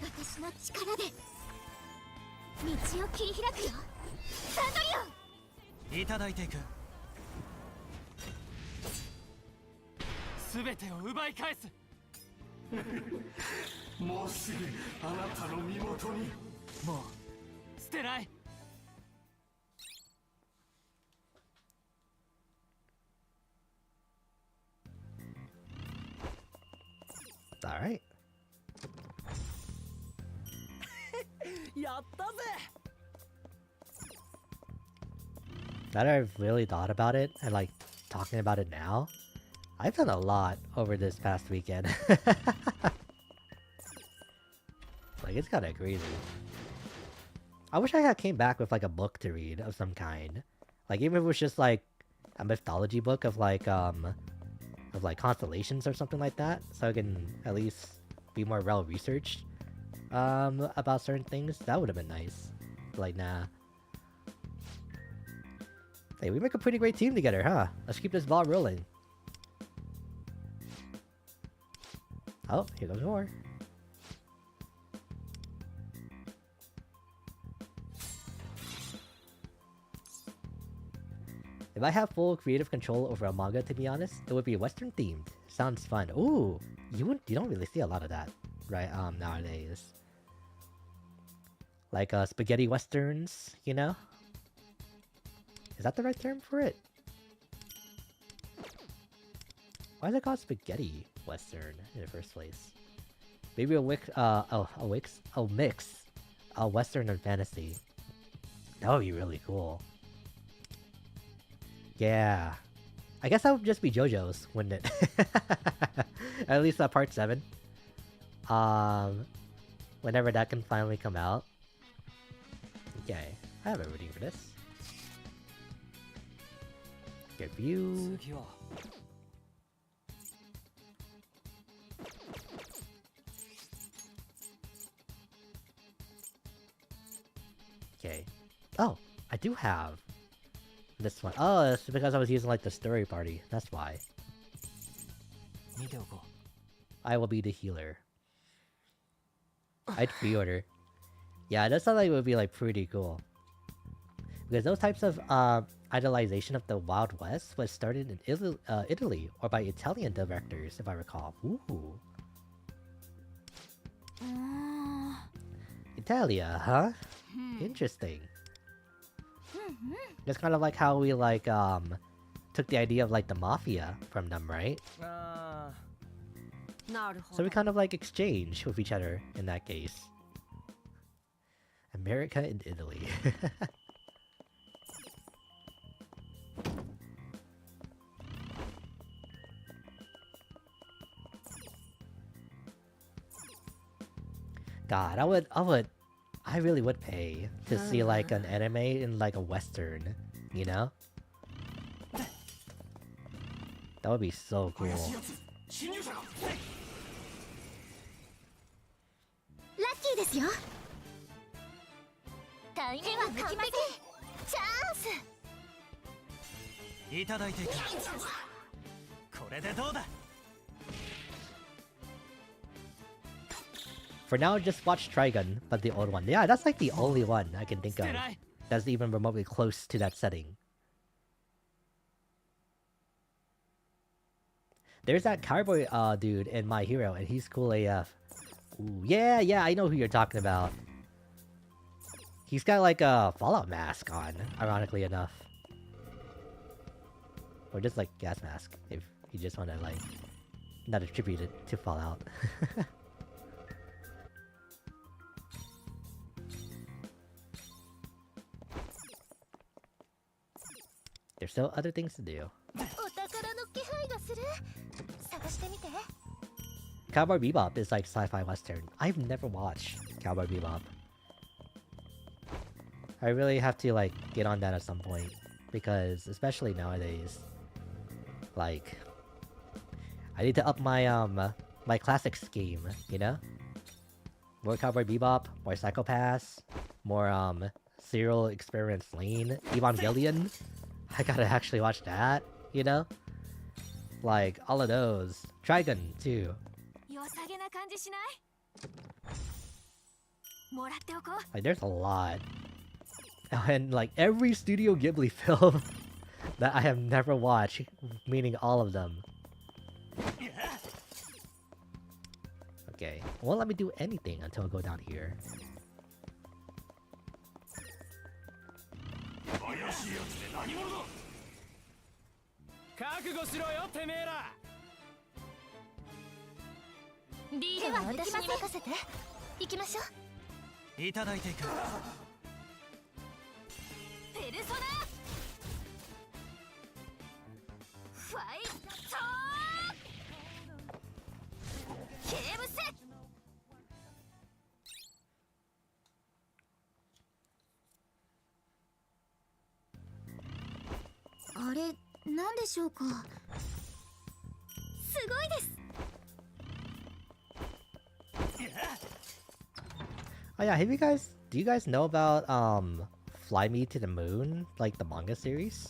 私の力で道を切り開くよサントリオいただいていく。すべてを奪い返す。もうすぐあなたの身元にもう捨てない。 Alright. やったぜ Now that I've really thought about it and like talking about it now, I've done a lot over this past weekend. Like, it's kinda crazy. I wish I had came back with like a book to read of some kind. Like, even if it was just like a mythology book of like constellations or something like that, so I can at least be more well researched about certain things. That would have been nice. Like, nah. Hey, we make a pretty great team together, huh? Let's keep this ball rolling. Oh, here goes more. If I have full creative control over a manga, to be honest, it would be Western themed. Sounds fun. Ooh, you don't really see a lot of that, right? Nowadays, like spaghetti westerns, you know? Is that the right term for it? Why is it called spaghetti western in the first place? Maybe a mix western and fantasy. That would be really cool. Yeah. I guess that would just be JoJo's, wouldn't it? At least part 7. Whenever that can finally come out. Okay, I have everything for this. Get view. Okay. Oh, I do have this one. Oh, it's because I was using like the story party. That's why. I will be the healer. I'd pre-order. Yeah, that sounds like it would be like pretty cool. Because those types of idolization of the Wild West was started in Italy, or by Italian directors, if I recall. Ooh. Italia, huh? Interesting. It's kind of like how we like took the idea of like the mafia from them, right? So we kind of like exchange with each other in that case. America and Italy. God, I really would pay to see like an anime in like a western, you know? That would be so cool. Lucky ですよ。タイミング完璧。チャンス。いただいていく。これでどうだ。For now, just watch Trigun, but the old one. Yeah, that's like the only one I can think of that's even remotely close to that setting. There's that cowboy dude in My Hero, and he's cool AF. Ooh, yeah, I know who you're talking about. He's got like a Fallout mask on, ironically enough. Or just like gas mask, if you just want to like not attribute it to Fallout. There's still other things to do. Cowboy Bebop is like sci-fi western. I've never watched Cowboy Bebop. I really have to like get on that at some point, because especially nowadays, like I need to up my my classics game, you know? More Cowboy Bebop, more Psychopaths, more Serial Experiments Lane, Evangelion. I gotta actually watch that, you know? Like, all of those. Trigun, too. Like, there's a lot. And, like, every Studio Ghibli film that I have never watched, meaning all of them. Okay, it won't let me do anything until I go down here. Oh yeah, do you guys know about Fly Me to the Moon, like the manga series?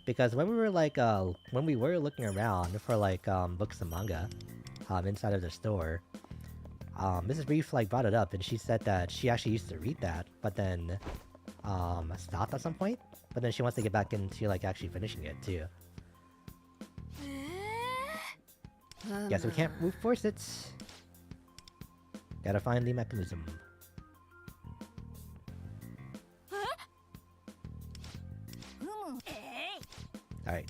Because when we were like looking around for like books and manga inside of the store, Mrs. Reef like brought it up, and she said that she actually used to read that, but then stopped at some point. But then she wants to get back into like actually finishing it too. Yes, we can't force it. Gotta find the mechanism. Alright.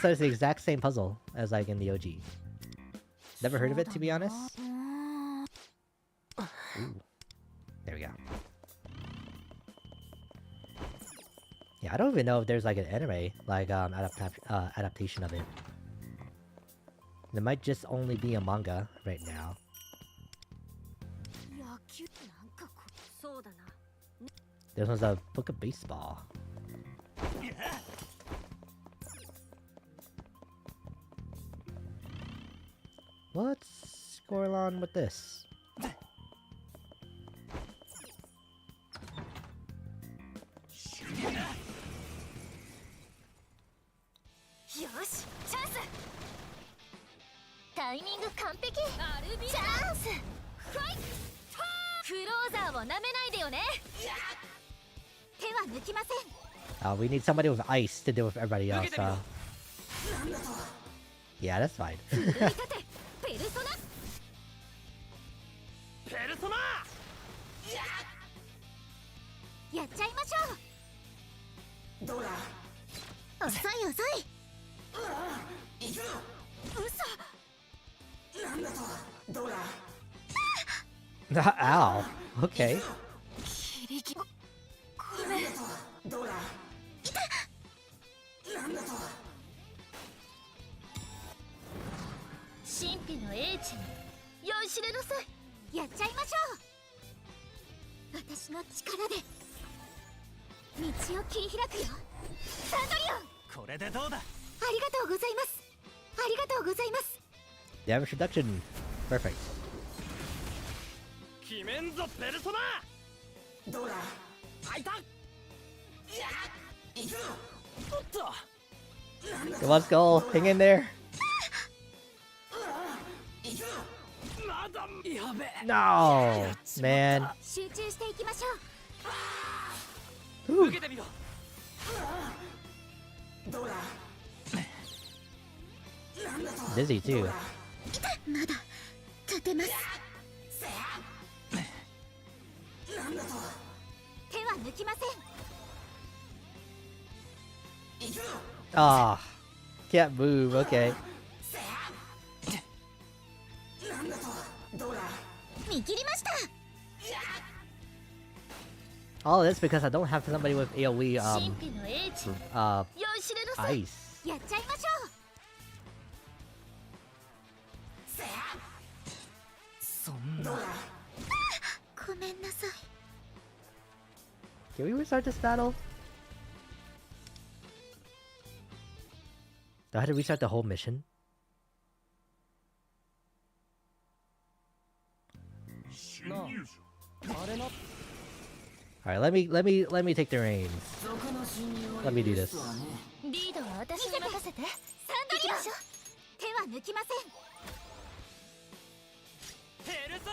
So it's the exact same puzzle as like in the OG. Never heard of it, to be honest. Ooh. There we go. Yeah, I don't even know if there's like an anime like adaptation of it. There might just only be a manga right now. This one's a book of baseball. What's going on with this? We need somebody with ice to deal with everybody else, Yeah, that's fine. ペルソナやっちゃいましょう。どうだ遅い遅い。行くぞ嘘。なんだとどうだ Ow. Okay. キリギリ。なんだとどうだなんだと神秘の英知に酔いしれなさい。やっちゃいましょう。私の力で道を切り開くよ。サンドリオン。これでどうだありがとうございます。ありがとうございます。 Damage reduction. Perfect. 決めんぞペルソナどうだ開いた行くぞおっと Come on, Skull. Hang in there. 行くぞまだやべ No, man. 集中していきましょう。 受けてみろどうだなんだと Dizzy too. まだ立てます。なんだと手は抜きません。行くぞ Ah, can't move. Okay. なんだとどうだ見切りました。 All this because I don't have somebody with AoE 神秘の英知に uh 酔いしれなさい。 ice. やっちゃいましょう。そんなごめんなさい。 Can we restart this battle? Do I have to restart the whole mission? 侵入者あれな All right, let me take the reins. Let me do this. リードは私に任せて。サンドリオン。手は抜きません。ペルソナ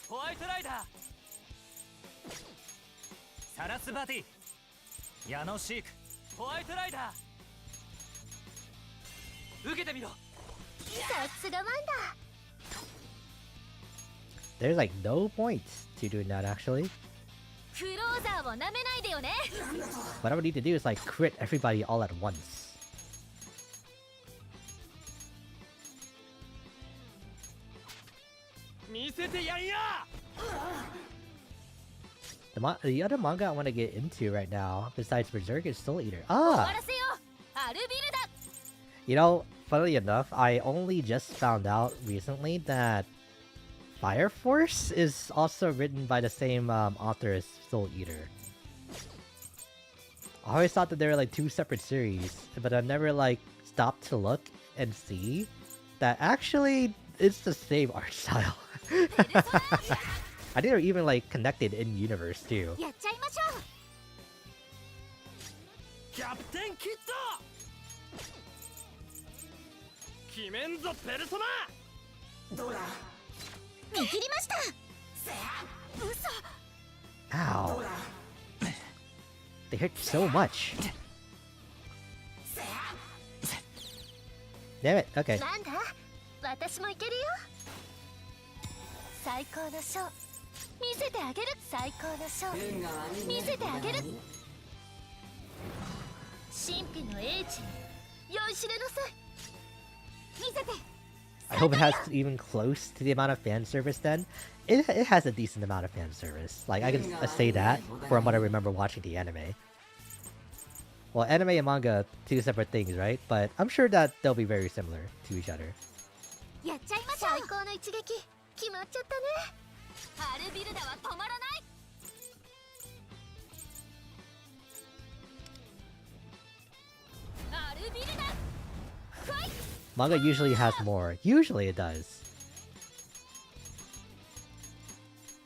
ホワイトライダーサラスバティヤノシークホワイトライダー受けてみろさすがワンダ There's like no points to doing that actually. ー。クローザーを舐めないでよね。 What I would need to do is like crit everybody all at once. The other manga I want to get into right now, besides Berserk, is Soul Eater. 終わ Ah! らせよう。アルビルダ。 You know, funnily enough, I only just found out recently that Fire Force is also written by the same author as Soul Eater. I always thought that they were like two separate series, but I've never like stopped to look and see that actually it's the same art style. I think they're even like connected in universe too. やっちゃいましょう。キャプテンキッド決めんぞペルソナどうだ見切りました。嘘。 Ow. They hurt so much. Damn it. Okay. なんだ私もいけるよ。最高のショー見せてあげる。最高のショー見せてあげる。神秘の英知に酔いしれなさい。見せて。 I hope it has even close to the amount of fan service then. It has a decent amount of fan service. Like, I can say that from what I remember watching the anime. Well, anime and manga, two separate things, right? But I'm sure that they'll be very similar to each other. やっちゃいましょう。最高の一撃決まっちゃったね。アルビルダは止まらない。アルビルダファイト。 Manga usually has more. Usually it does.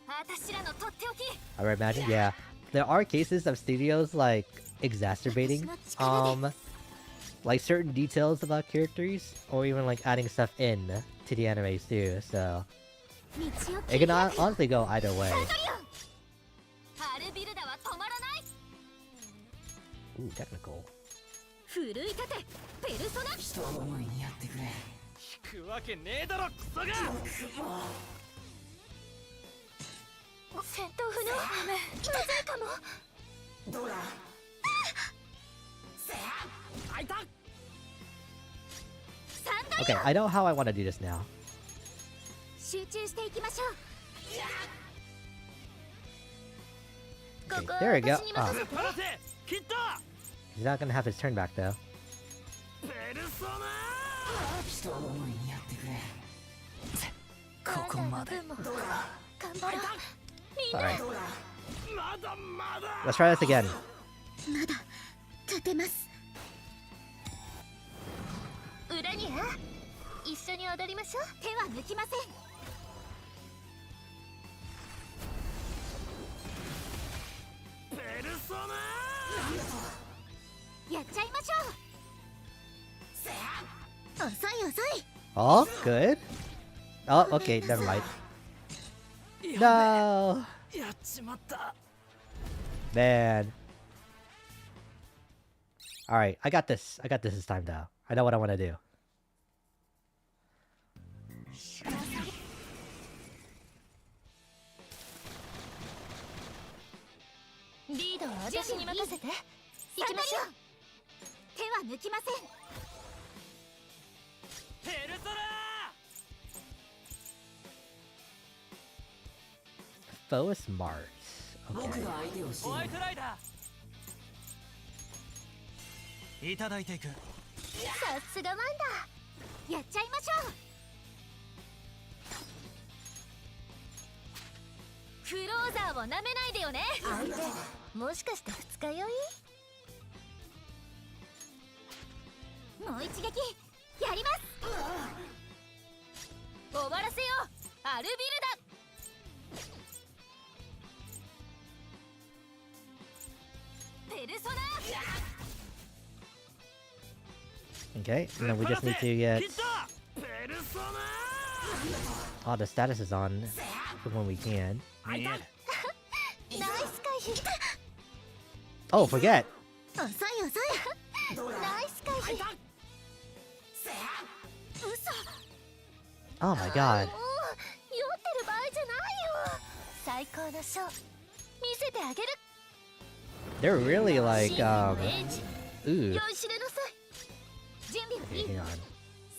私らのとっておき。 I would imagine, yeah. There are cases of studios like exacerbating like certain details about characters, or even like adding stuff in to the animes too. So 道を it 切り can 開く。 honestly go either way. アルビルダは止まらない。Ooh, technical. 奮い立てペルソナ。人思いにやってくれ。引くわけねえだろクソが。戦闘不能。まずいかも。どうだ。せや。あいた。 Okay, I know how I want to do this now. 集中していきましょう。 Okay, there we go. 私に任 Oh, せて。 パラセ切った he's not gonna have his turn back though. ペルソナ人思いにやってくれ。ここまで。頑張ろう。みんな。 Alright, まだまだ let's try this again. まだ立てます。裏に一緒に踊りましょう。手は抜きません。ペルソナやっちゃいましょう。遅い遅い。 Oh, good. Oh, okay, never mind. No, やっちまった。 man. Alright, I got this. I got this this time though. I know what I want to do. リードは私に任せて。行きましょう。手は抜きません。ペルソナ Foe is smart. 僕 Okay. が相手をしてホワイいる。トライダーいただいていく。さすがワンダ。やっちゃいましょう。クローザーを舐めないでよね。相手もしかして二日酔い？もう一撃やります。終わらせようアルビルダ。ペルソナ。 Okay, and then we just need to get 切ったペルソナ all the statuses on when we can. 見える。ナイス回避。 Oh, forget. 遅い遅い。ナイス回避。嘘。 Oh my god. もう酔ってる場合じゃないよ。最高のショー見せてあげる。 They're really like シーズンのエイジ ooh. 用意しれなさい。準備はい Okay, い？ hang on.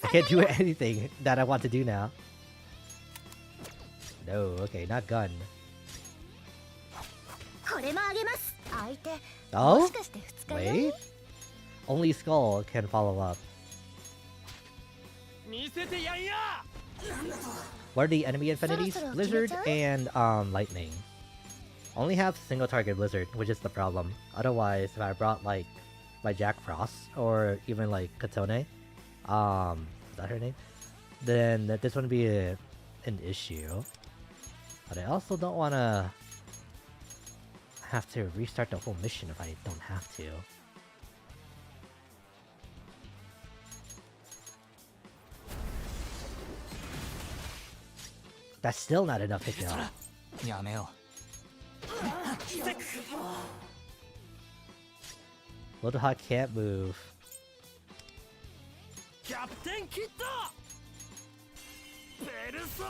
I can't do anything that I want to do now. No, okay, not gun. これもあげます。相手も Oh? しかして二日酔い？ Wait. Only Skull can follow up. 見せてやんや What are the enemy infinities? Solo, Blizzard Kimetsu? and Lightning. Only have single target Blizzard, which is the problem. Otherwise, if I brought like my Jack Frost or even like Katone, is that her name? Then this wouldn't be an issue. But I also don't want to have to restart the whole mission if I don't have to. That's still not enough hit kill. やめよ Little Hawk can't move. うキャプテンキッドペルソナ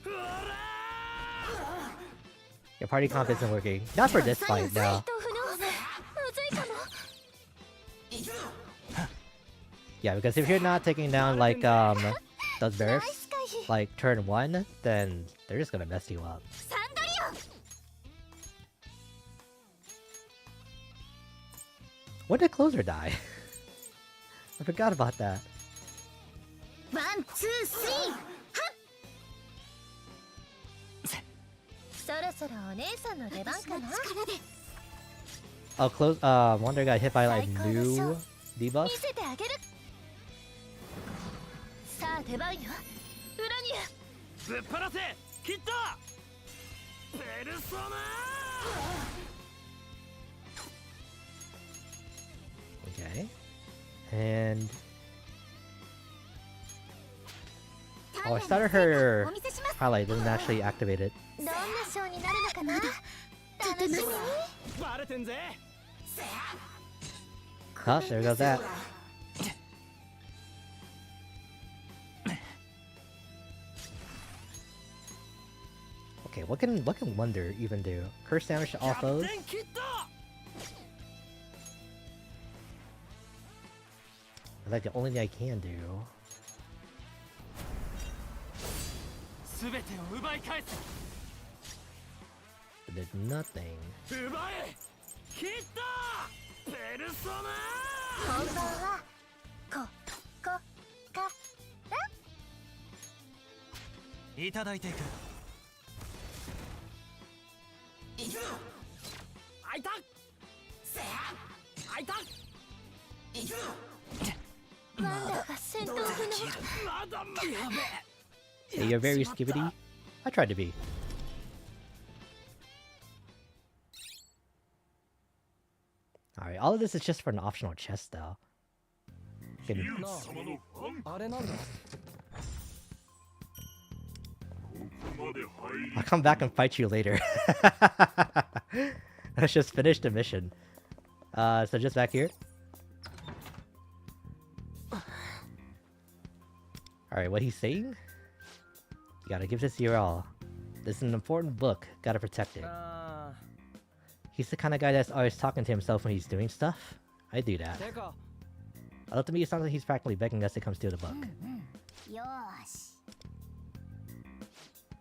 ほら Your party comp isn't working. Not for this fight, no. 戦闘不能。むずいかも。 Yeah, because if you're not taking down like those ナイ barracks ス回避。 like turn 1, then they're just gonna mess you up. サンダリオン。 When did Closer die? I forgot about that. ワンツースリー。はっ。そろそろお姉さんの出番かな。 Oh, Wonder got hit by like new debuff. 見せてあげる。さあ出番よ。裏に。ぶっ放せキッドペルソナ Okay. And oh, I started her highlight, didn't actually activate it. どんなショーになるのかバレてんぜ。 Huh, there goes that. Okay, what can Wonder even do? Curse damage to all foes? Like the only thing I can do. 全てを奪い返す。 But did nothing. 奪え。切った。ペルソナ。本当はいただいていく。いくぞ。あいた。せや。あいた。いくぞ。なんだか戦闘不能。まだまだ。 Hey, you're very skibbity. I tried to be. Alright, all of this is just for an optional chest though. Okay. あれなんだ。 I'll come back and fight you later. Let's just finish the mission. So just back here. Alright, what he's saying? You gotta give this your all. This is an important book. Gotta protect it. He's the kind of guy that's always talking to himself when he's doing stuff. I do that. Although to me, it sounds like he's practically begging us to come steal the book. よーし。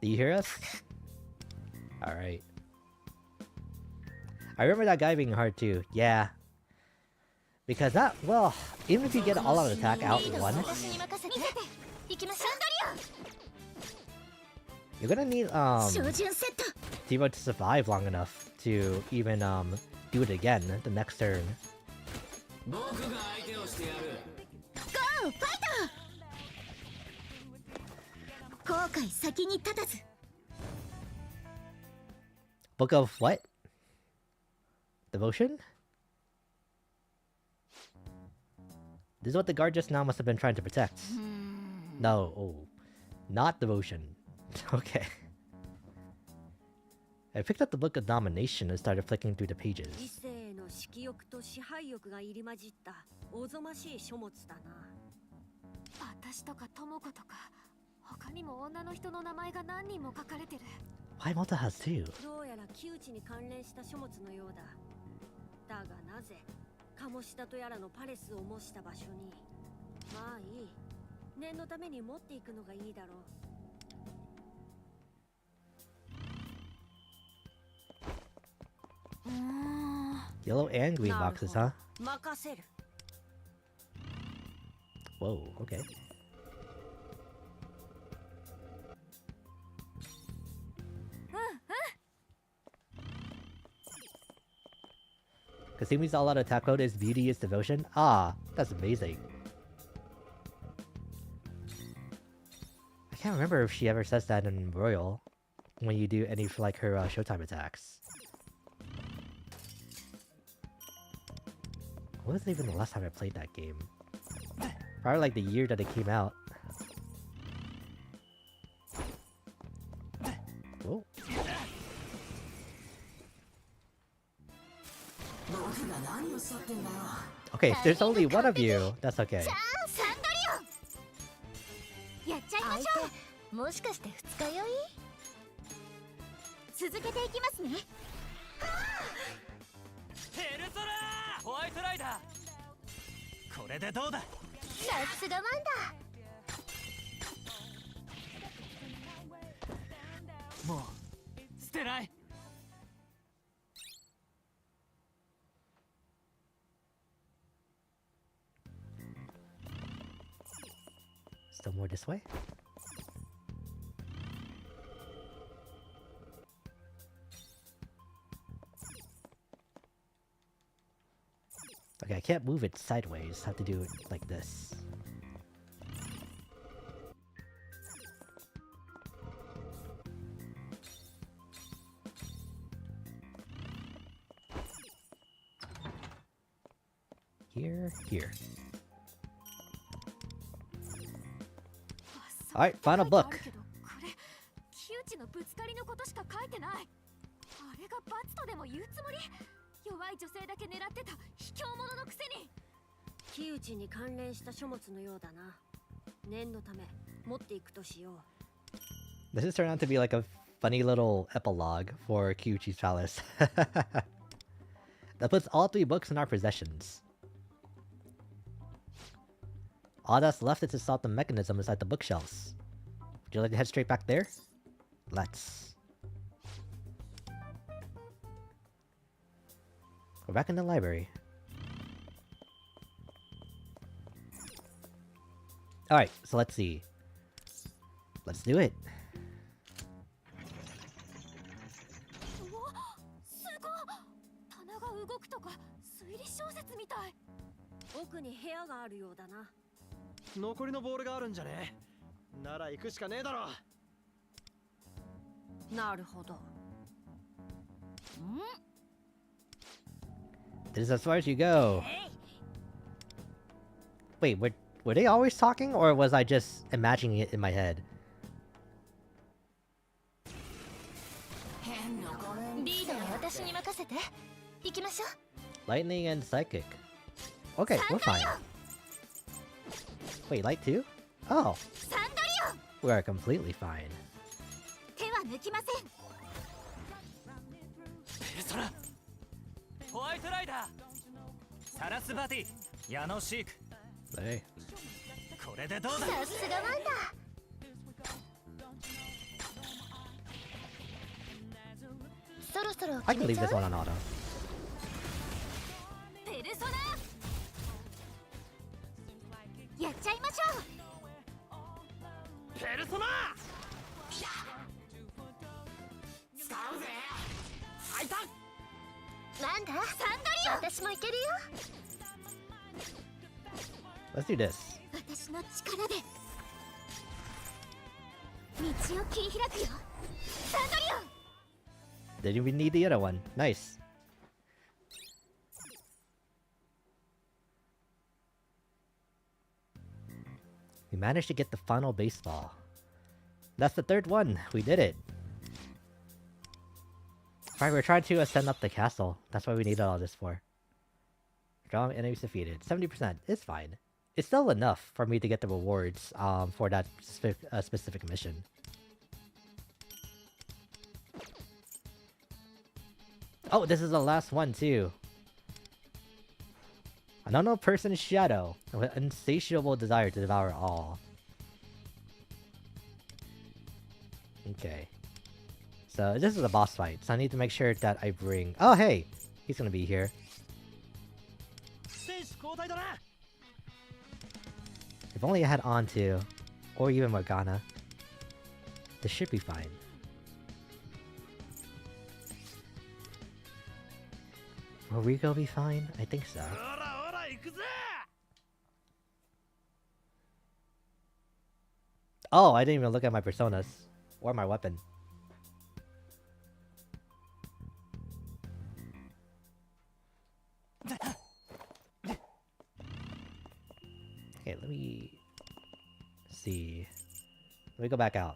Do you hear us? Alright. I remember that guy being hard too. Yeah. Because that, well, even if you get all out attack out once, you're gonna need Timo to survive long enough to even do it again the next turn. 僕が相手をしてやる。 後悔先に立たず。 Book of what? Devotion? This is what the guard just now must have been trying to protect. No, oh, not devotion. Okay. I picked up the book of domination and started flicking through the pages. 理性の色欲と支配欲が入り混じったおぞましい書物だな。私とか智子とか他にも女の人の名前が何人も書かれてる。 Why Malta has two? どうやら木内に関連した書物のようだ。だがなぜ鴨志田とやらのパレスを模した場所に。まあいい。念のために持っていくのがいいだろう。 Yellow and green boxes, huh? 任せる。 Whoa, okay. Kasumi's all-out attack mode is beauty is devotion? Ah, that's amazing. I can't remember if she ever says that in Royal when you do any for like her Showtime attacks. When was even the last time I played that game? Probably like the year that it came out. Whoa. Okay, if there's only one of you, that's okay. やっちゃいましょう。もしかして二日酔い？続けていきますね。ペルソナーホワイトライダー。これでどうだ。さすがワンダ。もう捨てない。 Still more this way? Okay, I can't move it sideways. Have to do it like this. Here, here. Alright, final book. これ木内のぶつかりのことしか書いてない。あれが罰とでも言うつもり？弱い女性だけ狙ってた卑怯者のくせに。木内に関連した書物のようだな。念のため持っていくとしよう。 This has turned out to be like a funny little epilogue for Kyuchi's Palace. That puts all 3 books in our possessions. All that's left is to solve the mechanism inside the bookshelves. Would you like to head straight back there? Let's. We're back in the library. Alright, so let's see. Let's do it. うわ、すごっ。棚が動くとか推理小説みたい。奥に部屋があるようだな。残りのボールがあるんじゃね？なら行くしかねえだろ。なるほど。This is as far as you go. Wait, were they always talking, or was I just imagining it in my head? リードは私に任せて。行きましょう。 Lightning and psychic. Okay, we're fine. Wait, light too? Oh, サンドリ we are completely fine. オ。手は抜きません。ペルソナホワイトライダーサラスバティヤノシーク Hey. これでどうだ。さすがワンダ。そろそろ I 決 can め leave ちゃ this う？ one on auto. ペルソナやっちゃいましょう。ペルソナ使うぜ。開いた。ワンダ、サンドリオ。私もいけるよ。 Let's do this. 私の力で道を切り開くよ。サンドリオ。 Didn't even need the other one. Nice. We managed to get the final baseball. That's the 3rd one. We did it. Right, we're trying to ascend up the castle. That's what we needed all this for. Draw enemies defeated. 70%. It's fine. It's still enough for me to get the rewards for that specific mission. Oh, this is the last one too. An unknown person's shadow with insatiable desire to devour all. Okay. So this is a boss fight, so I need to make sure that I bring... Oh, hey! He's gonna be here. If only I had Onto, or even Morgana. This should be fine. Will Rico be fine? I think so. Oh, I didn't even look at my personas. Or my weapon. Okay, let me... see. Let me go back out.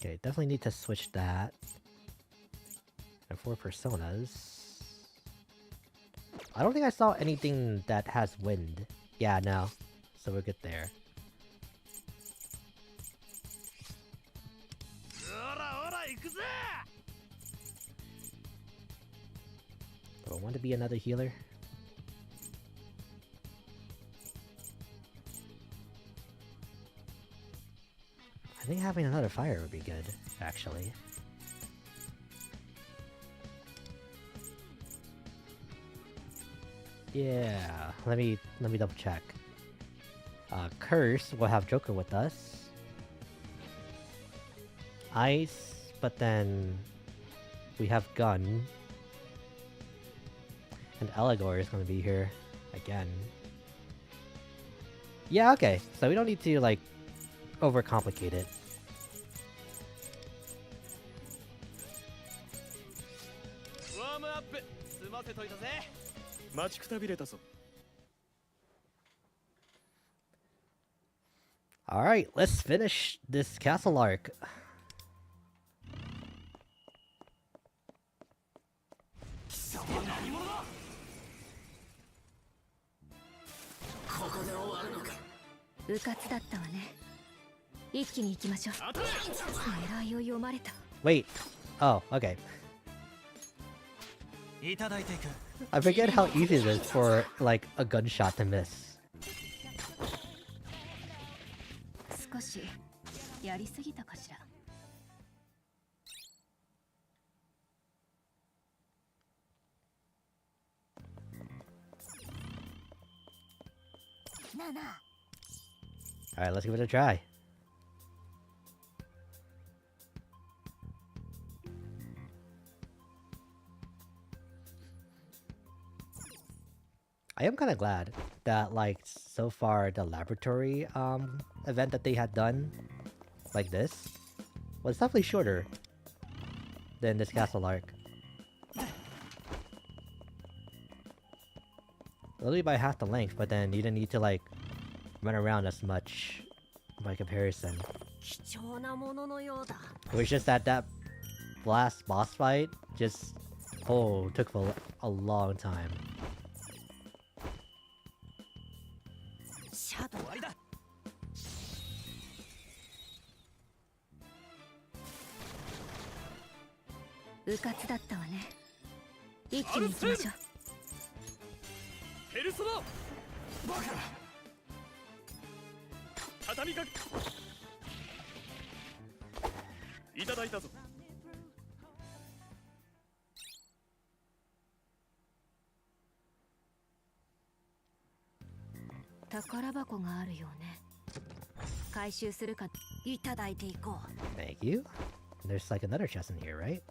Okay, definitely need to switch that. And for personas... I don't think I saw anything that has wind. Yeah, no. So we're good there. Do I want to be another healer? I think having another fire would be good, actually. Yeah, let me double check. Curse will have Joker with us. Ice, but then we have Gun. And Eligor is gonna be here again. Yeah, okay. So we don't need to like overcomplicate it. 済ませといたぜ。待ちくたびれたぞ。 Alright, let's finish this castle arc. 貴様何者だ。ここで終わるのか。うかつだったわね。一気に行きましょう。狙いを読まれた。 Wait. Oh, okay. いただいていく。 I forget how easy it is for, like, a gunshot to miss. 少しやりすぎたかしら。なあなあ、 Alright, let's give it a try. I am kind of glad that, like, so far the laboratory event that they had done, like this, was definitely shorter than this castle arc. Literally by half the length, but then you didn't need to, like, run around as much by comparison. 貴重なもののようだ。 It was just that last boss fight just, took for a long time. シャドウ。うかつだったわね。一気に行きましょう。ペルソナ。バカ。畳みかけ。いただいたぞ。宝箱があるよね。回収するか。いただいていこう。 Thank you. There's like another chest in here, right?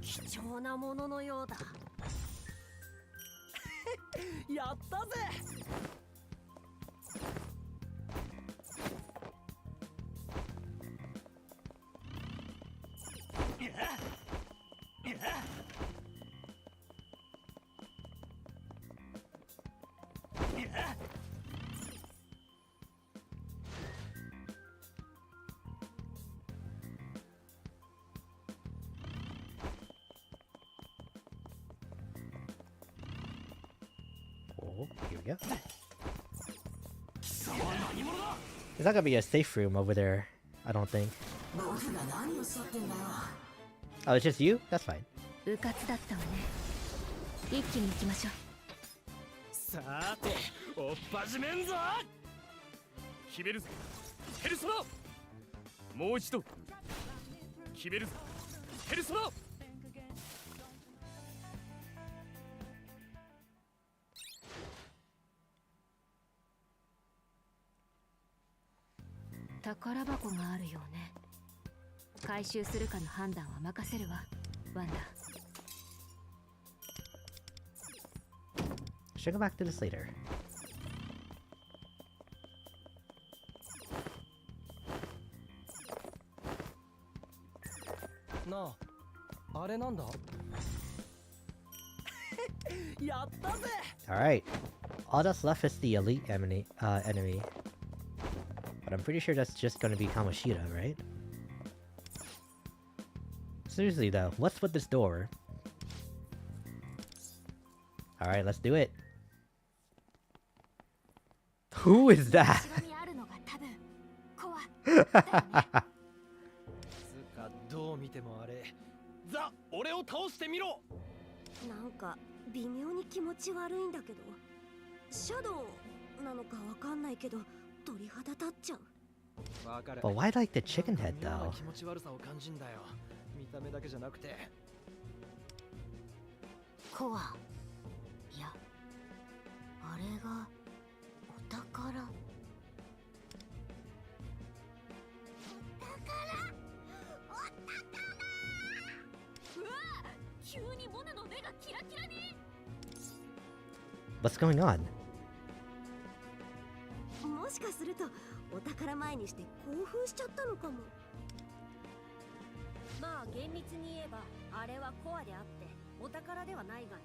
貴重なもののようだ。やったぜ。Oh, here we go. 貴様何者だ。 There's not gonna be a safe room over there, I don't think. 僕が何を去ってんだよ。 Oh, it's just you? That's fine. うかつだったわね。一気に行きましょう。さて、おっ始めんぞ。決めるぞ。ペルソナ。もう一度。決めるぞ。ペルソナ。宝箱があるよね。回収するかの判断は任せるわ、ワンダ。 Should go back to this later. なあ、あれなんだ。やったぜ。 Alright. All that's left is the elite enemy. But I'm pretty sure that's just gonna be Kamoshida, right? Seriously though, what's with this door? Alright, let's do it. Who is that? 後ろにあるのが多分コアだよね。つかどう見てもあれ。ザ、俺を倒してみろ。なんか微妙に気持ち悪いんだけど、シャドウなのかわかんないけど鳥肌立っちゃう。わかる。 But why like the chicken head 妙な though? 気持ち悪さを感じんだよ。見た目だけじゃなくて。コア。いや、あれがお宝。急にモネの目がキラキラに。 What's going on? もしかかするとお宝前にして興奮しちゃったのかも。まあ厳密に言えばあれはコアであってお宝ではないがな。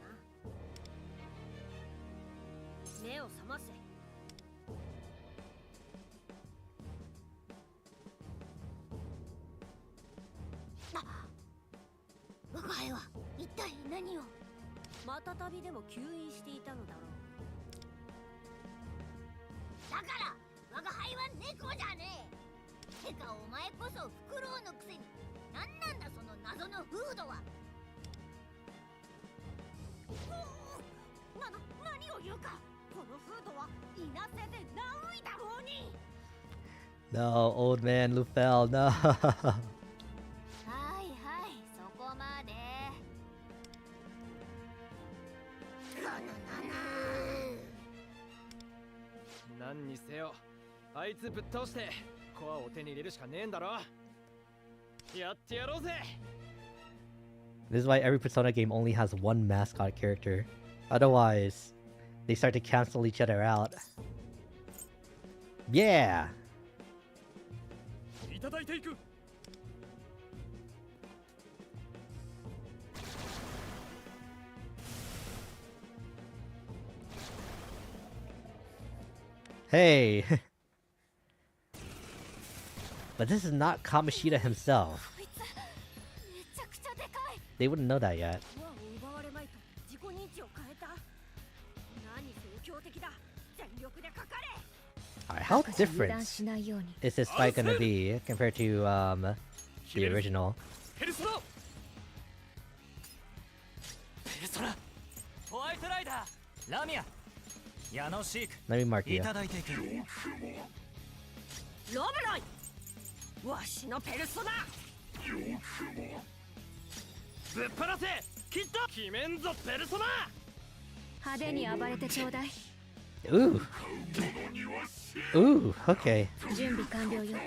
目を覚ませ。我が輩は一体何を。また旅でも吸引していたのだろう。だから我が輩は猫じゃねえ。てかお前こそフクロウのくせに何なんだその謎のフードは。何を言うか。このフードはいなせでナウイだろうに。 No, old man Lufel, no. はいはい、そこまで。何にせよあいつぶっ倒してコアを手に入れるしかねえんだろ。やってやろうぜ。 This is why every Persona game only has one mascot character. Otherwise, they start to cancel each other out. Yeah! いただいていく。 Hey! But this is not Kamoshida himself. こいつめちゃくちゃでかい。 They wouldn't know that yet. コアを奪われまいと自己認知を変えた。何せ強敵だ。全力でかかれ。 Alright, how 油 different 断しないように。 is this fight gonna be compared to the original? ペルソナ。ペルソナ。ホワイトライダー。ラミア。矢野シーク。 Let me mark い you. ただいていく。ロブロイ、わしのペルソナ。ぶっ放せ。キッド。決めんぞペルソナ。派手に暴れてちょうだい。 Ooh! Ooh, okay. 準備完了よ。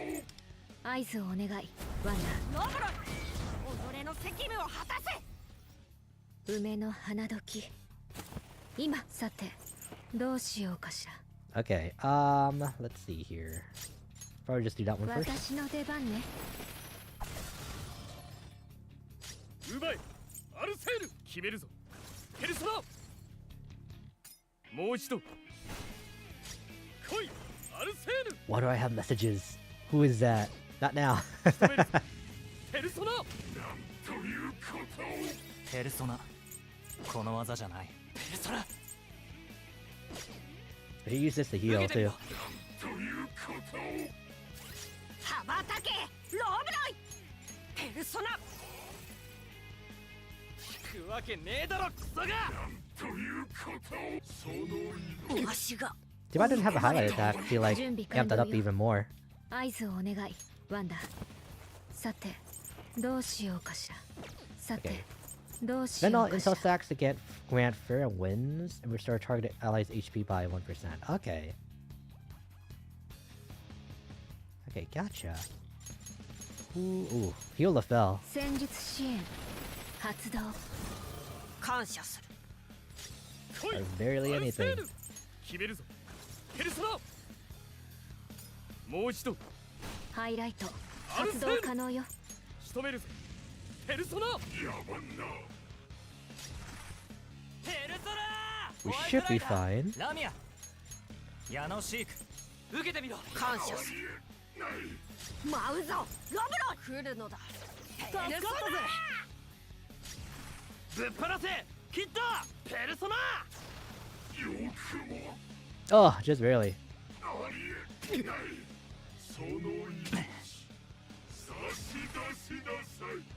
合図をお願い。ワンロブロイ、己の責務を果たせ。ダ。梅の花時。今、さて、どうしようかしら。 Okay, let's see here. Probably just do that one first. 私の出番ね。奪い。アルセール。決めるぞ。ペルソナ。もう一度。来い。アルセール。 Why do I have messages? Who is that? Not now. ペルソナ。ペルソナ。この技じゃない。ペルソナ。 I should use this to heal too. 羽ばたけ、ロブロイ。ペルソナ。引くわけねえだろクソが。わしが。 If I didn't have a highlight attack, I feel like amped that up even more. 合図をお願い。ワンダ。さて、どうしようかしら。さて、 Okay. どうし Spend よ all うかしら intel。stacks to get grant fair wins and restore target allies HP by 1%. Okay. Okay, gotcha. Ooh, heal the fell. 戦術支援発動。感謝する。来い。 That's barely アルセー anything. ル。決めるぞ。ペルソナ。もう一度。ハイライト発動可能よ。仕留めるぜ。ペルソナ。やばんな。ペルソナ。 We should be fine. ラミア。矢野シーク。受けてみろ。感謝する。舞うぞ、ロブロイ。来るのだ。ペルソナ。ぶっ放せ。キッド。ペルソナ。 Oh, just barely.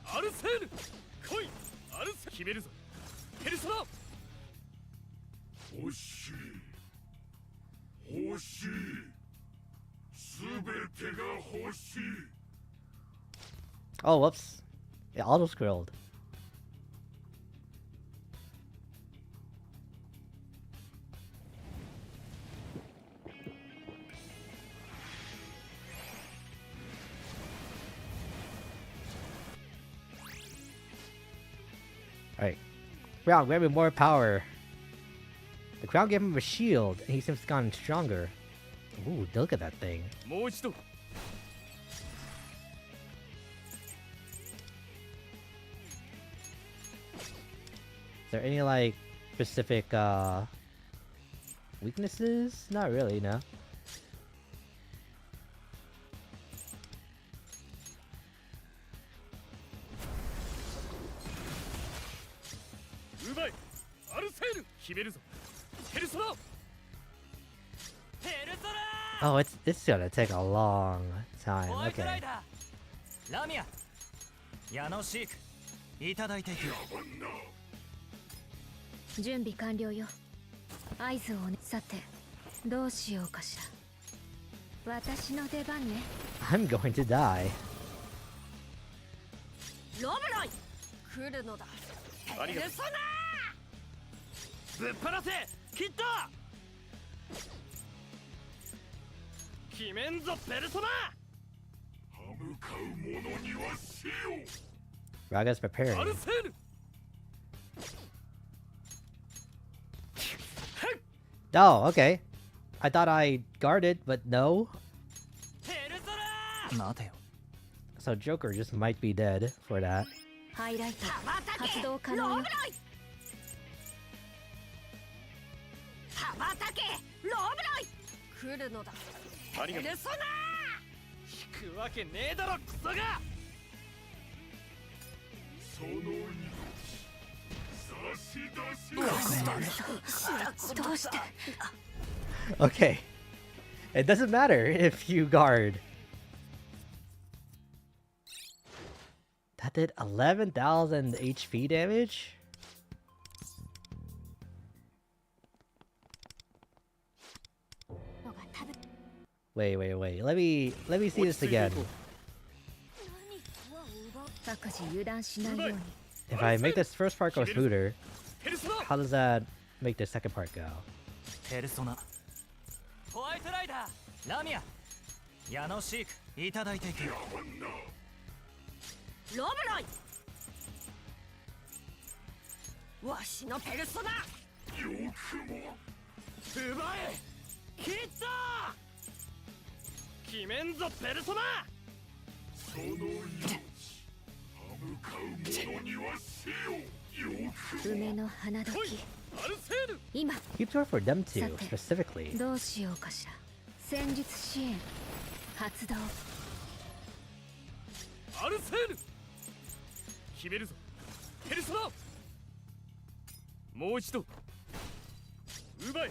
アルセール。来い。アルセ決めるぞ。ペルソナ。欲しい。欲しい。すべてが欲しい。 Oh, whoops. It auto-scrolled. Alright. Crown, grab him more power. The crown gave him a shield, and he seems gotten stronger. Ooh, look at that thing. もう一度 Is there any like specific weaknesses? Not really, no. うまいアルセール決めるぞペルソナペルソナ Oh, it's gonna take a long time. ホワイトライ Okay. ダーラミア矢野シークいただいていくよ。準備完了よ。合図をね。さてどうしようかしら。私の出番ね。 I'm going to die. ロブロイ来るのだ。ありがとうソナぶっ放せ切った決めんぞペルソナ歯向かう者には死よ Raga's ア preparing. ルセール Oh, okay. I thought I guarded, but no. ペルソナ待てよ。 So Joker just might be dead for that. ハイライト発動可能よ。羽ばたけロブロイ来るのだ。ありがとうペルソナ引くわけねえだろクソがその命差し出しどうして Okay. It doesn't matter if you guard. That did 11,000 HP damage? Wait. Let me see this again. 各自油断しないように。 If I make this first part go smoother, ペルソナ how does that make the second part go? ペルソナホワイトライダーラミア矢野シークいただいていくよ。ロブロイわしのペルソナよくも奪え切った決めんぞペルソナその命歯向かう者には死よよくも梅の花時。アルセール今 Keep door for them two, Sate. specifically. どうしようかしら。戦術支援発動。アルセール決めるぞペルソナもう一度奪え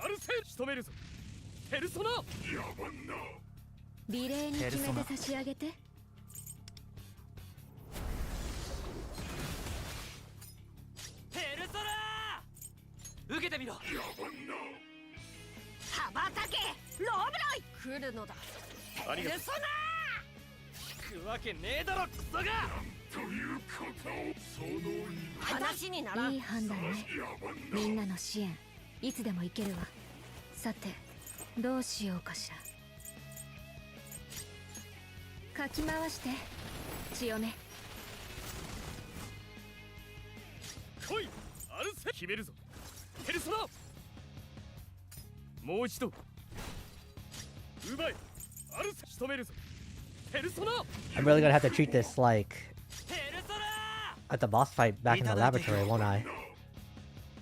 アルセール仕留めるぞペルソナ野蛮なリレーに決めて差し上げて。ペルソナ受けてみろ。野蛮な羽ばたけロブロイ来るのだ。ありがとうペルソナ引くわけねえだろクソがということをその命話にならん。いい判断ね。野蛮なみんなの支援いつでも行けるわ。さてどうしようかしら。かき回して強め。来いアルセ決めるぞペルソナもう一度奪えアルセ仕留めるぞペルソナ I'm really gonna have to treat this like ペルソナ at the boss fight back in the laboratory, won't I?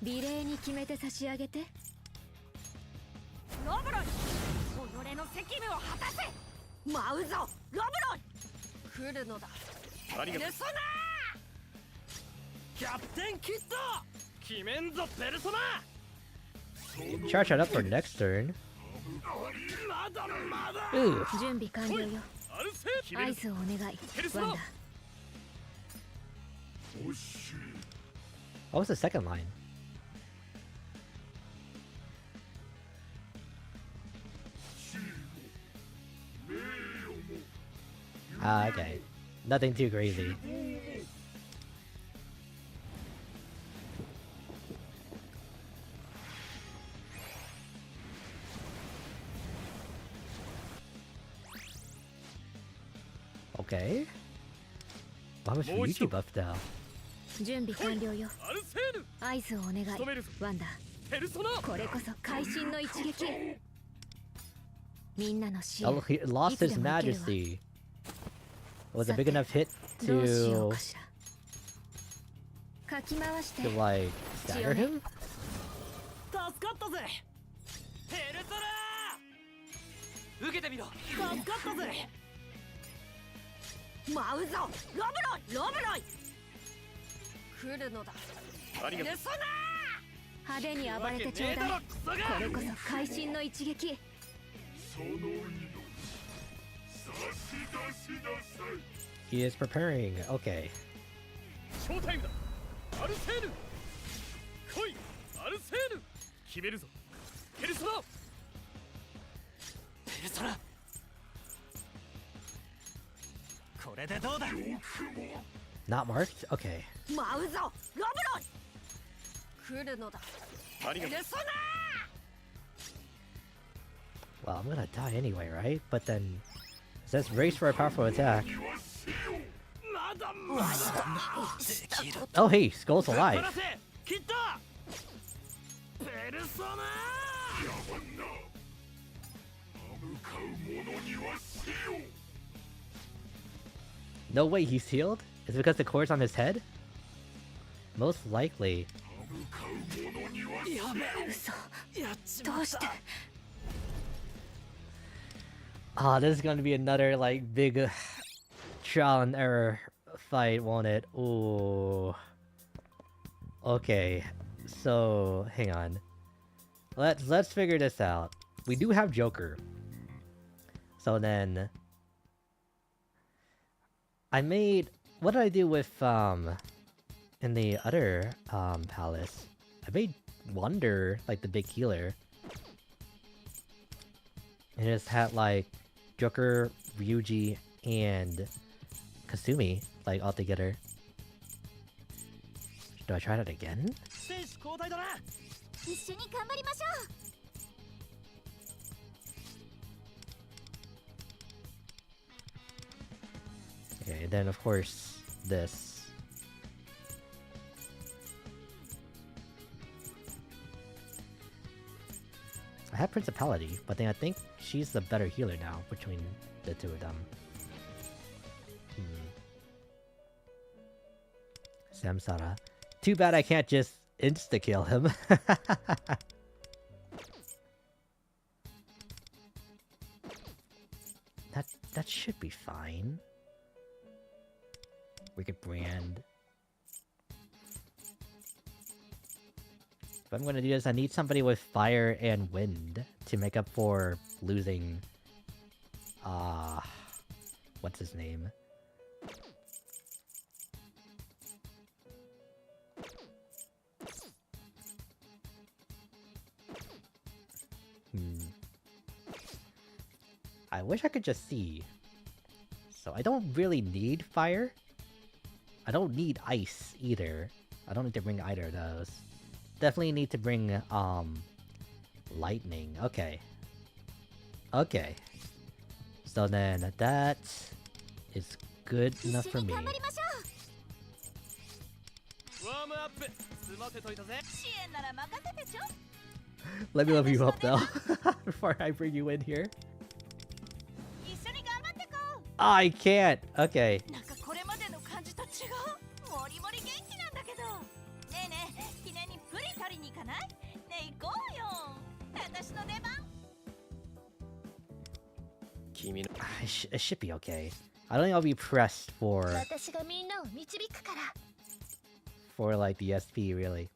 リレーに決めて差し上げて。ロブロイ己の責務を果たせ舞うぞロブロイ来るのだ。ありがとうペルソナキャプテンキッド決めんぞペルソナ Charge that up for next turn. まだまだ Ooh. 準備完了よ。アルセール決めるぞ合図をお願い。ペルソナワンダ。惜しい What was the second line? 死を名誉も Ah, okay. Nothing too crazy. Okay. Why was Ryuji buffed out? 準備完了よ。アルセール合図をお願い。仕留めるぞワンダ。ペルソナこれこそ会心の一撃。みんなの支 Oh, 援 he lost his いつでも行けるわ。 majesty. Was a big enough hit どうしよう to かしら。かき回して to like stagger him? 助かったぜ。ペルソナ受けてみろ。助かったぜ。舞うぞロブロイロブロイ来るのだありがとう。派手に暴れてちょうだい。これこそ会心の一撃。その命差し出しなさい。 He is preparing. Okay. ショータイムだ。アルセーヌ来い。アルセーヌ決めるぞ。ペルソナ。ペルソナこれでどうだ。 Not marked? Okay. 舞うぞロブロイ来るのだありがとう。ペルソナ Well, I'm gonna die anyway, right? But then it says race for a powerful attack. まだまだ。 Oh, hey, Skull's alive. 切った。ペルソナ。やばんな。歯向かう者にはせよ。 No way, he's healed? Is it because the cord's on his head? Most likely. 歯向かう者にはせよ。嘘。やっちどうして。 Ah, this is gonna be another like big trial and error fight, won't it? Ooh. Okay, so hang on. Let's figure this out. We do have Joker. So then I made, what did I do with in the other palace? I made Wonder like the big healer. And it just had like Joker, Ryuji, and Kasumi like all together. Do I try that again? 選手交代だな。一緒に頑張りましょう。 Okay, then of course this. I have Principality, but then I think she's the better healer now between the two of them. Samsara. Too bad I can't just insta-kill him. That should be fine. Wicked Brand. If I'm gonna do this, I need somebody with fire and wind to make up for losing... what's his name? I wish I could just see. So I don't really need fire. I don't need ice either. I don't need to bring either of those. Definitely need to bring lightning. Okay. Okay. So then that is good enough for me. ワームアップ済ませといたぜ。支援なら任せてちょ。 Let me level you up though before I bring you in here. 一緒に頑張ってこう。 I can't. Okay. なんかこれまでの感じと違う。もりもり元気なんだけど。ねえねえ、記念にプリ取りに行かない？ねえ行こうよ。私の出番。君の It should be okay. I don't think I'll be pressed for 私がみんなを導くから like the SP really.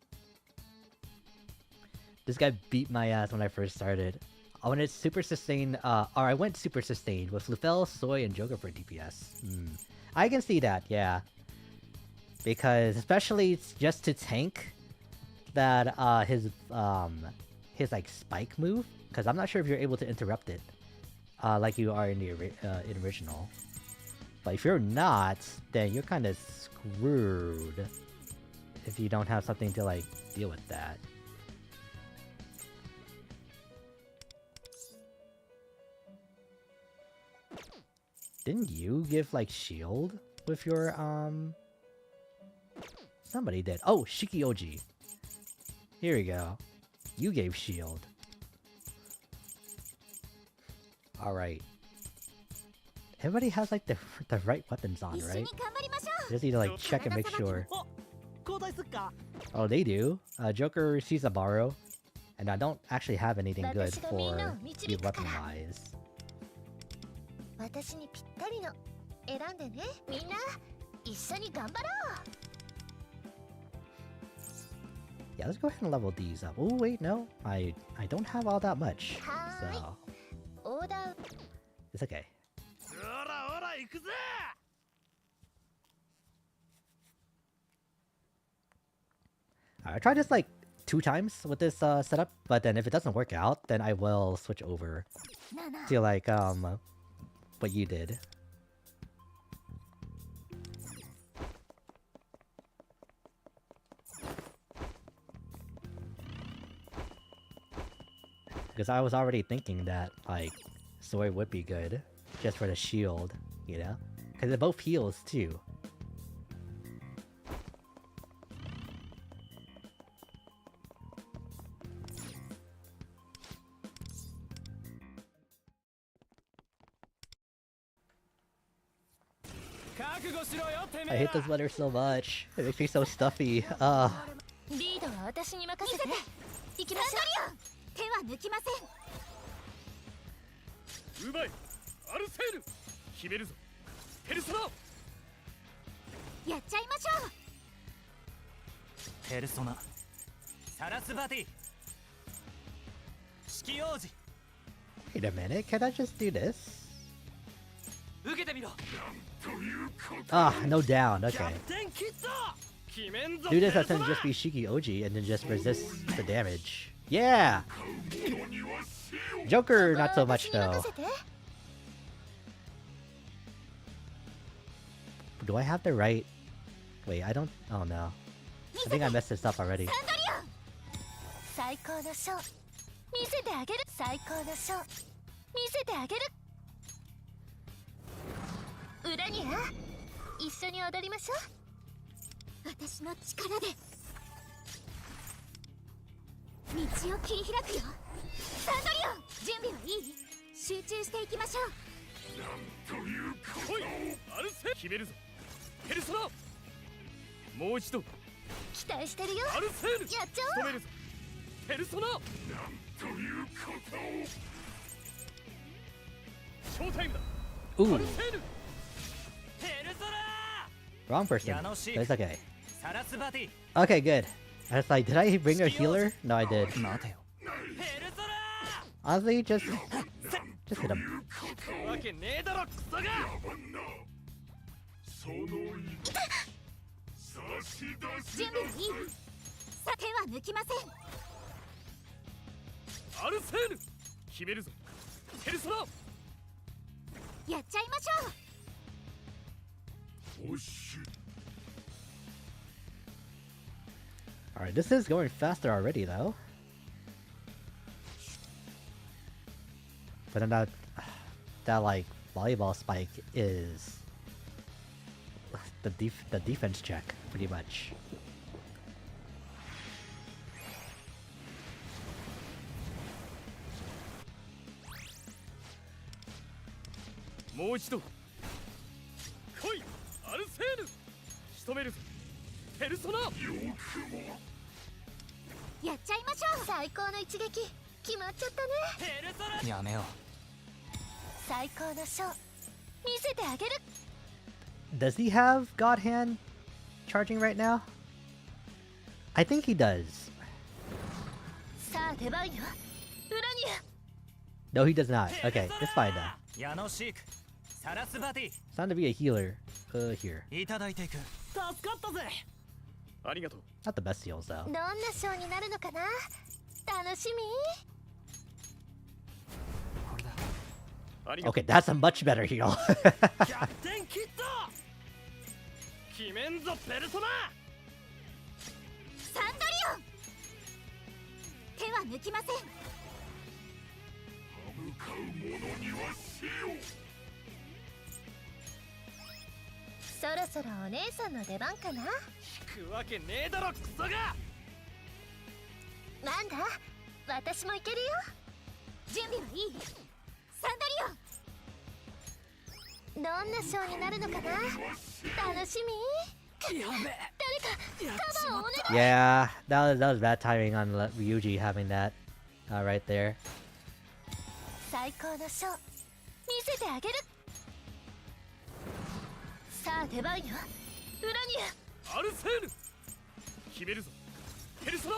This guy beat my ass when I first started. I went super sustained, or I went super sustained with Lufel, Soy, and Joker for DPS. I can see that, yeah. Because especially just to tank that his like spike move, because I'm not sure if you're able to interrupt it, like you are in the original. But if you're not, then you're kind of screwed if you don't have something to like deal with that. Didn't you give like shield with your somebody did. Oh, Shikioji. Here we go. You gave shield. Alright. Everybody has like the right weapons on, 一緒 right? に頑張りましょ Just need to like check and make sure. Oh, they do. Joker sees a borrow, and I don't actually have anything good for you weapon-wise. 私にぴったりの選んでね。みんな一緒に頑張ろ Yeah, let's go ahead and level these up. Oh wait, no, I don't have all that much, so う。オーダー it's okay. おらおら行くぜ。 I tried this like 2 times with this setup, but then if it doesn't work out, then I will switch over to like what you did. Because I was already thinking that like sword would be good just for the shield, you know? Because it both heals too. I hate this weather so much. It makes me so stuffy. リードは私に任せて。行きましょう。手は抜きません。うまい。アルセール。決めるぞ。ペルソナ。やっちゃいましょう。ペルソナサラスバティ式王子 Wait a minute, can I just do this? 受けてみろ Ah, no down, okay. 点切った決めんぞ Do this as in just be Shiki Oji and then just resist the damage. Yeah! Joker, not so much 私に though. 任せて。 Do I have the right... Wait, I don't... Oh no. I think I messed this up already. 最高のショー見せてあげる。最高のショー見せてあげる。裏には一緒に踊りましょう。私の力で道を切り開くよ。サンドリオン、準備はいい？集中していきましょう。来いアルセ決めるぞペルソナもう一度期待してるよ。アルセールやっちゃおう。止めるぞペルソナショータイムだ Ooh, アルセールペルソナ wrong person. Yeah, no shit. But it's okay. サラスバティ Okay, good. I was like, did I bring a healer? No, I did. 待てよペルソナ Honestly, just hit him. わけねえだろクソがその意差し出し準備はいい？さ手は抜きません。アルセール決めるぞペルソナやっちゃいましょう。欲しい Alright, this is going faster already though. But then that like volleyball spike is the defense check pretty much. もう一度来いアルセール仕留めるぞペルソナやっちゃいましょう。最高の一撃決まっちゃったね。ペルソナやめよう最高のショー見せてあげる。 Does he have God Hand charging right now? I think he does. さあ出番よ。裏には No, he does not. Okay, it's fine now. ヤノシークサラスバティ It's time to be a healer. Here. いただいていく助かったぜありがとう Not the best heals though. どんなショーになるのかな。楽しみ。ありがと Okay, that's a much better heal. う100点切った決めんぞペルソナサンドリオン、手は抜きません。向かう者には死よそろそろお姉さんの出番かな。引くわけねえだろクソがなんだ私もいけるよ。準備はいい？どんなショーになるのかな。楽しみ。誰かカバーをお願い。 Yeah, that was bad timing on Ryuji having that right there. 最高のショー見せてあげる。さあ出番よ。裏にアルセール決めるぞ。ペルソナ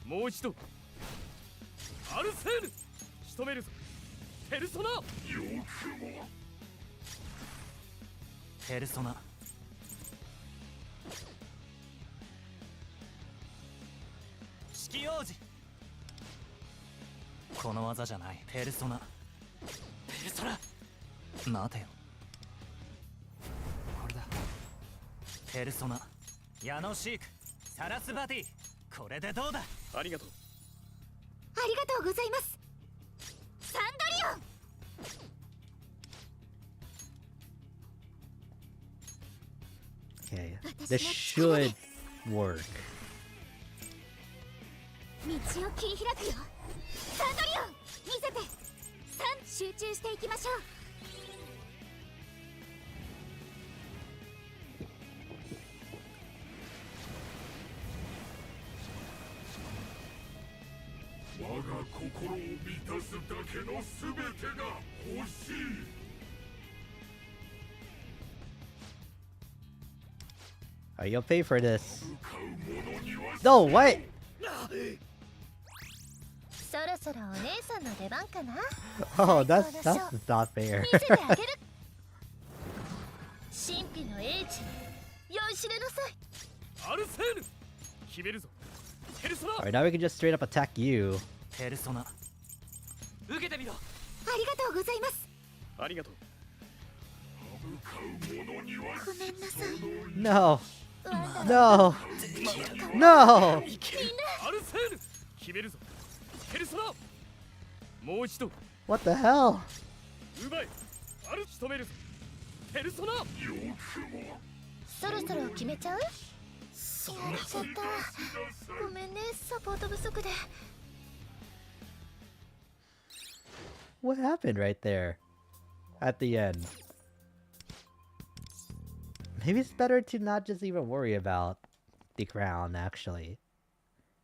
もう一度。アルセール仕留めるぞ。ペルソナよくもペルソナ四季王子この技じゃない。ペルソナペルソナ待てよこれだ。ペルソナヤノシークサラスバティこれでどうだ。ありがとう。ありがとうございます。サンドリオン。 Okay, this should work. 道を切り開くよ。サンドリオン見せて。集中していきましょう。我が心を満たすだけの全てが欲しい。 Alright, you'll pay for this. No, what? そろそろお姉さんの出番かな。 Oh, that's not fair. 見せてあげる。神秘の英知酔いしれなさい。アルセール決めるぞ。ペルソナ Alright, now we can just straight up attack you. ペルソナ受けてみろ。ありがとうございます。ありがとう。ごめんなさい。 No. No. No. アルセール決めるぞ。ペルソナもう一度。 What the hell? 奪いアル仕留めるぞ。ペルソナよくもそろそろ決めちゃう。やられちゃった。ごめんね、サポート不足で。 What happened right there? At the end. Maybe it's better to not just even worry about the crown, actually.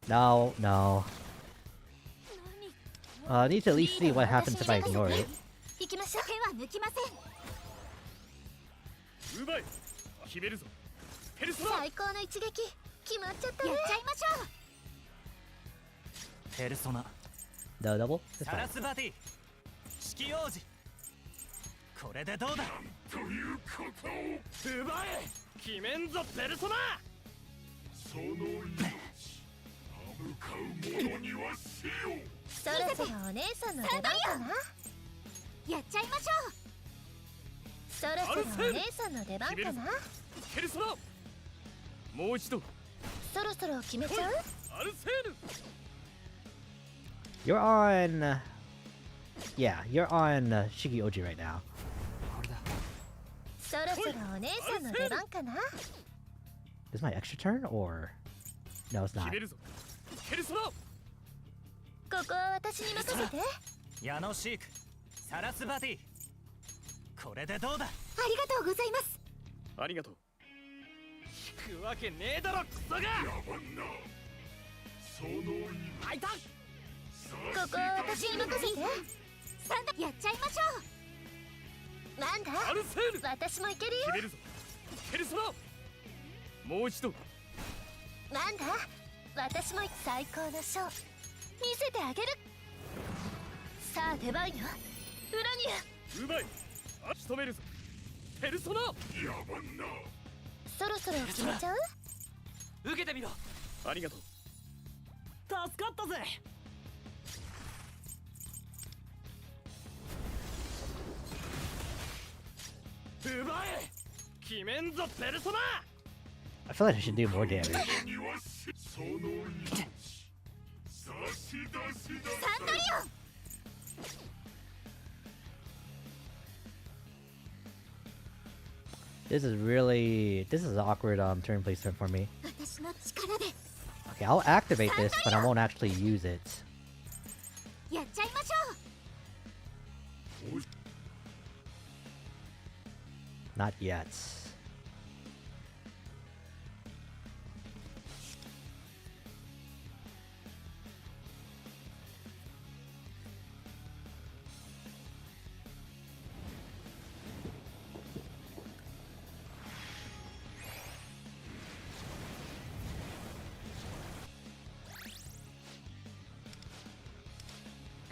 No, no. I need to at least see what happens if I ignore it. 行きましょう。手は抜きません。奪い決めるぞ。ペルソナ最高の一撃決まっちゃったね。やっちゃいましょう。ペルソナ The double? It's サ fine. ラスバティ四季王子これでどうだ。ということを奪え決めんぞペルソナ。その命歯向かう者には死よ。そろそろお姉さんの出番かな。やっちゃいましょう。そろそろお姉さんの出番かな。ペルソナもう一度。そろそろ決めちゃう。アルセール You're on... Yeah, you're on Shigi Oji right now. そろそろお姉さんの出番かな。 Is my extra turn or... No, it's 決 not. めるぞ。ペルソナここは私に任せて。ヤノシークサラスバティこれでどうだ。ありがとうございます。ありがとう。引くわけねえだろクソが。やばんな。その命あいた。ここは私に任せて。やっちゃいましょう。なんだアルセール私もいけるよ。決めるぞ。ペルソナもう一度。なんだ私も最高のショー見せてあげる。さあ出番よ。裏に奪いあ仕留めるぞ。ペルソナやばんな。そろそろ決めちゃう。受けてみろ。ありがとう。助かったぜ。奪え決めんぞペルソナ。 I feel like I should do more damage. には死その命差し出しだ。サンドリオン This is an awkward turn placement for me. 私の力で Okay, I'll activate this, but I won't actually use it. やっちゃいましょう。Not yet.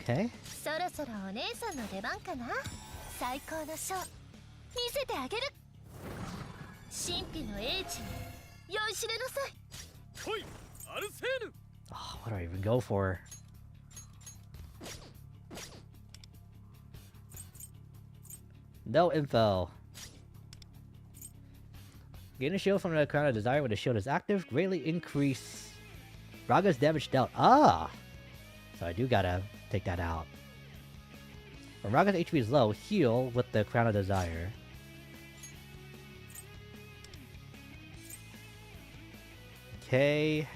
Okay. そろそろお姉さんの出番かな。最高のショー見せてあげる。神秘の英知に酔いしれなさい。来いアルセーヌ。 Oh, what do I even go for? No info. Gain a shield from the Crown of Desire when the shield is active. Greatly increase Raga's damage dealt. Ah! So I do gotta take that out. When Raga's HP is low, heal with the Crown of Desire. Okay.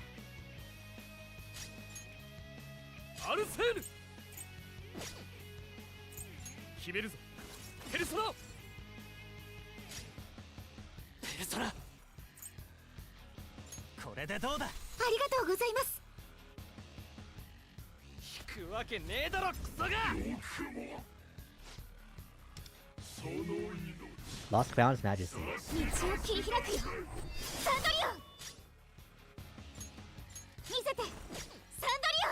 アルセーヌ決めるぞペルソナ。ペルソナ、これでどうだ。ありがとうございます。引くわけねえだろクソが。 Lost Crown's Majesty. 道を切り開くよ。サンドリオン見せて。サンドリ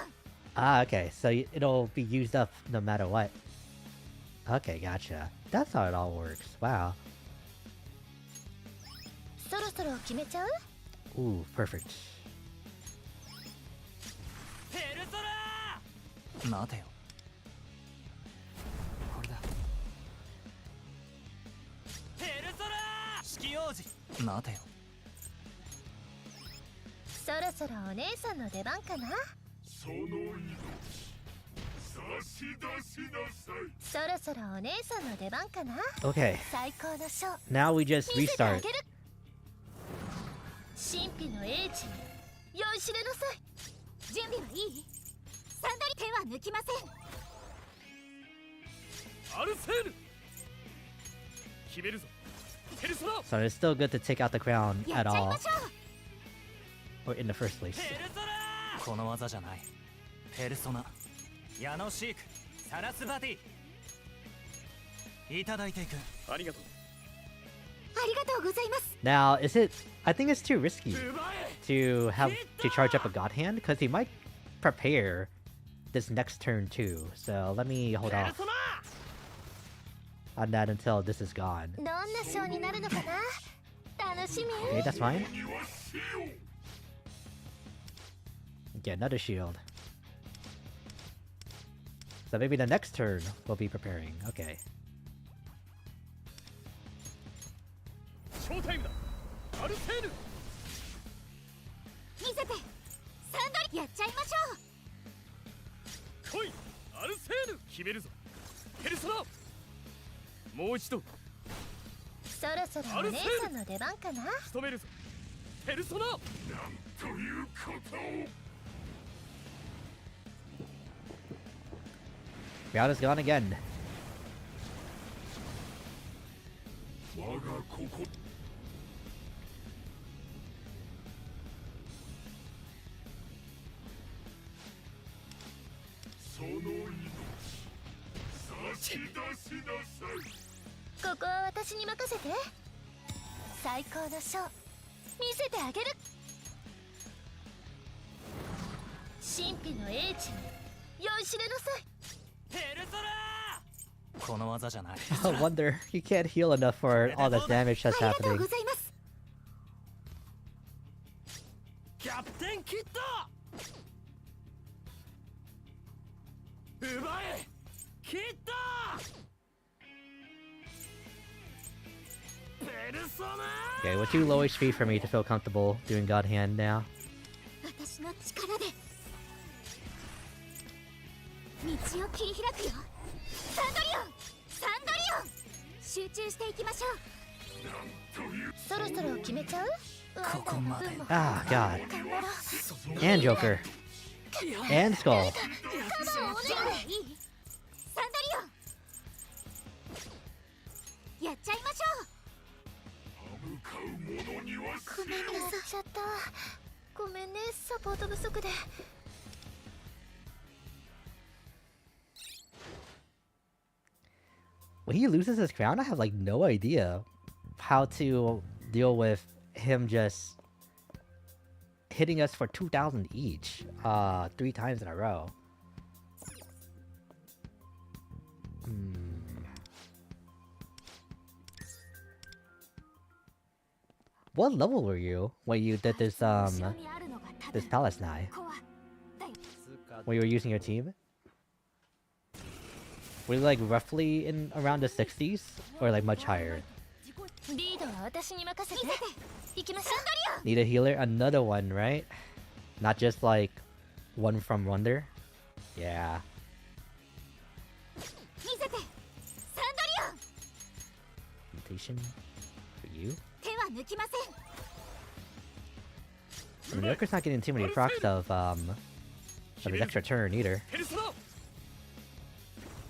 オン。 Ah, okay. So it'll be used up no matter what. Okay, gotcha. That's how it all works. Wow. そろそろ決めちゃう？ Ooh, perfect. ペルソナ、待てよ。これだ。ペルソナ、四季王子、待てよ。そろそろお姉さんの出番かな。その命差し出しなさい。そろそろお姉さんの出番かな。 Okay. 最高のショー Now we just 見せてあ restart. げる。神秘の英知に酔いしれなさい。準備はいい？サンドリ手は抜きません。アルセーヌ決めるぞペルソナ。 So it's still good to take out the crown や at っちゃい all. ましょう。 Or in the first place. ペルソナ、この技じゃない。ペルソナ、ヤノシーク、サラスバティ、いただいていく。ありがとう。ありがとうございます。 Now, is it... I think it's too risky 奪え to have to charge up a god hand because he might prepare this next turn too. So let me hold ペル off ソナ。 on that until this is gone. どんなショーになるのかな。楽しみ。 Okay, that's fine. にはしよう。 Get another shield. So maybe the next turn we'll be preparing. Okay. ショータイムだアルセーヌ。見せて。サンドリやっちゃいましょう。来いアルセーヌ決めるぞペルソナ。もう一度そろそろお姉さんの出番かな。仕留めるぞペルソナ。なんということを。 Crown is gone again. 我がここ。その命差し出しなさい。ここは私に任せて。最高のショー見せてあげる。神秘の英知に酔いしれなさい。ペルソナ、この技じゃない。 I wonder, he can't heal enough for all the damage that's ありがとう happening. ございます。キャプテンキッド、奪えキッド。ペルソナ。 Okay, we're too low HP for me to feel comfortable doing God Hand now. 私の力で道を切り開くよ。サンドリオンサンドリオン集中していきましょう。そろそろ決めちゃう？ここまで。 Ah, God. 頑張ろう。 And Joker. And Skull. カバーお願い。いい？サンドリオンやっちゃいましょう。ごめんなさい。ちゃった。ごめんね、サポート不足で。When he loses his crown, I have like no idea how to deal with him just hitting us for 2,000 each, 3 times in a row. What level were you when you did this palace nigh? When you were using your team? Were you like roughly in around the 60s? Or like much higher? Need a healer? Another one, right? Not just like one from Wonder? Yeah. Invitation for you? I mean, Joker's not getting too many procs of his extra turn either.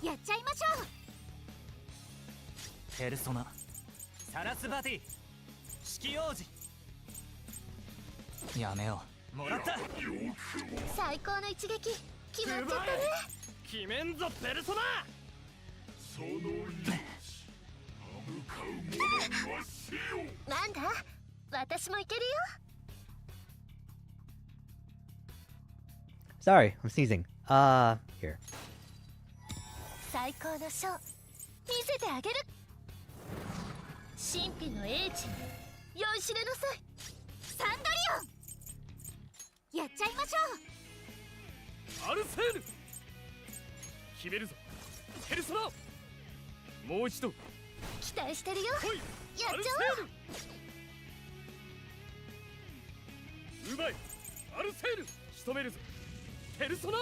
やっちゃいましょう。ペルソナサラスバティ式王子やめよう。もらった。最高の一撃決まっちゃったね。決めんぞペルソナ。その命向かう者には死よ。なんだ、私もいけるよ。Sorry, I'm sneezing. Here. 最高のショー見せてあげる。神秘の英知に酔いしれなさい。サンドリオンやっちゃいましょう。アルセール決めるぞペルソナ。もう一度期待してるよ。来い。やっちゃおう。うまいアルセール仕留めるぞペルソナ。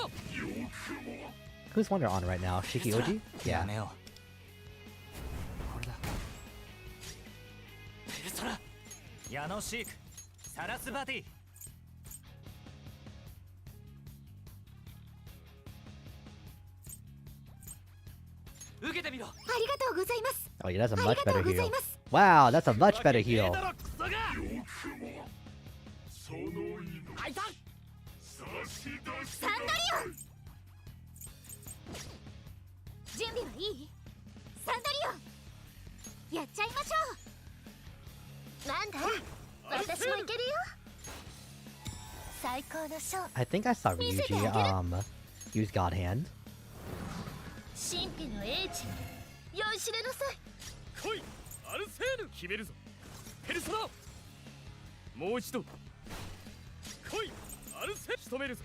Who's Wonder on right now? Shiki Oji? や Yeah. めよう。これだ。ペルソナヤノシークサラスバティ。受けてみろ。ありがとうございます。 Oh yeah, that's a much better ありがとうござ heal. います。 Wow, that's a much better heal. その命あいた。差し出すサンドリオン準備はいい？サンドリオンやっちゃいましょう。なんだ、私もいけるよ。最高のショー I think I saw Ryuji use God Hand. 神秘の英知に酔いしれなさい。来いアルセール決めるぞペルソナ。もう一度来いアルセール仕留めるぞ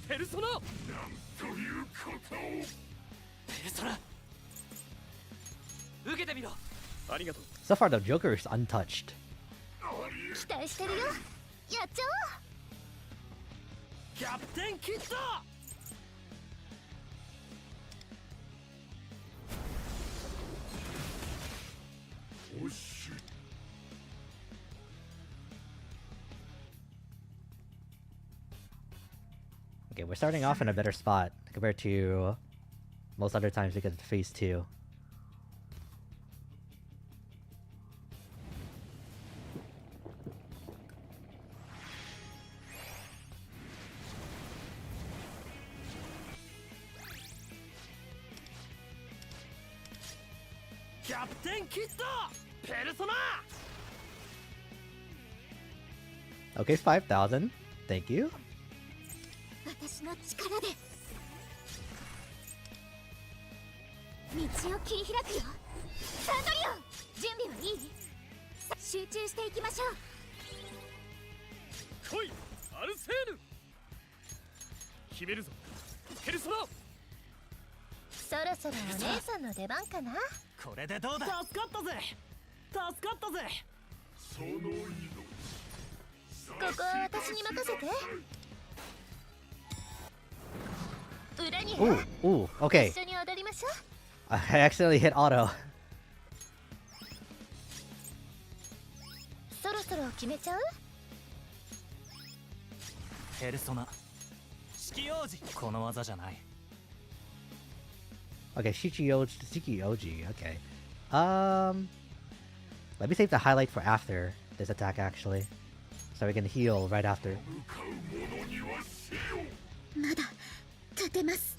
ペルソナ。ということを。ペルソナ受けてみろ。ありがとう。 So far, the Joker is untouched. 期待してるよ。やっちゃおう。キャプテンキッド。 おし Okay, we're starting off in a better spot compared to most other times because it's phase 2. Captain Kid! Persona! Okay, 5,000. Thank you. 私の力で道を切り開くよ。サンドリオン準備はいい？集中していきましょう。来いアルセール決めるぞペルソナ。そろそろお姉さんの出番かな。これでどうだ。助かったぜ助かったぜ。その命ここは私に任せて。裏に Ooh, ooh, okay. 一緒に踊りましょう。 I accidentally hit auto. そろそろ決めちゃう？ペルソナ式王子。この技じゃない。 Okay, Shiki Oji, okay. Let me save the highlight for after. this attack actually. So we can heal right after. まだ立てます。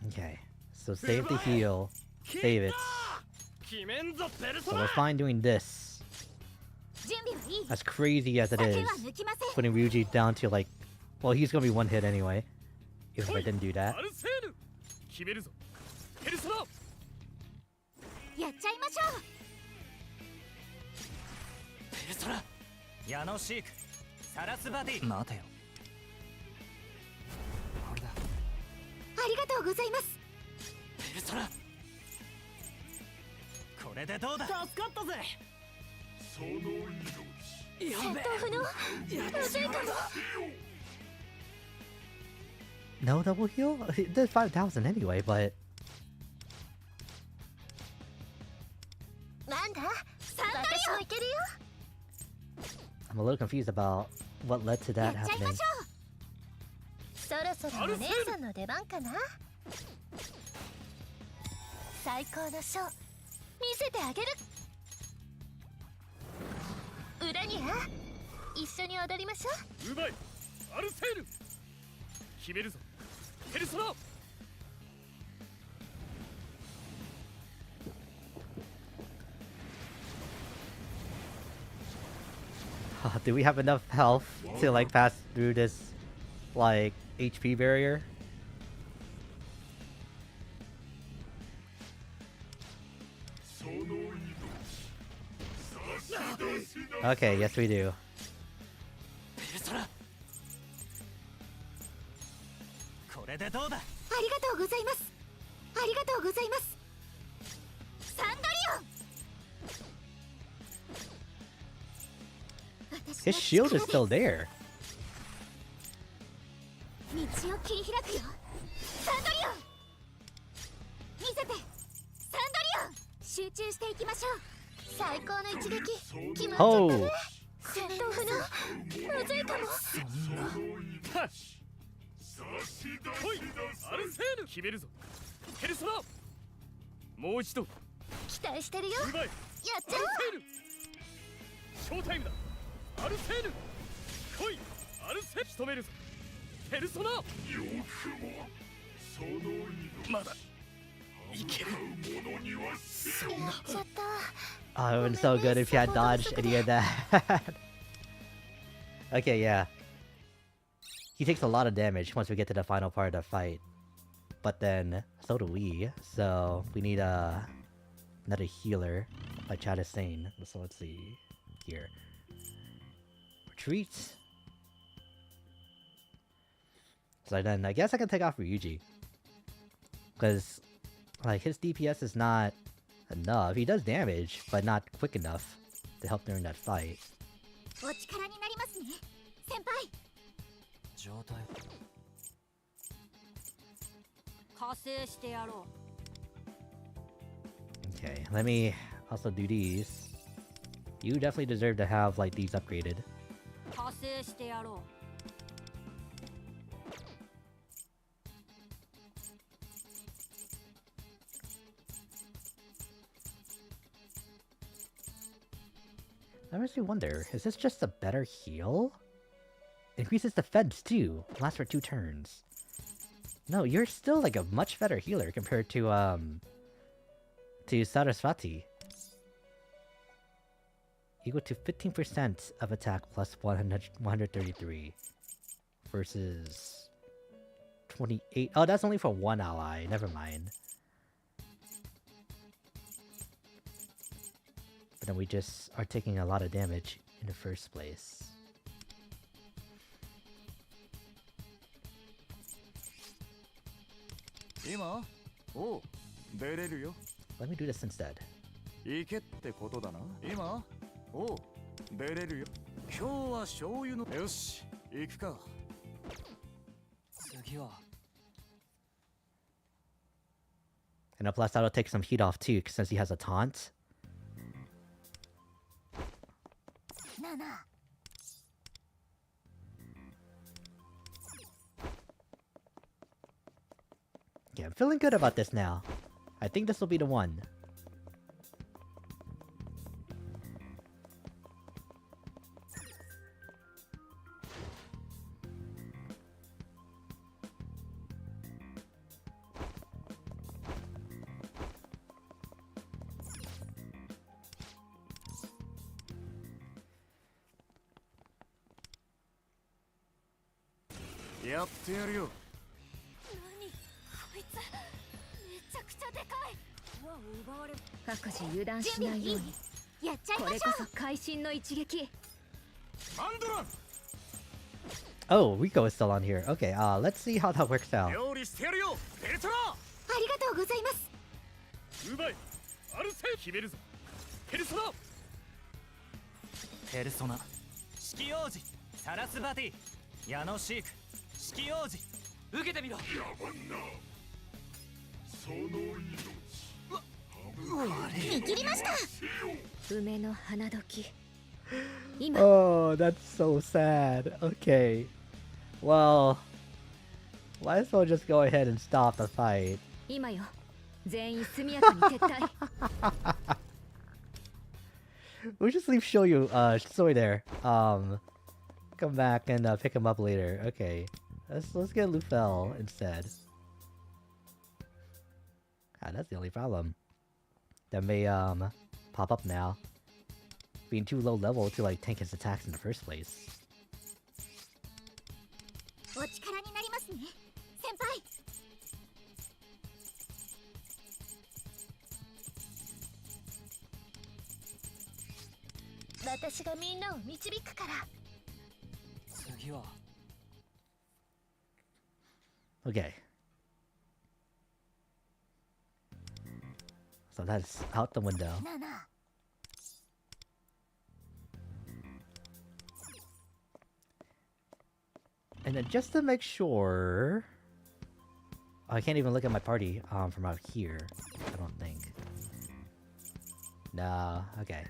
Okay, so save the heal. Save it. 決めんぞペルソ So ナ we're fine doing this. 準備はいい。 As crazy as it 酒 is, は抜きません。 putting Ryuji down to like, well, he's gonna be one hit anyway. Even if I didn't do that. アルセーヌ決めるぞペルソナやっちゃいましょう。ペルソナ矢野シークサラスバディ待てよこれだありがとうございます。ペルソナこれでどうだ助かったぜその命やべ戦闘不能。まずいかも。 No double heal? It did 5,000 anyway, but なんだ？私もいけるよ。 I'm a little confused about what led to や that っちゃいま happening. しょう。そろそろお姉さんの出番かな。最高のショー見せてあげる。裏には一緒に踊りましょう。うまいアルセーヌ決めるぞペルソナ Do we have enough health to like pass through this like HP barrier? Okay, yes we do. ペルソナこれでどうだありがとうございます。ありがとうございます。サンドリオン。 His shield is still there. 道を切り開くよ。サンドリオン。見せて。サンドリオン。集中していきましょう。最高の一撃。決まっちゃった Oh, ね。戦闘不能。まずいかも。来いアルセーヌ決めるぞペルソナもう一度期待してるよ。うまいやっちゃアルセーヌショータイムだアルセーヌ来いアルセーヌ仕留めるぞペルソナまだいけるそんなおう。やっちゃった。 oh, it would been so good if you had dodged any of that. Okay, yeah. He takes a lot of damage once we get to the final part of the fight. But then, so do we. So, we need another healer, like Chad is saying. So let's see here. Retreat. So then, I guess I can take off Ryuji. Because, like, his DPS is not enough. He does damage, but not quick enough to help during that fight. お力になりますね。先輩。状態加勢してやろ Okay, let me also do these. You definitely deserve to have, like, these upgraded. う。加勢してやろ That makes me wonder, is this just a better heal? Increases defense too. Lasts for 2 turns. No, you're still like a much better healer compared to Saraswati. Equal to 15% of attack plus 133 versus 28. Oh, that's only for one ally. Never mind. But then we just are taking a lot of damage in the first place. Let me do this instead. 行けってことだな今おう出れるよ今日は醤油のよし行くか次は And plus that'll take some heat off too, since he has a taunt. なあなあ。 Yeah, I'm feeling good about this now. I think this will be the one. やってやるよ。何こいつめちゃくちゃでかい。奪われ各自油断しないように。やっちゃいましょう。これこそ会心の一撃。マンドラン Oh, Rico is still on here. Okay, let's see how that works out. 料理してやるよベルトラ。ありがとうございます。奪いアルセー決めるぞペルソナ。ペルソナ式王子サラスバティヤノシーク式王子受けてみろ。野蛮なその見切りました。梅の花時。今 Oh, that's so sad. Okay. Well, might as well just go ahead and stop the fight. 今よ。全員速やかに撤退。We'll just leave Shoyu, Soy there. Come back and pick him up later. Okay. Let's get Lufel instead. Ah, that's the only problem. That may pop up now. Being too low level to like tank his attacks in the first place. お力になりますね先輩。私がみんなを導くから。次は Okay. So that's out the window. なあなあ。And then just to make sure... I can't even look at my party from out here. I don't think. No, okay.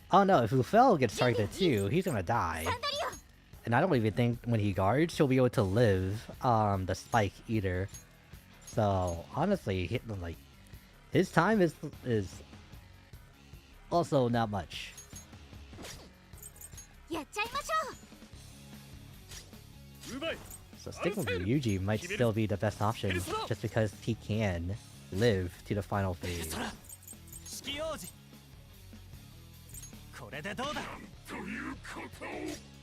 Oh no, if Lufel gets targeted too, he's gonna die. And I don't even think when he guards, he'll be able to live the spike either. So honestly, like his time is also not much. So sticking with Ryuji might still be the best option, just because he can live to the final phase. これでどうだ。ということを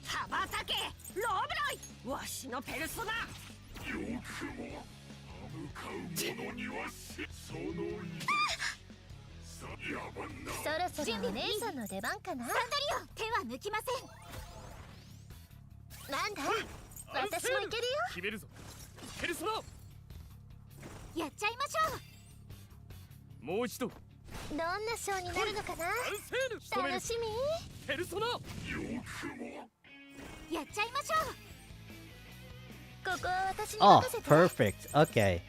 羽ばたけローブロイ、わしのペルソナ。よくも歯向かう者にはそのさ野蛮なそろそろお姉さんの出番かな。サンドリオン手は抜きません。なんだ私もいけるよ。決めるぞペルソナ。やっちゃいましょう。もう一度どんなショーになるのかな。楽しみ。ペルソナ。やっちゃいましょう。ここは私に Oh, 任せて。 perfect. Okay.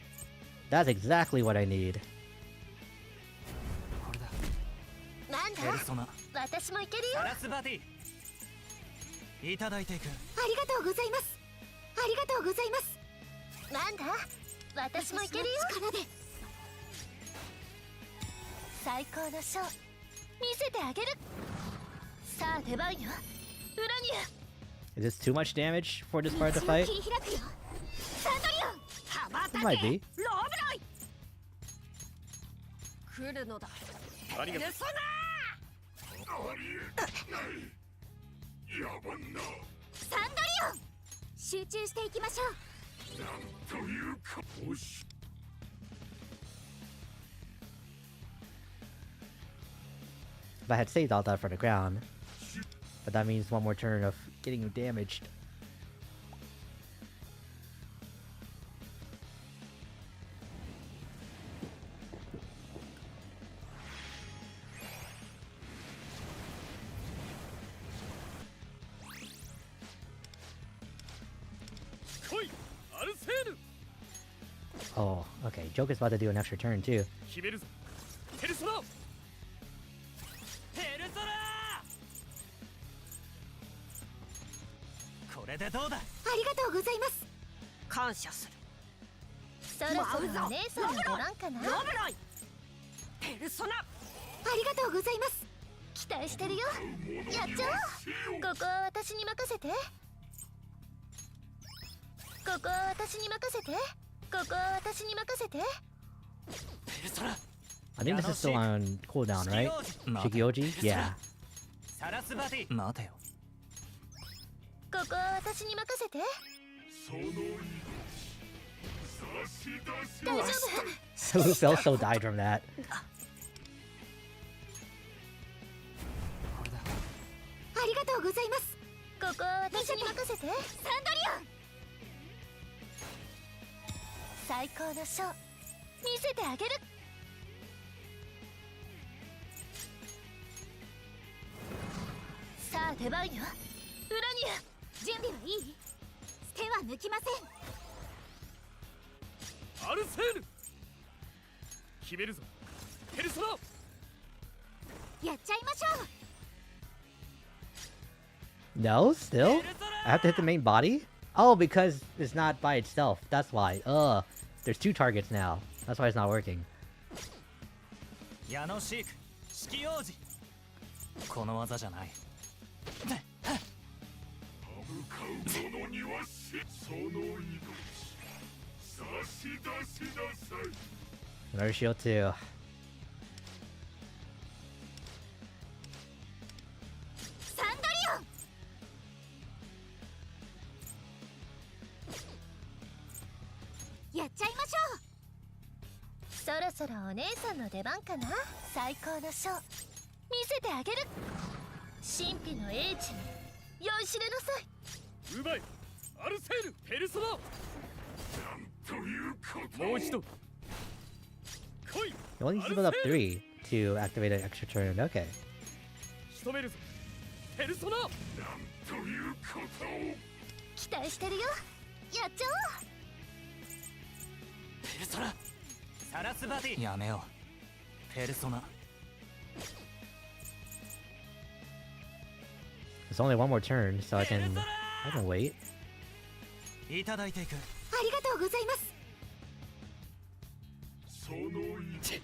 That's exactly what I need. これだ。なんだペルソナ私もいけるよ。サラスバティいただいていく。ありがとうございます。ありがとうございます。なんだ私もいけるよ。力で最高のショー見せてあげる。さあ出番よ。裏に Is this too much damage for this part of the fight? 切り開くよ。サンドリオン羽ばた It け might be. ローブロイ来るのだ。ありがとう。ペルソナ。ありえない野蛮なサンドリオン集中していきましょう。なんというかおし If I had saved all that for the ground. But that means one more turn of getting you damaged. Oh, okay. Joker's about to do an extra turn too. 決めるぞペルソナ。ペルソナ。ここれでどうだ。ありがとうございます。感謝する。そろそろお姉さんの出番かな。ラブライペルソナ。ありがとうございます。期待してるよ。やっちゃおう。ここは私に任せて。ここは私に任せて。ここは私に任せて。ペルソナ I think this is still on cooldown, right? Shikioji? Yeah. サラスバティ。待てよ。ここは私に任せて。その命差し出し大丈夫。Who also died from that? ありがとうございます。ここは私に任せて。サンドリアン。最高のショー見せてあげる。さあ出番よ。ウラニア準備はいい？手は抜きません。アルセール決めるぞペルソナ。やっちゃいましょう。 No, still? I have to hit the main body? Oh, because it's not by itself. That's why. There's two targets now. That's why it's not working. 矢野シーク四季王子。この技じゃない。向かう者にはその命差し出しなさい。 Another shield too. サンドリオン。やっちゃいましょう。そろそろお姉さんの出番かな。最高のショー見せてあげる。神秘の英知に酔いしれなさい。うまいアルセールペルソナ。ということもう一度来い。 You only need to build up 3 to activate an extra turn. Okay. 仕留めるぞペルソナ。ということを期待してるよ。やっちゃおう。ペルソナサラスバティ。やめよう。ペルソナ。 There's only one more turn, so I can wait. いただいていく。ありがとうございます。その命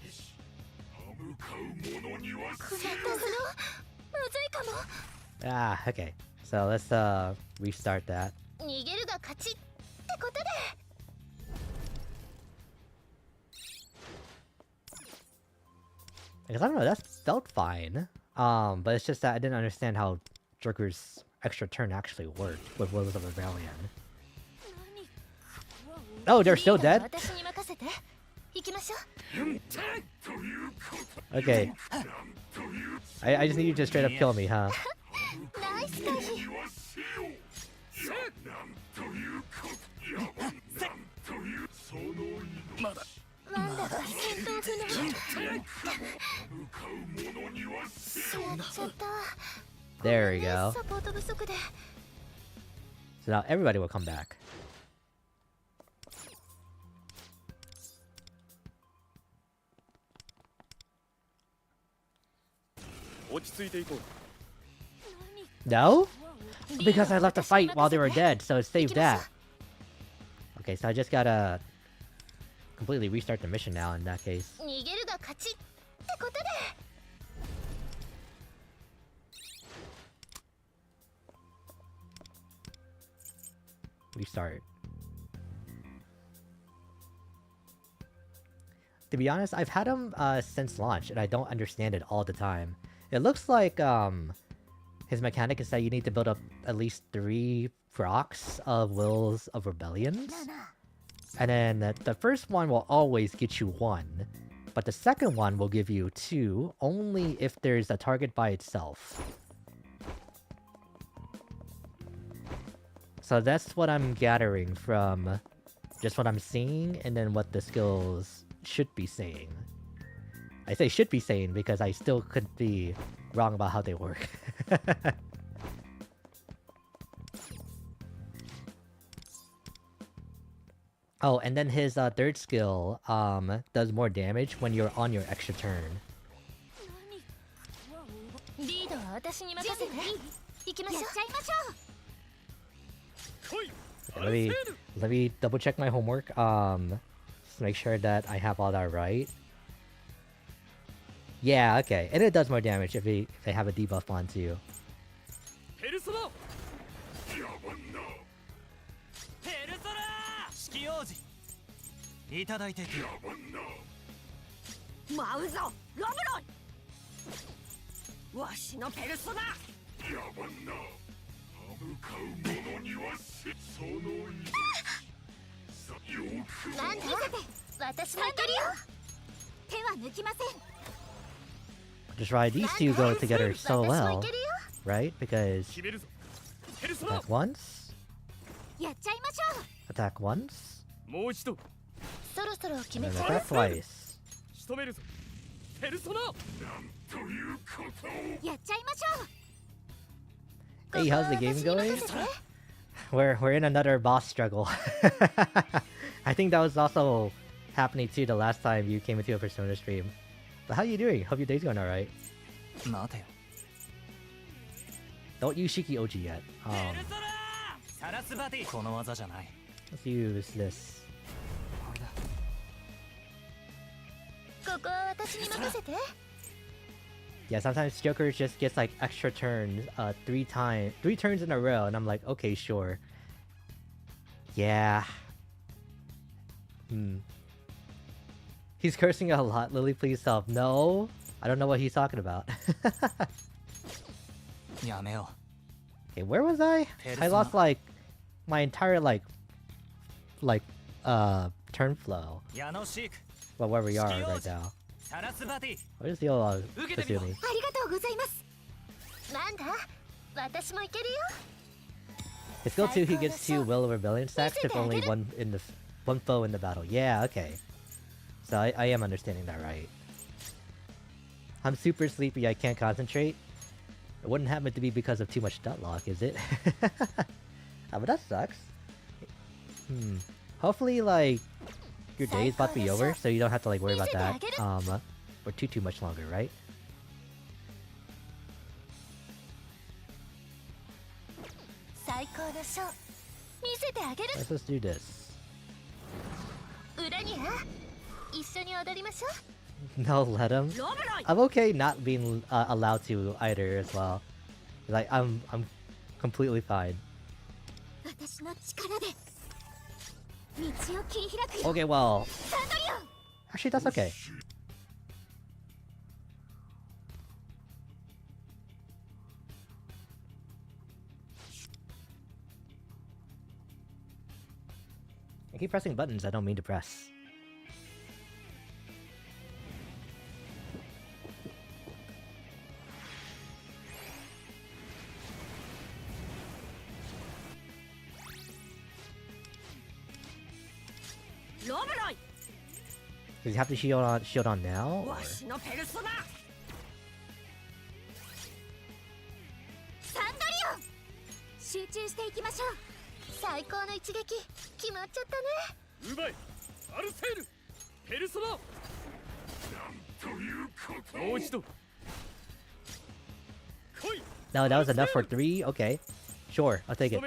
向かう者にはむずいかも。 Ah, okay. So let's restart that. 逃げるが勝ちってことで。 Because I don't know, that felt fine. But it's just that I didn't understand how Joker's extra turn actually worked with Willows of Rebellion. Oh, they're still dead? 私に任せて。行きましょう。 Okay. I just need you to straight up kill me, huh? ナイス回避。まだなんだか戦闘不能。しまっちゃった。 There we go. サポート不足で。 So now everybody will come back. 落ち着いていこう。 No? Because I left the fight while they were dead, so it saved that. Okay, so I just gotta completely restart the mission now in that case. 逃げるが勝ちってことで。 Restart. To be honest, I've had him since launch, and I don't understand it all the time. It looks like his mechanic is that you need to build up at least 3 procs of Wills of Rebellions. And then the first one will always get you 1, but the second one will give you 2 only if there's a target by itself. So that's what I'm gathering from just what I'm seeing and then what the skills should be saying. I say should be saying because I still could be wrong about how they work. Oh, and then his third skill does more damage when you're on your extra turn. リードは私に任せて。行きましょう。やっちゃいましょう。Okay, let me double check my homework. Just make sure that I have all that right. Yeah, okay, and it does more damage if they have a debuff on too. Just right, these two go together so well, right? Because attack once, attack once, and then attack twice. Hey, how's the game going? We're in another boss struggle. I think that was also happening too the last time you came into a Persona stream. But how you doing? Hope your day's going alright. Don't use Shiki Oji yet. Let's use this. Yeah, sometimes Joker just gets like extra turns, 3 turns in a row, and I'm like, okay, sure. Yeah. He's cursing a lot. Lily, please stop. No, I don't know what he's talking about. Okay, where was I? I lost like my entire turn flow. Well, where we are right now. Where's the old Kasumi? His skill 2, he gets 2 Will of Rebellion stacks if only one foe in the battle. Yeah, okay. So I am understanding that right. I'm super sleepy, I can't concentrate. It wouldn't happen to be because of too much dot lock, is it? But that sucks. Hopefully, like, your day is about to be over, so you don't have to like worry about that for too much longer, right? Let's just do this. No, let him. I'm okay not being allowed to either as well. Like I'm completely fine. Okay, well, actually that's okay. I keep pressing buttons I don't mean to press. Does he have to shield on now? Or? No, that was enough for 3? Okay. Sure, I'll take it.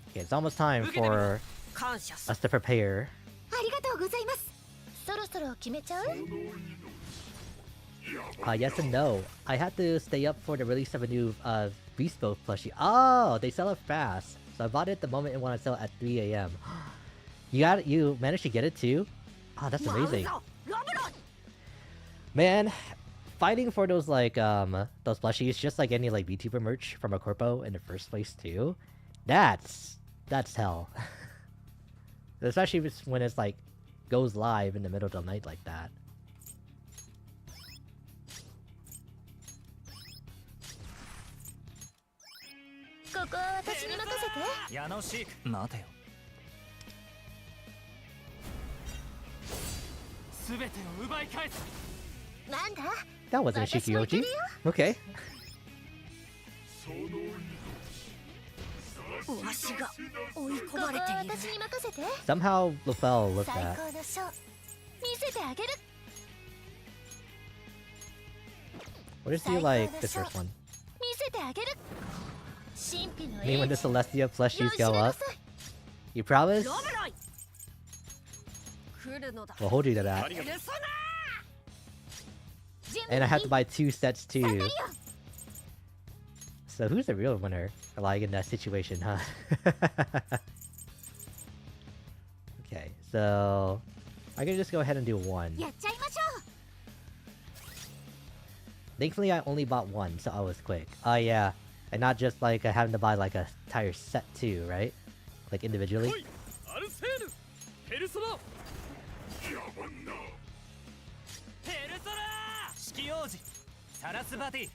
Okay, it's almost time for us to prepare. Yes and no. I had to stay up for the release of a new Beast Boat plushie. Oh, they sell it fast. So I bought it the moment it wanted to sell at 3 AM. You managed to get it too? Oh, that's amazing. Man, fighting for those like those plushies, just like any like VTuber merch from a corpo in the first place too. That's hell. Especially when it's like goes live in the middle of the night like that. That wasn't Shikioji. Okay. わしが追い込ここはまれている。私に任せて。 Somehow Lefel looked 最 that. 高のショー見せてあげる。 What is he like this first one? 見せてあげる。神秘の I mean, when the 英知 Celestia よ plushies し go な up? さい。 You promise? ロブロイ来るのだ。 We'll hold you to that. ありがとう。 And I have to buy 2 sets too. So who's the real winner? Like in that situation, huh? Okay, so I can just go ahead and do 1. やっちゃいましょう。 Thankfully, I only bought 1, so I was quick. Oh yeah, and not just like having to buy like a entire set too, right? Like individually. 来いアルセールペルソナ野蛮なペルソナ式王子サラスバティ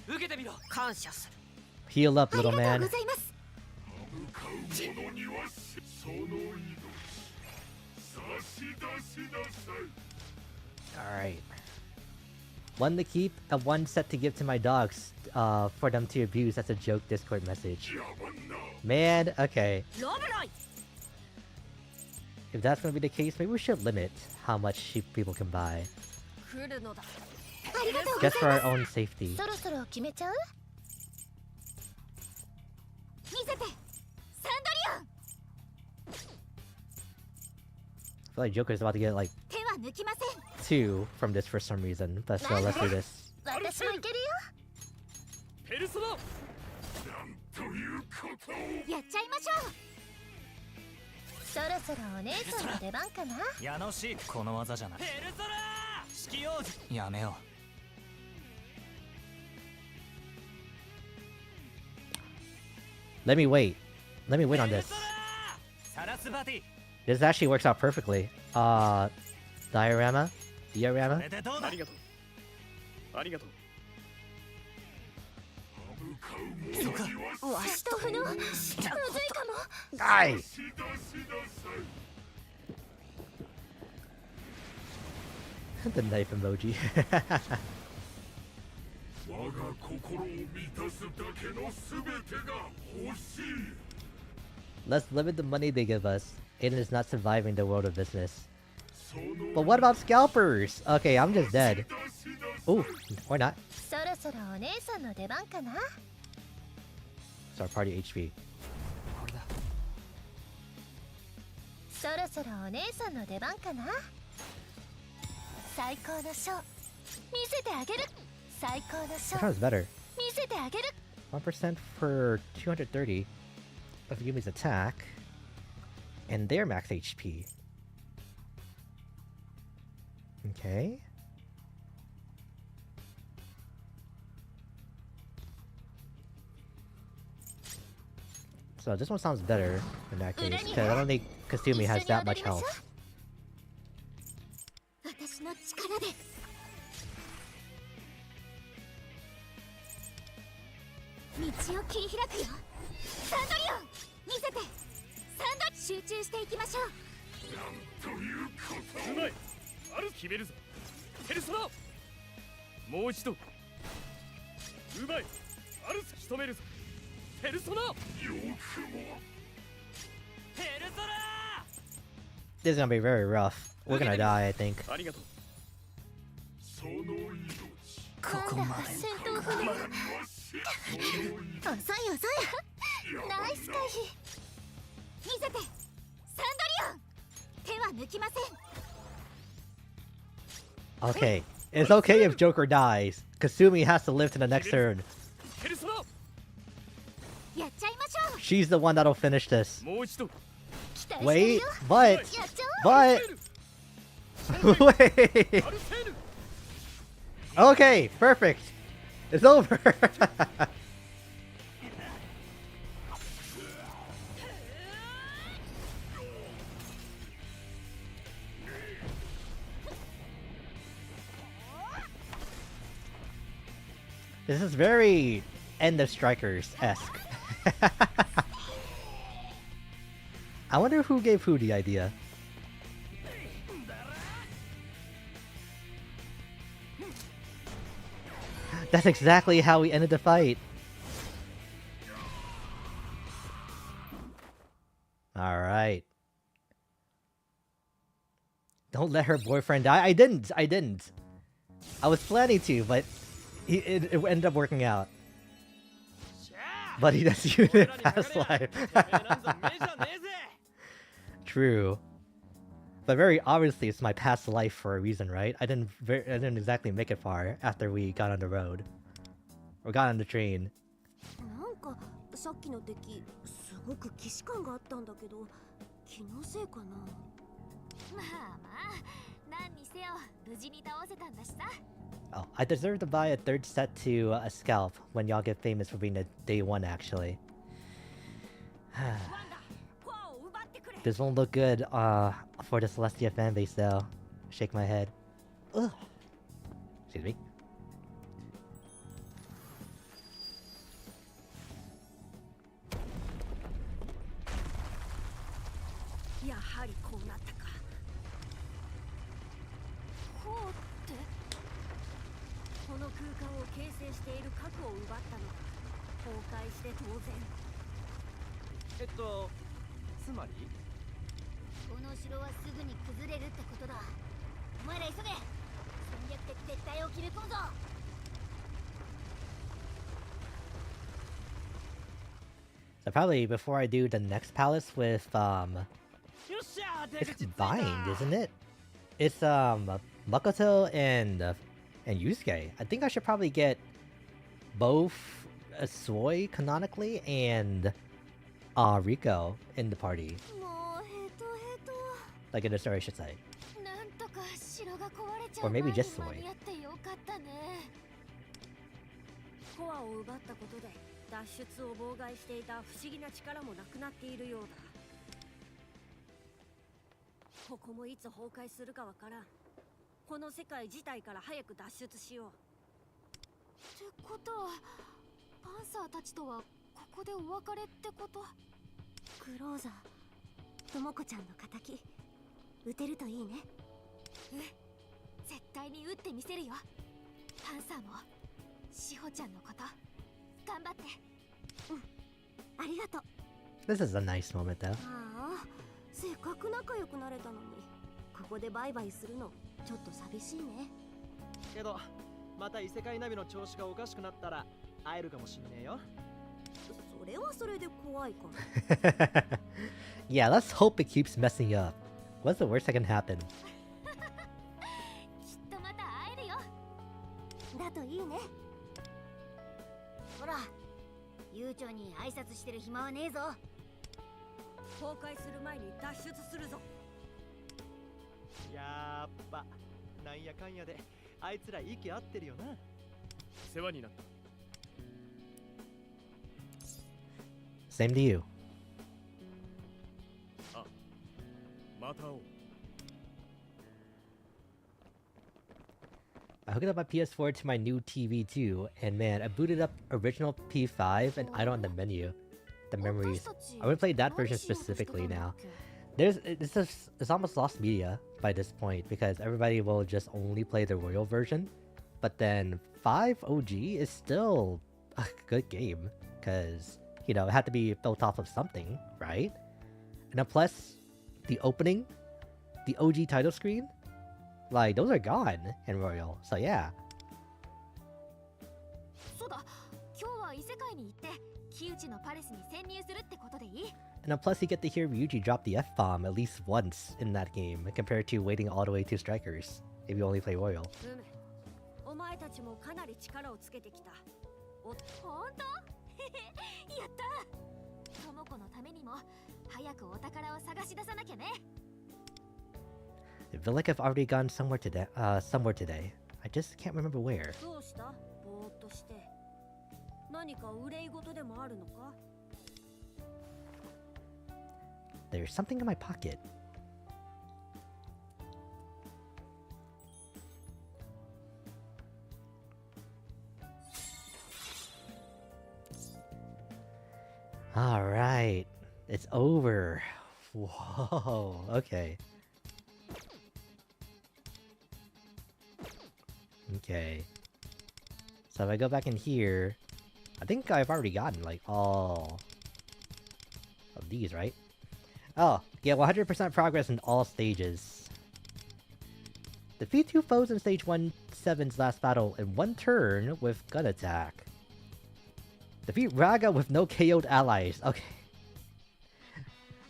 受けてみろ。感謝する。 Heal up, あり little がとう man. ございます。向かう者にはその命差し出しなさい Alright. 1 to keep, and 1 set to give to my dogs, for them to abuse. That's a joke Discord message. 野蛮な Man, okay. ロブロイ If that's gonna be the case, maybe we should limit how much sheep people can buy. 来るのだ。ありがとうござい Just for our own safety. そろそろ決めちゃう？見せて。サンドリアン。 I feel like Joker's about to get like 手は抜きません。 2 from this for some reason. But still, let's do this. 私もいけるよ。ペルソナなんということをやっちゃいましょう。そろそろお姉さんの出番かな。矢野シークこの技じゃない。ペルソナ式王子やめよ Let me wait. Let me wait on う。ペル this. ソナサラスバティ This actually works out perfectly. Diorama? こ Diorama? れでどうだ。ありがとうありがとう。向かう者にはわしとふのむずいかも。 Die! 差し出しなさい The knife emoji. 我が心を満たすだけの全てが欲しい Let's limit the money they give us. Aiden is not surviving the world of business. その But what about scalpers? Okay, I'm just dead. 差し出しなさい Ooh, or not. そろそろお姉さんの出番かな。 It's our party HP. そろそろお姉さんの出番かな。最高のショー見せてあげる。最高のショ Which one ー is better? 見せてあげる。 1% for 230 of Yumi's attack. And their max HP. Okay. So this one sounds better in that case, because I don't think Kasumi has that much health. 私の力で。道を切り開くよ。サンドリオン、見せて。サンド、集中していきましょう。ということうまいある決めるぞペルソナもう一度うまいある仕留めるぞペルソナよくもペルソナ This is gonna be very rough. We're gonna die, I think. ありがとうその命なんだ戦闘不能。わしその命遅い遅い。ナイス回避。見せて。サンドリオン。手は抜きません。 Okay. It's okay if Joker dies. Kasumi has to live to the next turn. ペルソナやっちゃいましょう。 She's the one that'll finish this. もう一度期待してる Wait, よ。 but... やっちゃおう。 But... Wait! アルセール Okay, perfect. It's over. This is very End of Strikers-esque. I wonder who gave who the idea. That's exactly how we ended the fight. Don't let her boyfriend die. I didn't. I was planning to, but it ended up working out. But he does use it past life. True. But very obviously, it's my past life for a reason, right? I didn't exactly make it far after we got on the road. Or got on the train. なんかさっきの敵すごく既視感があったんだけど気のせいかな。まあまあ、何にせよ無事に倒せたんだしさ。Oh, I deserve to buy a third set to a scalp when y'all get famous for being a day one, actually. This won't look good for the Celestia fanbase, though. Shake my head. Ugh. Excuse me. やはりこうなったか。こうってこの空間を形成している核を奪ったのは崩壊して当然。つまりこの城はすぐに崩れるってことだ。お前ら急げ。戦略的撤退を決め込むぞ。So probably before I do the next palace with it's combined, isn't it? It's Makoto and Yusuke. I think I should probably get both Soy canonically and Rico in the party. もうヘトヘト。 Like in the story, I should say. なんとか城が壊れちゃ Or う maybe 前に just 間 Soy. に合ってよかったね。コアを奪ったことで脱出を妨害していた不思議な力もなくなっているようだ。ここもいつ崩壊するかわからん。この世界自体から早く脱出しよう。ってことはパンサーたちとはここでお別れってこと？クローザー、ともこちゃんの敵撃てるといいね。絶対に撃ってみせるよ。パンサーもしほちゃんのこと頑張って。ありがとう。 This is a nice moment, though. ああ、せっかく仲良くなれたのにここでバイバイするのちょっと寂しいね。けどまた異世界ナビの調子がおかしくなったら会えるかもしんねえよ。それはそれで怖いかも。Yeah, let's hope it keeps messing up. What's the worst that can happen? きっとまた会えるよ。だといいね。ほら、悠長に挨拶してる暇はねえぞ。崩壊する前に脱出するぞ。やっぱなんやかんやであいつら息合ってるよな。世話になった。 Same to you. あ、また会おう。 I hooked up my PS4 to my new TV too, and man, I booted up original P5 and I don't on the menu. The memories. I would play that version specifically now. It's almost lost media by this point because everybody will just only play the Royal version. But then 5 OG is still a good game because, you know, it had to be built off of something, right? And then plus, the opening, the OG title screen, like, those are gone in Royal, so yeah. そうだ、今日は異世界に行って木内のパレスに潜入するってことでいい？ And then plus you get to hear Ryuji drop the F-bomb at least once in that game, compared to waiting all the way to Strikers, if you only play Royal. お前たちもかなり力をつけてきた。ほんと？やった！ともこのためにも早くお宝を探し出さなきゃね。 I feel like I've already gone somewhere today. I just can't remember where. どうした？ぼーっとして。何か憂い事でもあるのか？ There's something in my pocket. Alright. It's over. Whoa. Okay. Okay. So if I go back in here, I think I've already gotten like all of these, right? Oh, yeah, 100% progress in all stages. Defeat 2 foes in stage 1-7's last battle in 1 turn with gun attack. Defeat Raga with no KO'd allies. Okay.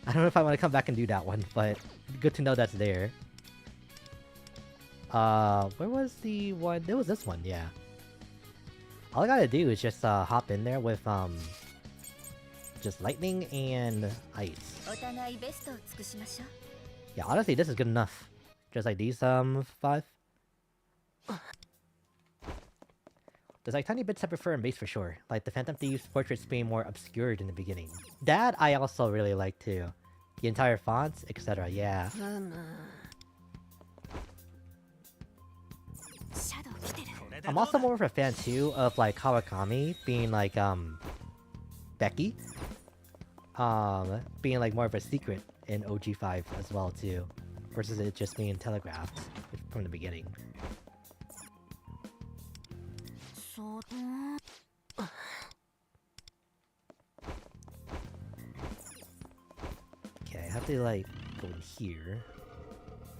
I don't know if I want to come back and do that one, but good to know that's there. Where was the one? There was this one, yeah. All I gotta do is just hop in there with just lightning and ice. Yeah, honestly, this is good enough. Just like these 5. There's like tiny bits I prefer in base for sure. Like the Phantom Thieves portraits being more obscured in the beginning. That I also really like too. The entire fonts, etc. Yeah. I'm also more of a fan too of like Kawakami being like Becky. Being like more of a secret in OG5 as well too. Versus it just being telegraphed from the beginning. Okay, I have to like go in here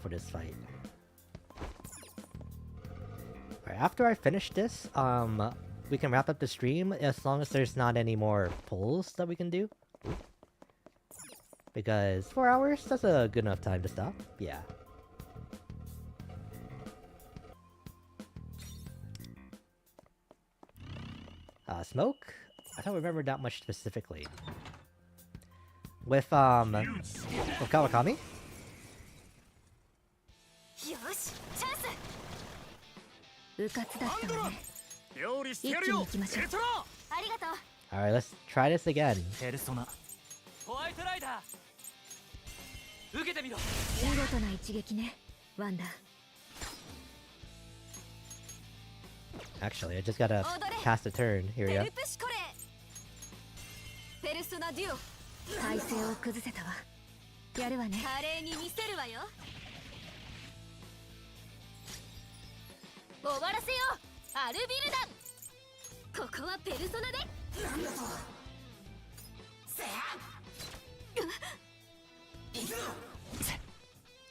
for this fight. Alright, after I finish this, we can wrap up the stream as long as there's not any more pulls that we can do. Because 4 hours, that's a good enough time to stop. Yeah. Smoke? I don't remember that much specifically. With Kawakami? Alright, let's try this again. Actually, I just gotta pass the turn. Here we go.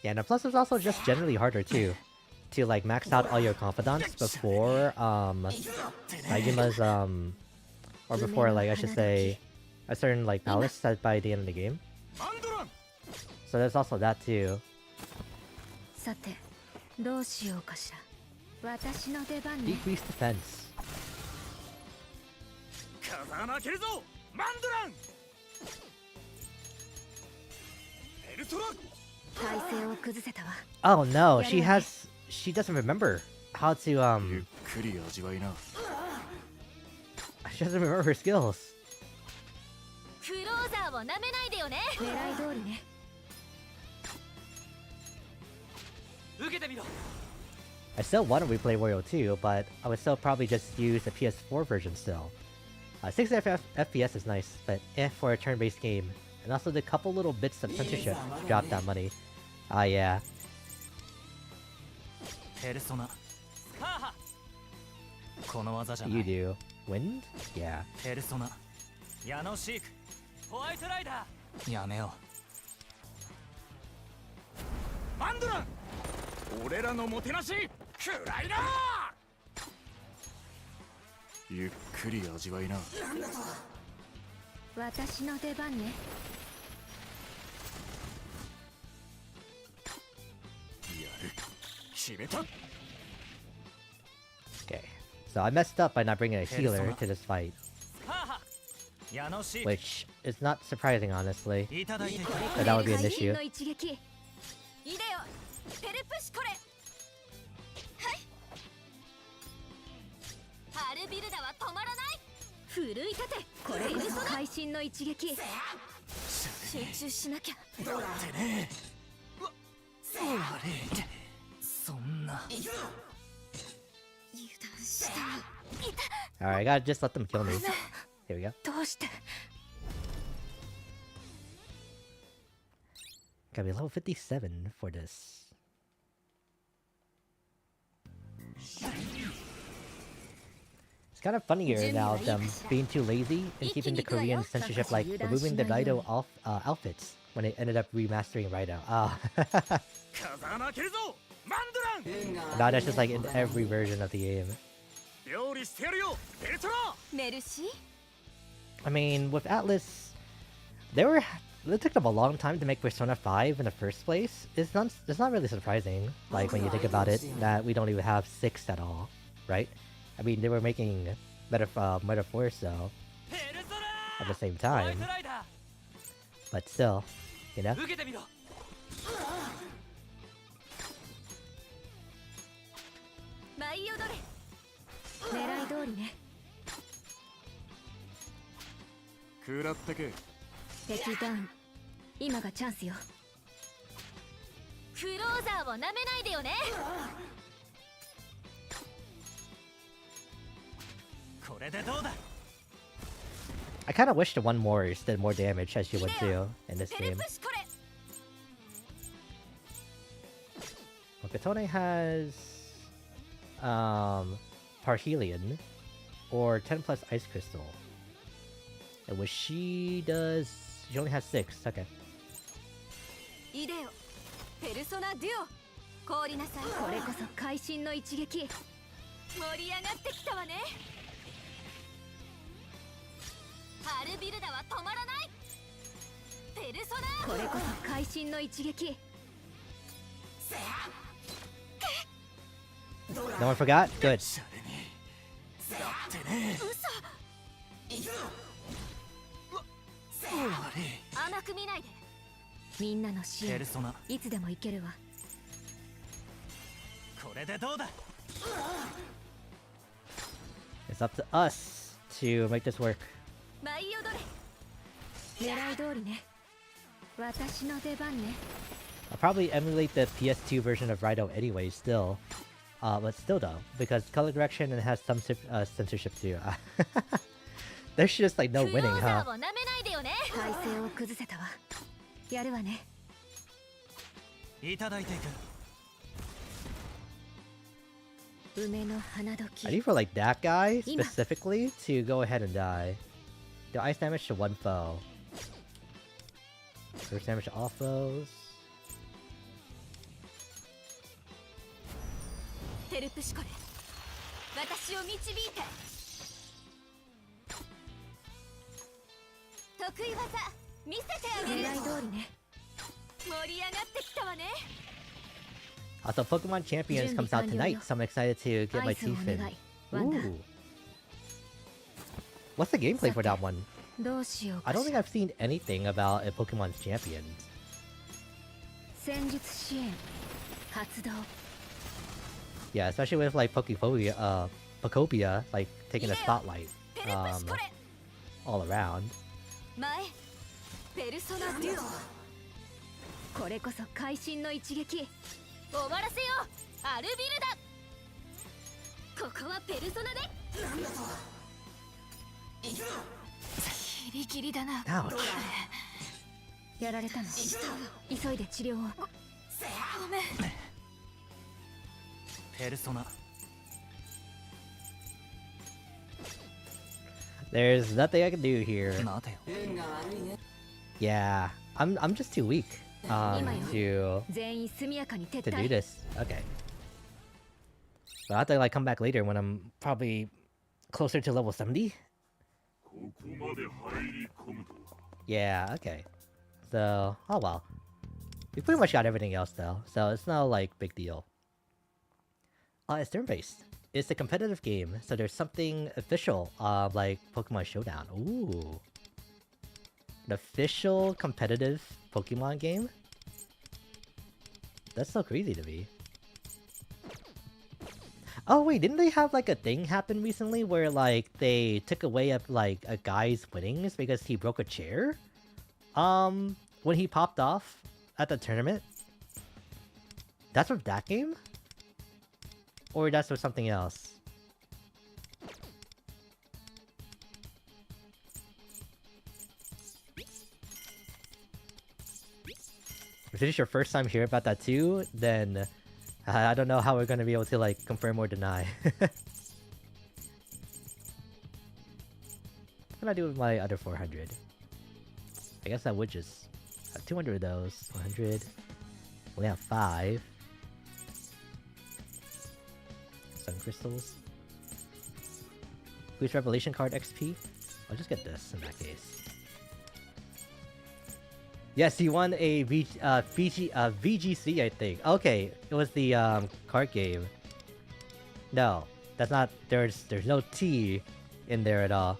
Yeah, and plus it's also just generally harder too. To like max out all your confidants before Majima's or before like I should say a certain like palace set by the end of the game. So there's also that too. Decrease defense. Oh no, she doesn't remember how to she doesn't remember her skills. I still want to replay Wario 2, but I would still probably just use the PS4 version still. 60 FPS is nice, but for a turn-based game. And also the couple little bits of censorship dropped that money. Yeah. You do. Wind? Yeah. Okay, so I messed up by not bringing a healer to this fight. Which is not surprising, honestly. But that would be an issue. Alright, I gotta just let them kill me. Here we go. Gotta be level 57 for this. It's kind of funnier now them being too lazy and keeping the Korean censorship, like removing the Raido outfits when they ended up remastering Raido. Now that's just like in every version of the game. 料理してやるよペルソナ。メルシー I mean, with Atlas, it took them a long time to make Persona 5 in the first place. It's not really surprising, like when you think about it, that we don't even have 6 at all, right? I mean, they were making metaphors though at the same time, but still, you know. 受けてみろ。舞い踊れ狙い通りね。食らってけ。敵ダウン。今がチャンスよ。クローザーを舐めないでよね。これでどうだ。 I kind of wish the one more did more damage as you would do in this テレ game. プシコレ Katone has Parhelion or 10 plus Ice Crystal. And what she does, she only has 6. Okay. イデオペルソナデュオ凍りなさい。これこそ会心の一撃。盛り上がってきたわね。ハルビルダは止まらない。ペルソナこれこそ会心の一撃。 No one forgot? Good. 甘く見ないで。みんなの支援ペルソナ。いつでもいけるわ。これでどうだ。 It's up to us to make this work. 舞い踊れ狙い通りね。私の出番ね。 I'll probably emulate the PS2 version of Rido anyway, still. But still though, because color correction and has some censorship too. There's just like no クロ winning, ーザ huh? ーを舐めないでよね。体勢を崩せたわ。やるわね。いただいていく。梅の花時。 I need for like that guy specifically to go ahead and die. Do ice damage to one foe. First damage to all foes. テルプシコレ私を導いて。得意技見せてあげる。狙い通りね。盛り上がってきたわね。 Also, Pokemon Champions comes out tonight, so I'm excited to get my teeth in. Ooh. What's the gameplay for that one? どうしよう I か don't し think ら。 I've seen anything about a Pokemon Champions. 戦術支援発動。 Yeah, especially with like Pokopia, like taking the spotlight, テレプシコレ all around. 前ペルソナデュオこれこそ会心の一撃。終わらせようアルビルダ。ここはペルソナで。ギリギリだな。 Ouch. やられたの。急いで治療を。ごめん。ペルソナ。 There's nothing I can do here. 待てよ。 Yeah, I'm just too weak to 全員速やかに撤 do 退。 this. Okay. So I have to like come back later when I'm probably closer to level 70. ここまで入り込むとは。 Yeah, okay. So, oh well. We pretty much got everything else though, so it's no like big deal. It's turn-based. It's a competitive game, so there's something official, like Pokemon Showdown. Ooh. An official competitive Pokemon game? That's so crazy to me. Oh wait, didn't they have like a thing happen recently where like they took away like a guy's winnings because he broke a chair? When he popped off at the tournament? That's from that game? Or that's for something else? If this is your first time hearing about that too, then I don't know how we're gonna be able to like confirm or deny. What can I do with my other 400? I guess I would just have 200 of those. 100. We have 5. Sun crystals. Boost revelation card XP. I'll just get this in that case. Yes, he won a VGC, I think. Okay, it was the card game. No, that's not. There's no T in there at all.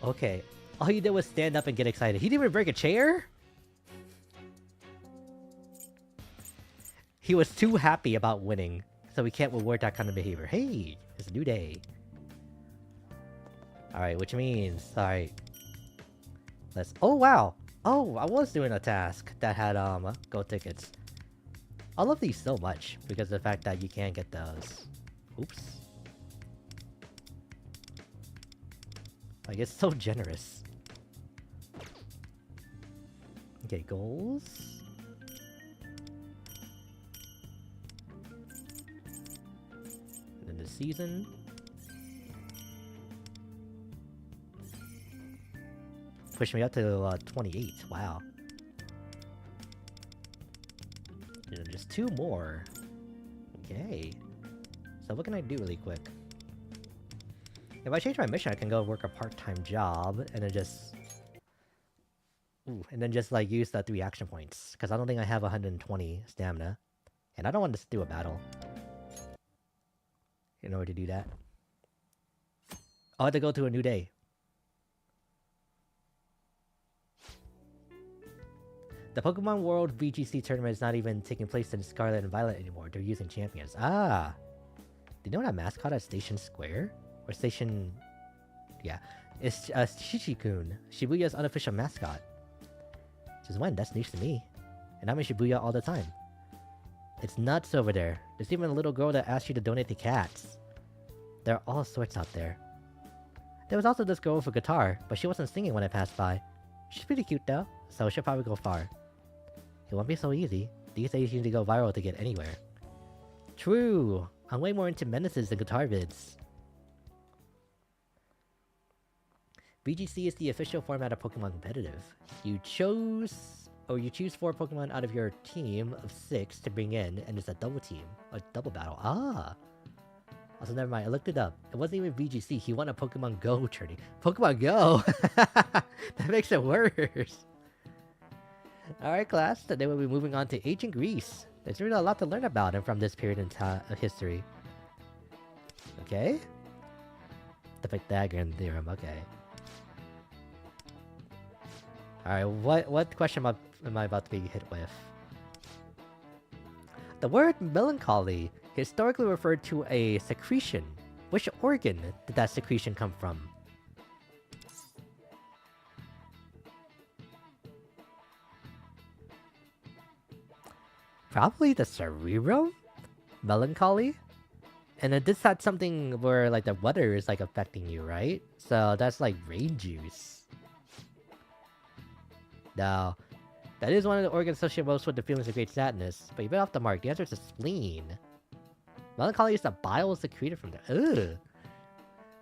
Okay, all he did was stand up and get excited. He didn't even break a chair. He was too happy about winning, so we can't reward that kind of behavior. Hey, it's a new day. Alright, which means... Alright. Let's... Oh, wow! Oh, I was doing a task that had, gold tickets. I love these so much, because of the fact that you can get those. Oops. Like, it's so generous. Okay, goals... And then the season... Push me up to 28. Wow. And then just 2 more. Okay. So what can I do really quick? If I change my mission, I can go work a part-time job and then just... Ooh, and then just like use the 3 action points. Because I don't think I have 120 stamina. And I don't want to do a battle. In order to do that. I'll have to go to a new day. The Pokemon World VGC tournament is not even taking place in Scarlet and Violet anymore. They're using champions. Ah! Do you know that mascot at Station Square? Or Station... Yeah. It's Shichikun, Shibuya's unofficial mascot. Since when? That's news to me. And I'm in Shibuya all the time. It's nuts over there. There's even a little girl that asked you to donate to cats. There are all sorts out there. There was also this girl with a guitar, but she wasn't singing when I passed by. She's pretty cute though, so she'll probably go far. It won't be so easy. These days you need to go viral to get anywhere. True! I'm way more into menaces than guitar vids. VGC is the official format of Pokemon Competitive. You choose 4 Pokemon out of your team of 6 to bring in, and it's a double team. A double battle. Ah! Also, never mind, I looked it up. It wasn't even VGC, he won a Pokemon Go tourney. Pokemon Go?! That makes it worse! Alright class, today we'll be moving on to ancient Greece. There's really a lot to learn about and from this period in of history. Okay? The Pythagorean theorem, okay. Alright, what question am I about to be hit with? The word melancholy historically referred to a secretion. Which organ did that secretion come from? Probably the cerebrum? Melancholy? And it did that something where like the weather is like affecting you, right? So that's like rain juice. Now, that is one of the organs associated most with the feelings of great sadness, but you bit off the mark. The answer is the spleen. Melancholy is the bile secreted from there. Ugh! It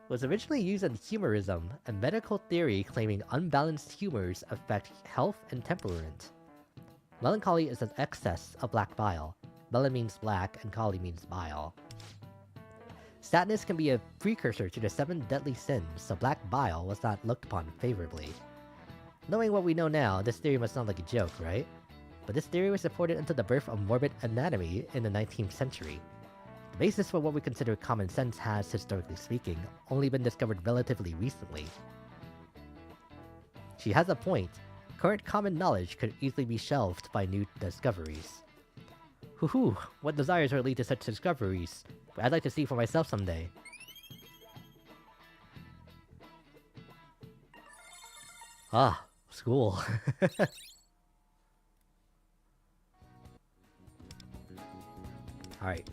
was originally used in humorism, a medical theory claiming unbalanced humors affect health and temperament. Melancholy is an excess of black bile. Melon means black, and kali means bile. Sadness can be a precursor to the 7 deadly sins, so black bile was not looked upon favorably. Knowing what we know now, this theory must sound like a joke, right? But this theory was supported until the birth of morbid anatomy in the 19th century. The basis for what we consider common sense has, historically speaking, only been discovered relatively recently. She has a point. Current common knowledge could easily be shelved by new discoveries. Hoo-hoo, what desires would lead to such discoveries? But I'd like to see for myself someday. Ah, school. Alright.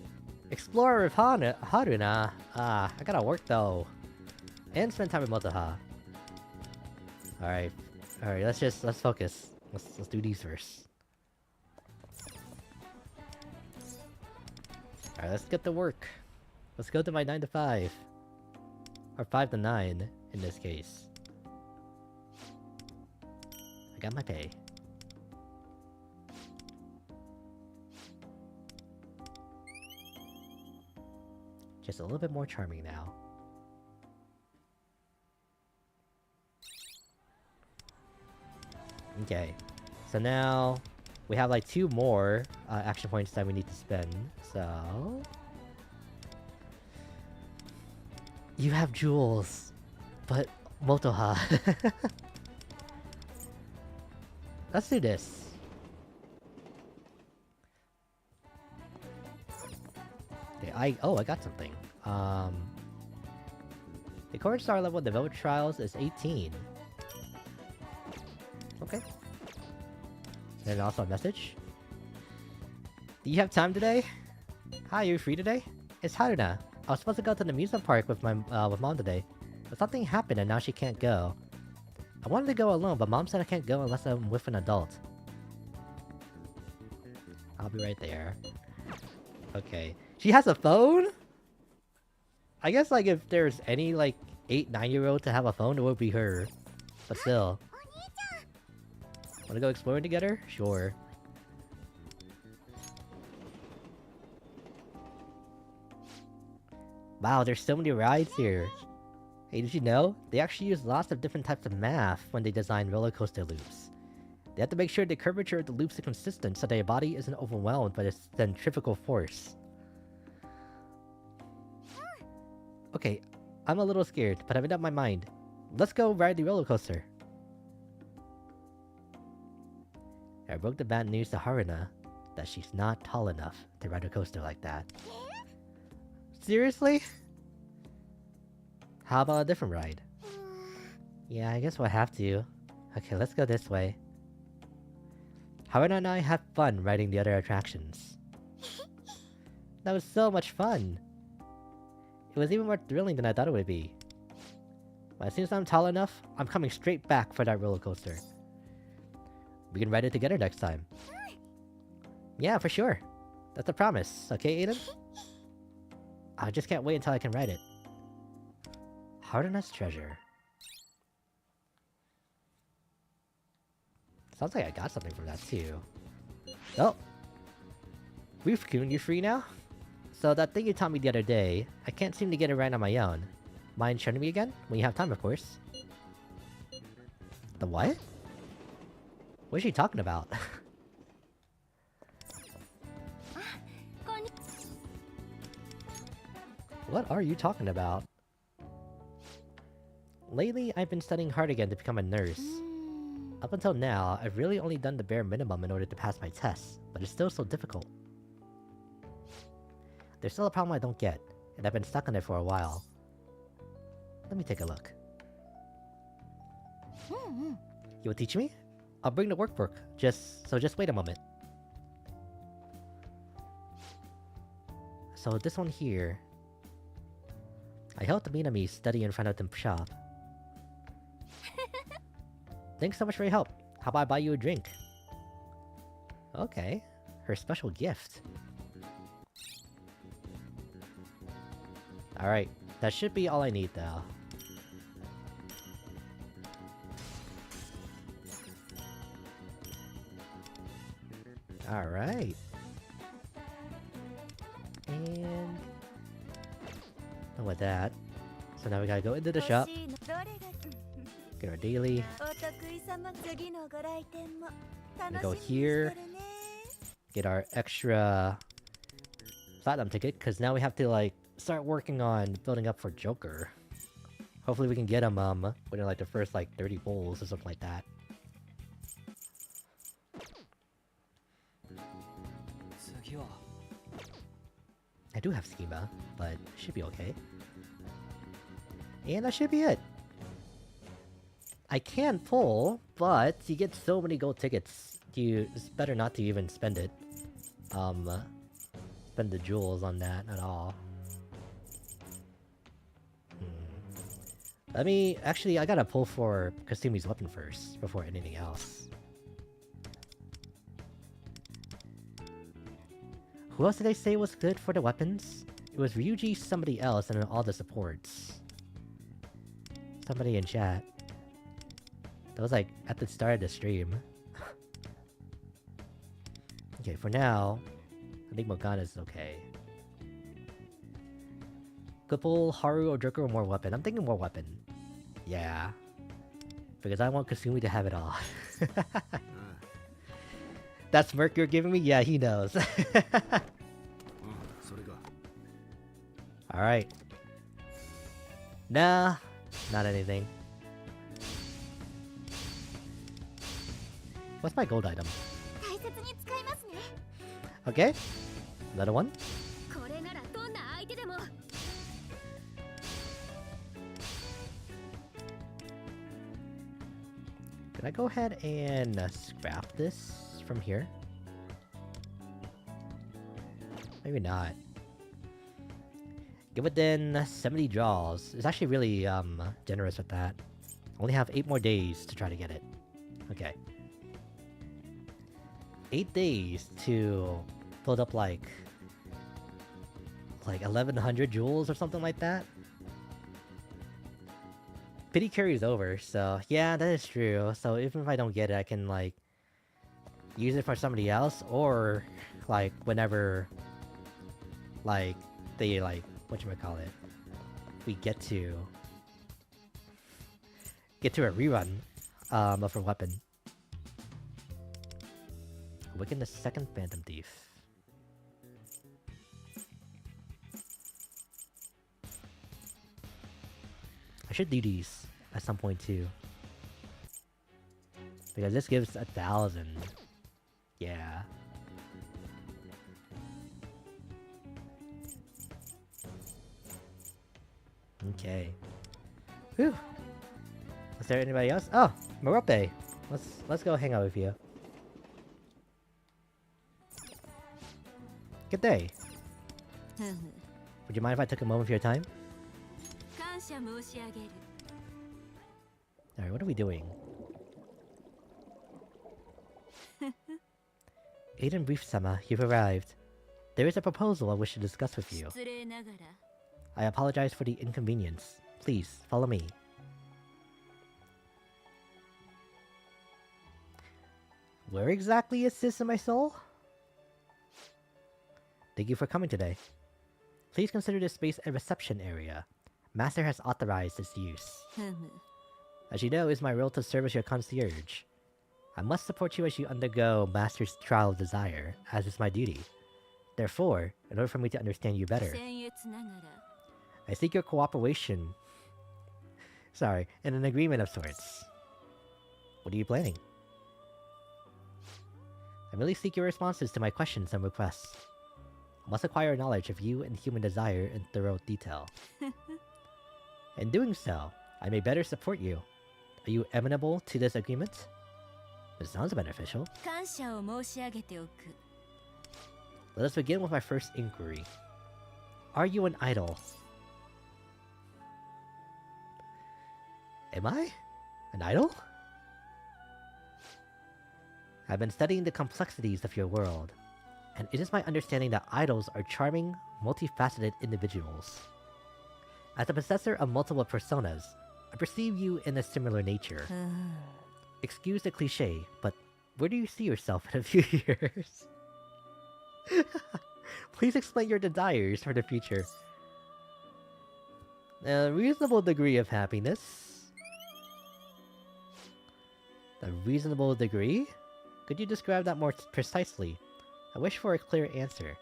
Explorer with Haruna. Ah, I gotta work though. And spend time with Motoha. Alright. Alright, let's focus. Let's do these first. Alright, let's get to work. Let's go to my 9 to 5. Or 5 to 9, in this case. I got my pay. Just a little bit more charming now. Okay, so now we have like 2 more action points that we need to spend, so... You have jewels, but Motoha. Let's do this. Okay, I got something. The current star level in the Village Trials is 18. Okay. And also a message. Do you have time today? Hi, are you free today? It's Haruna. I was supposed to go to the amusement park with my with Mom today, but something happened and now she can't go. I wanted to go alone, but Mom said I can't go unless I'm with an adult. I'll be right there. Okay. She has a phone? I guess, like, if there's any, like, 8, 9-year-old to have a phone, it would be her. But still. Wanna go exploring together? Sure. Wow, there's so many rides here. Hey, did you know? They actually use lots of different types of math when they design roller coaster loops. They have to make sure the curvature of the loops is consistent so that your body isn't overwhelmed by the centrifugal force. Okay, I'm a little scared, but I've made up my mind. Let's go ride the roller coaster. I broke the bad news to Haruna that she's not tall enough to ride a coaster like that. Seriously? How about a different ride? Yeah, I guess we'll have to. Okay, let's go this way. Haruna and I had fun riding the other attractions. That was so much fun! It was even more thrilling than I thought it would be. But as soon as I'm tall enough, I'm coming straight back for that roller coaster. We can ride it together next time. Yeah, for sure. That's a promise, okay, Aiden? I just can't wait until I can ride it. Haruna's treasure. Sounds like I got something from that too. Oh! Rufkun, you free now? So that thing you taught me the other day, I can't seem to get it right on my own. Mind showing me again? When you have time, of course. The what? What is she talking about? What are you talking about? Lately, I've been studying hard again to become a nurse. Up until now, I've really only done the bare minimum in order to pass my tests, but it's still so difficult. There's still a problem I don't get, and I've been stuck on it for a while. Let me take a look. You will teach me? I'll bring the workbook. Just wait a moment. So this one here... I helped the Minami study in front of the shop. Thanks so much for your help. How about I buy you a drink? Okay. Her special gift. Alright. That should be all I need, though. Alright. And... done with that. So now we gotta go into the shop. Get our daily. We go here. Get our extra platinum ticket, because now we have to, like, start working on building up for Joker. Hopefully we can get him, within, like, the first, like, 30 bowls or something like that. I do have schema, but it should be okay. And that should be it. I can pull, but you get so many gold tickets. It's better not to even spend it. Spend the jewels on that at all. Let me... actually, I gotta pull for Kasumi's weapon first, before anything else. Who else did they say was good for the weapons? It was Ryuji, somebody else, and then all the supports. Somebody in chat. That was like at the start of the stream. Okay, for now, I think Morgana's okay. Couple, Haru, or Joker, or more weapon? I'm thinking more weapon. Yeah. Because I want Kasumi to have it all. That smirk you're giving me? Yeah, he knows. Alright. Nah, not anything. What's my gold item? 大切に使いますね。 Okay. Another one. これならどんな相手でも。 Can I go ahead and scrap this from here? Maybe not. Get within 70 draws. It's actually really generous with that. Only have 8 more days to try to get it. Okay. 8 days to build up like 1100 jewels or something like that. Pity carries over, so yeah, that is true. So even if I don't get it, I can like use it for somebody else, or like whenever like they like whatchamacallit, we get to a rerun of a weapon. Awaken the second Phantom Thief. I should do these at some point too. Because this gives 1,000. Yeah. Okay. Whew. Is there anybody else? Oh, Morope. Let's go hang out with you. Good day. Would you mind if I took a moment of your time? Alright, what are we doing? Aiden Brief-sama, you've arrived. There is a proposal I wish to discuss with you. I apologize for the inconvenience. Please, follow me. Where exactly is this in my soul? Thank you for coming today. Please consider this space a reception area. Master has authorized its use. As you know, it is my role to serve as your concierge. I must support you as you undergo Master's trial of desire, as is my duty. Therefore, in order for me to understand you better, I seek your cooperation. Sorry, in an agreement of sorts. What are you planning? I merely seek your responses to my questions and requests. I must acquire knowledge of you and human desire in thorough detail. In doing so, I may better support you. Are you amenable to this agreement? It sounds beneficial. Let us begin with my first inquiry. Are you an idol? Am I? An idol? I've been studying the complexities of your world, and it is my understanding that idols are charming, multifaceted individuals. As the possessor of multiple personas, I perceive you in a similar nature. Excuse the cliche, but where do you see yourself in a few years? Please explain your desires for the future. A reasonable degree of happiness. A reasonable degree? Could you describe that more precisely? I wish for a clear answer.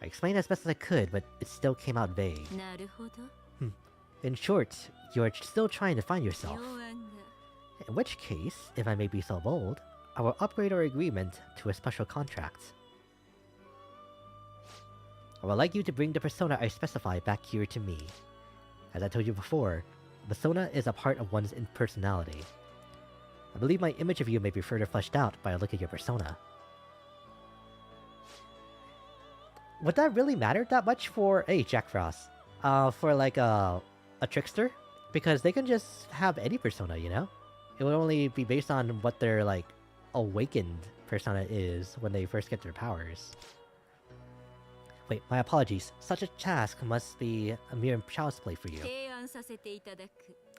I explained as best as I could, but it still came out vague. In short, you are still trying to find yourself. In which case, if I may be so bold, I will upgrade our agreement to a special contract. I would like you to bring the persona I specified back here to me. As I told you before, persona is a part of one's personality. I believe my image of you may be further fleshed out by a look at your persona. Would that really matter that much for Jack Frost? For like a trickster? Because they can just have any persona, you know? It would only be based on what their like awakened persona is when they first get their powers. Wait, my apologies. Such a task must be a mere child's play for you. I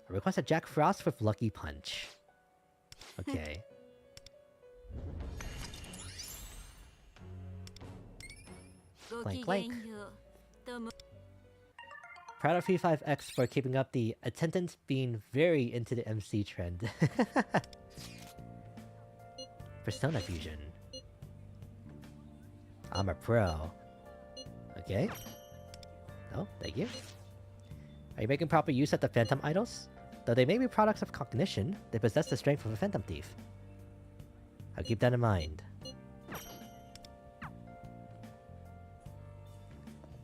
request a Jack Frost with Lucky Punch. Okay. Clank, clank. Proud of P5X for keeping up the attendance being very into the MC trend. Persona Fusion. I'm a pro. Okay. Oh, thank you. Are you making proper use of the Phantom Idols? Though they may be products of cognition, they possess the strength of a Phantom Thief. I'll keep that in mind.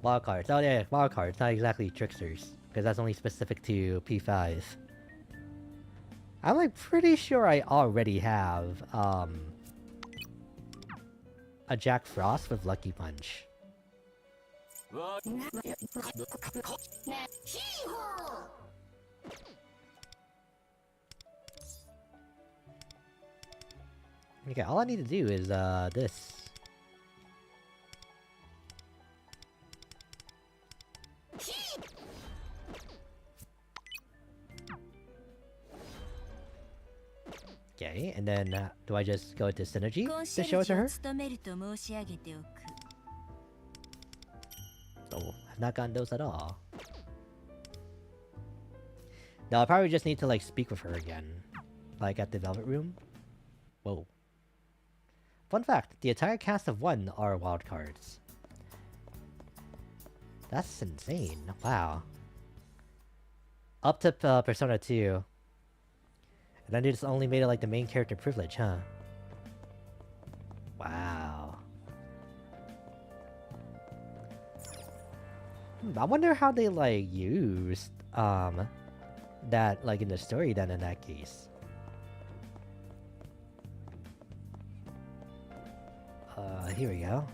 Wildcards. Oh yeah, wildcards, not exactly tricksters. Because that's only specific to P5. I'm like pretty sure I already have, a Jack Frost with Lucky Punch. Okay, all I need to do is, this. Okay, and then, do I just go to Synergy to show it to her? Oh, I've not gotten those at all. No, I probably just need to, like, speak with her again. Like, at the Velvet Room. Whoa. Fun fact, the entire cast of 1 are wildcards. That's insane. Wow. Up to Persona 2. And then they just only made it like the main character privilege, huh? Wow. I wonder how they like used that like in the story then in that case. Here we go.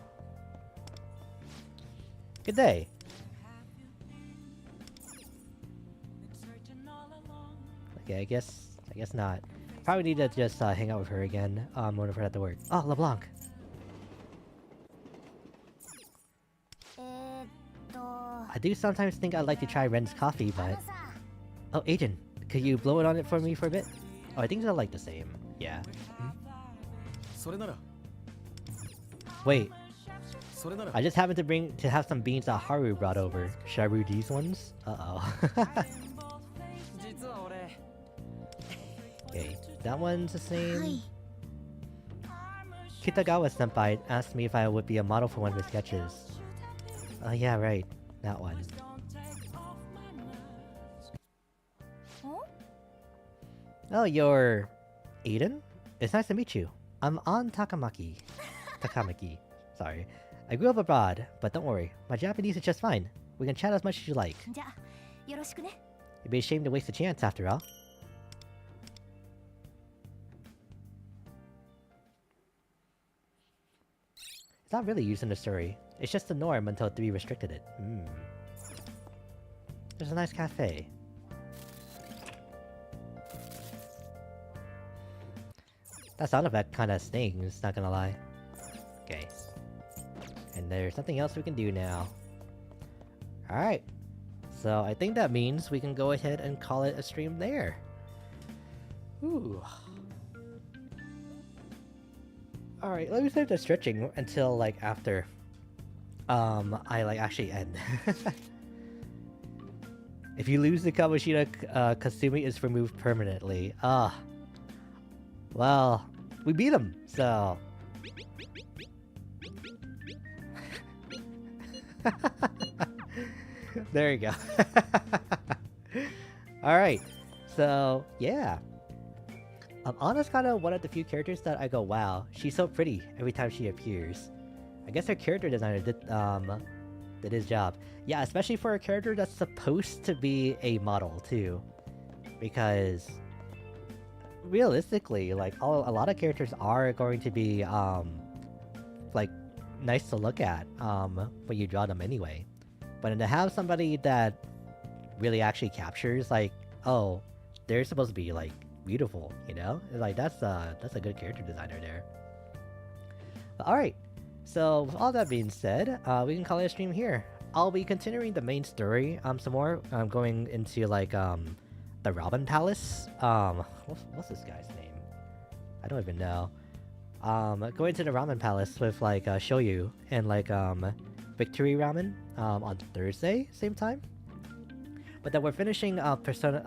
Good day. Okay, I guess not. Probably need to just hang out with her again whenever I have to work. Oh, LeBlanc. I do sometimes think I'd like to try Ren's coffee, but... Oh, Agent, could you blow it on it for me for a bit? Oh, I think they're like the same. Yeah. Wait. I just happened to have some beans that Haru brought over. Should I brew these ones? Uh-oh. Okay, that one's the same. Kitagawa-senpai asked me if I would be a model for one of his sketches. Oh yeah, right. That one. Oh, you're... Aiden? It's nice to meet you. I'm An Takamaki. Sorry. I grew up abroad, but don't worry. My Japanese is just fine. We can chat as much as you like. It'd be a shame to waste a chance after all. It's not really used in the story. It's just the norm until 3 restricted it. There's a nice cafe. That sound effect kinda stings, not gonna lie. Okay. And there's nothing else we can do now. Alright. So I think that means we can go ahead and call it a stream there. Ooh. Alright, let me save the stretching until, like, after, I, like, actually end. If you lose the Kamoshida, Kasumi is removed permanently. Well, we beat him, so... There you go. Alright, so, yeah. Anna's kind of one of the few characters that I go, wow, she's so pretty every time she appears. I guess her character designer did his job. Yeah, especially for a character that's supposed to be a model, too. Because... realistically, like, a lot of characters are going to be, like, nice to look at, when you draw them anyway. But then to have somebody that really actually captures, like, oh, they're supposed to be, like, beautiful, you know? Like, that's a good character designer there. But alright, so with all that being said, we can call it a stream here. I'll be continuing the main story, some more. I'm going into, like, the Robin Palace. What's this guy's name? I don't even know. Going to the Ramen Palace with, like, Shoyu and, like, Victory Ramen on Thursday, same time. But then we're finishing not Persona.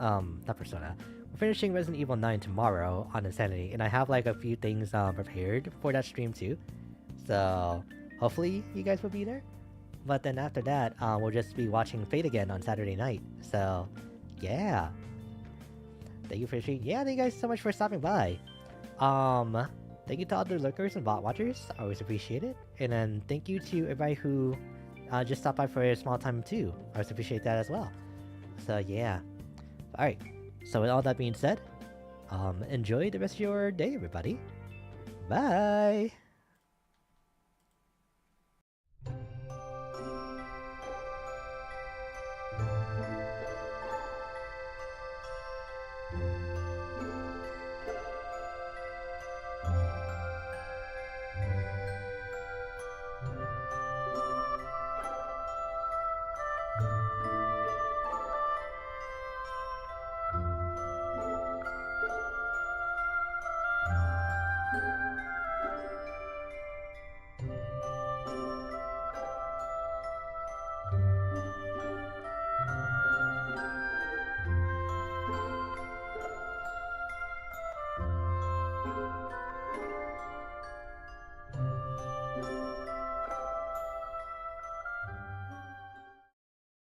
We're finishing Resident Evil 9 tomorrow on Insanity, and I have like a few things prepared for that stream too. So hopefully you guys will be there. But then after that, we'll just be watching Fate again on Saturday night. So yeah. Thank you thank you guys so much for stopping by. Thank you to all the lurkers and bot watchers. I always appreciate it. And then thank you to everybody who just stopped by for a small time too. I always appreciate that as well. So yeah. Alright. So with all that being said, enjoy the rest of your day, everybody. Bye!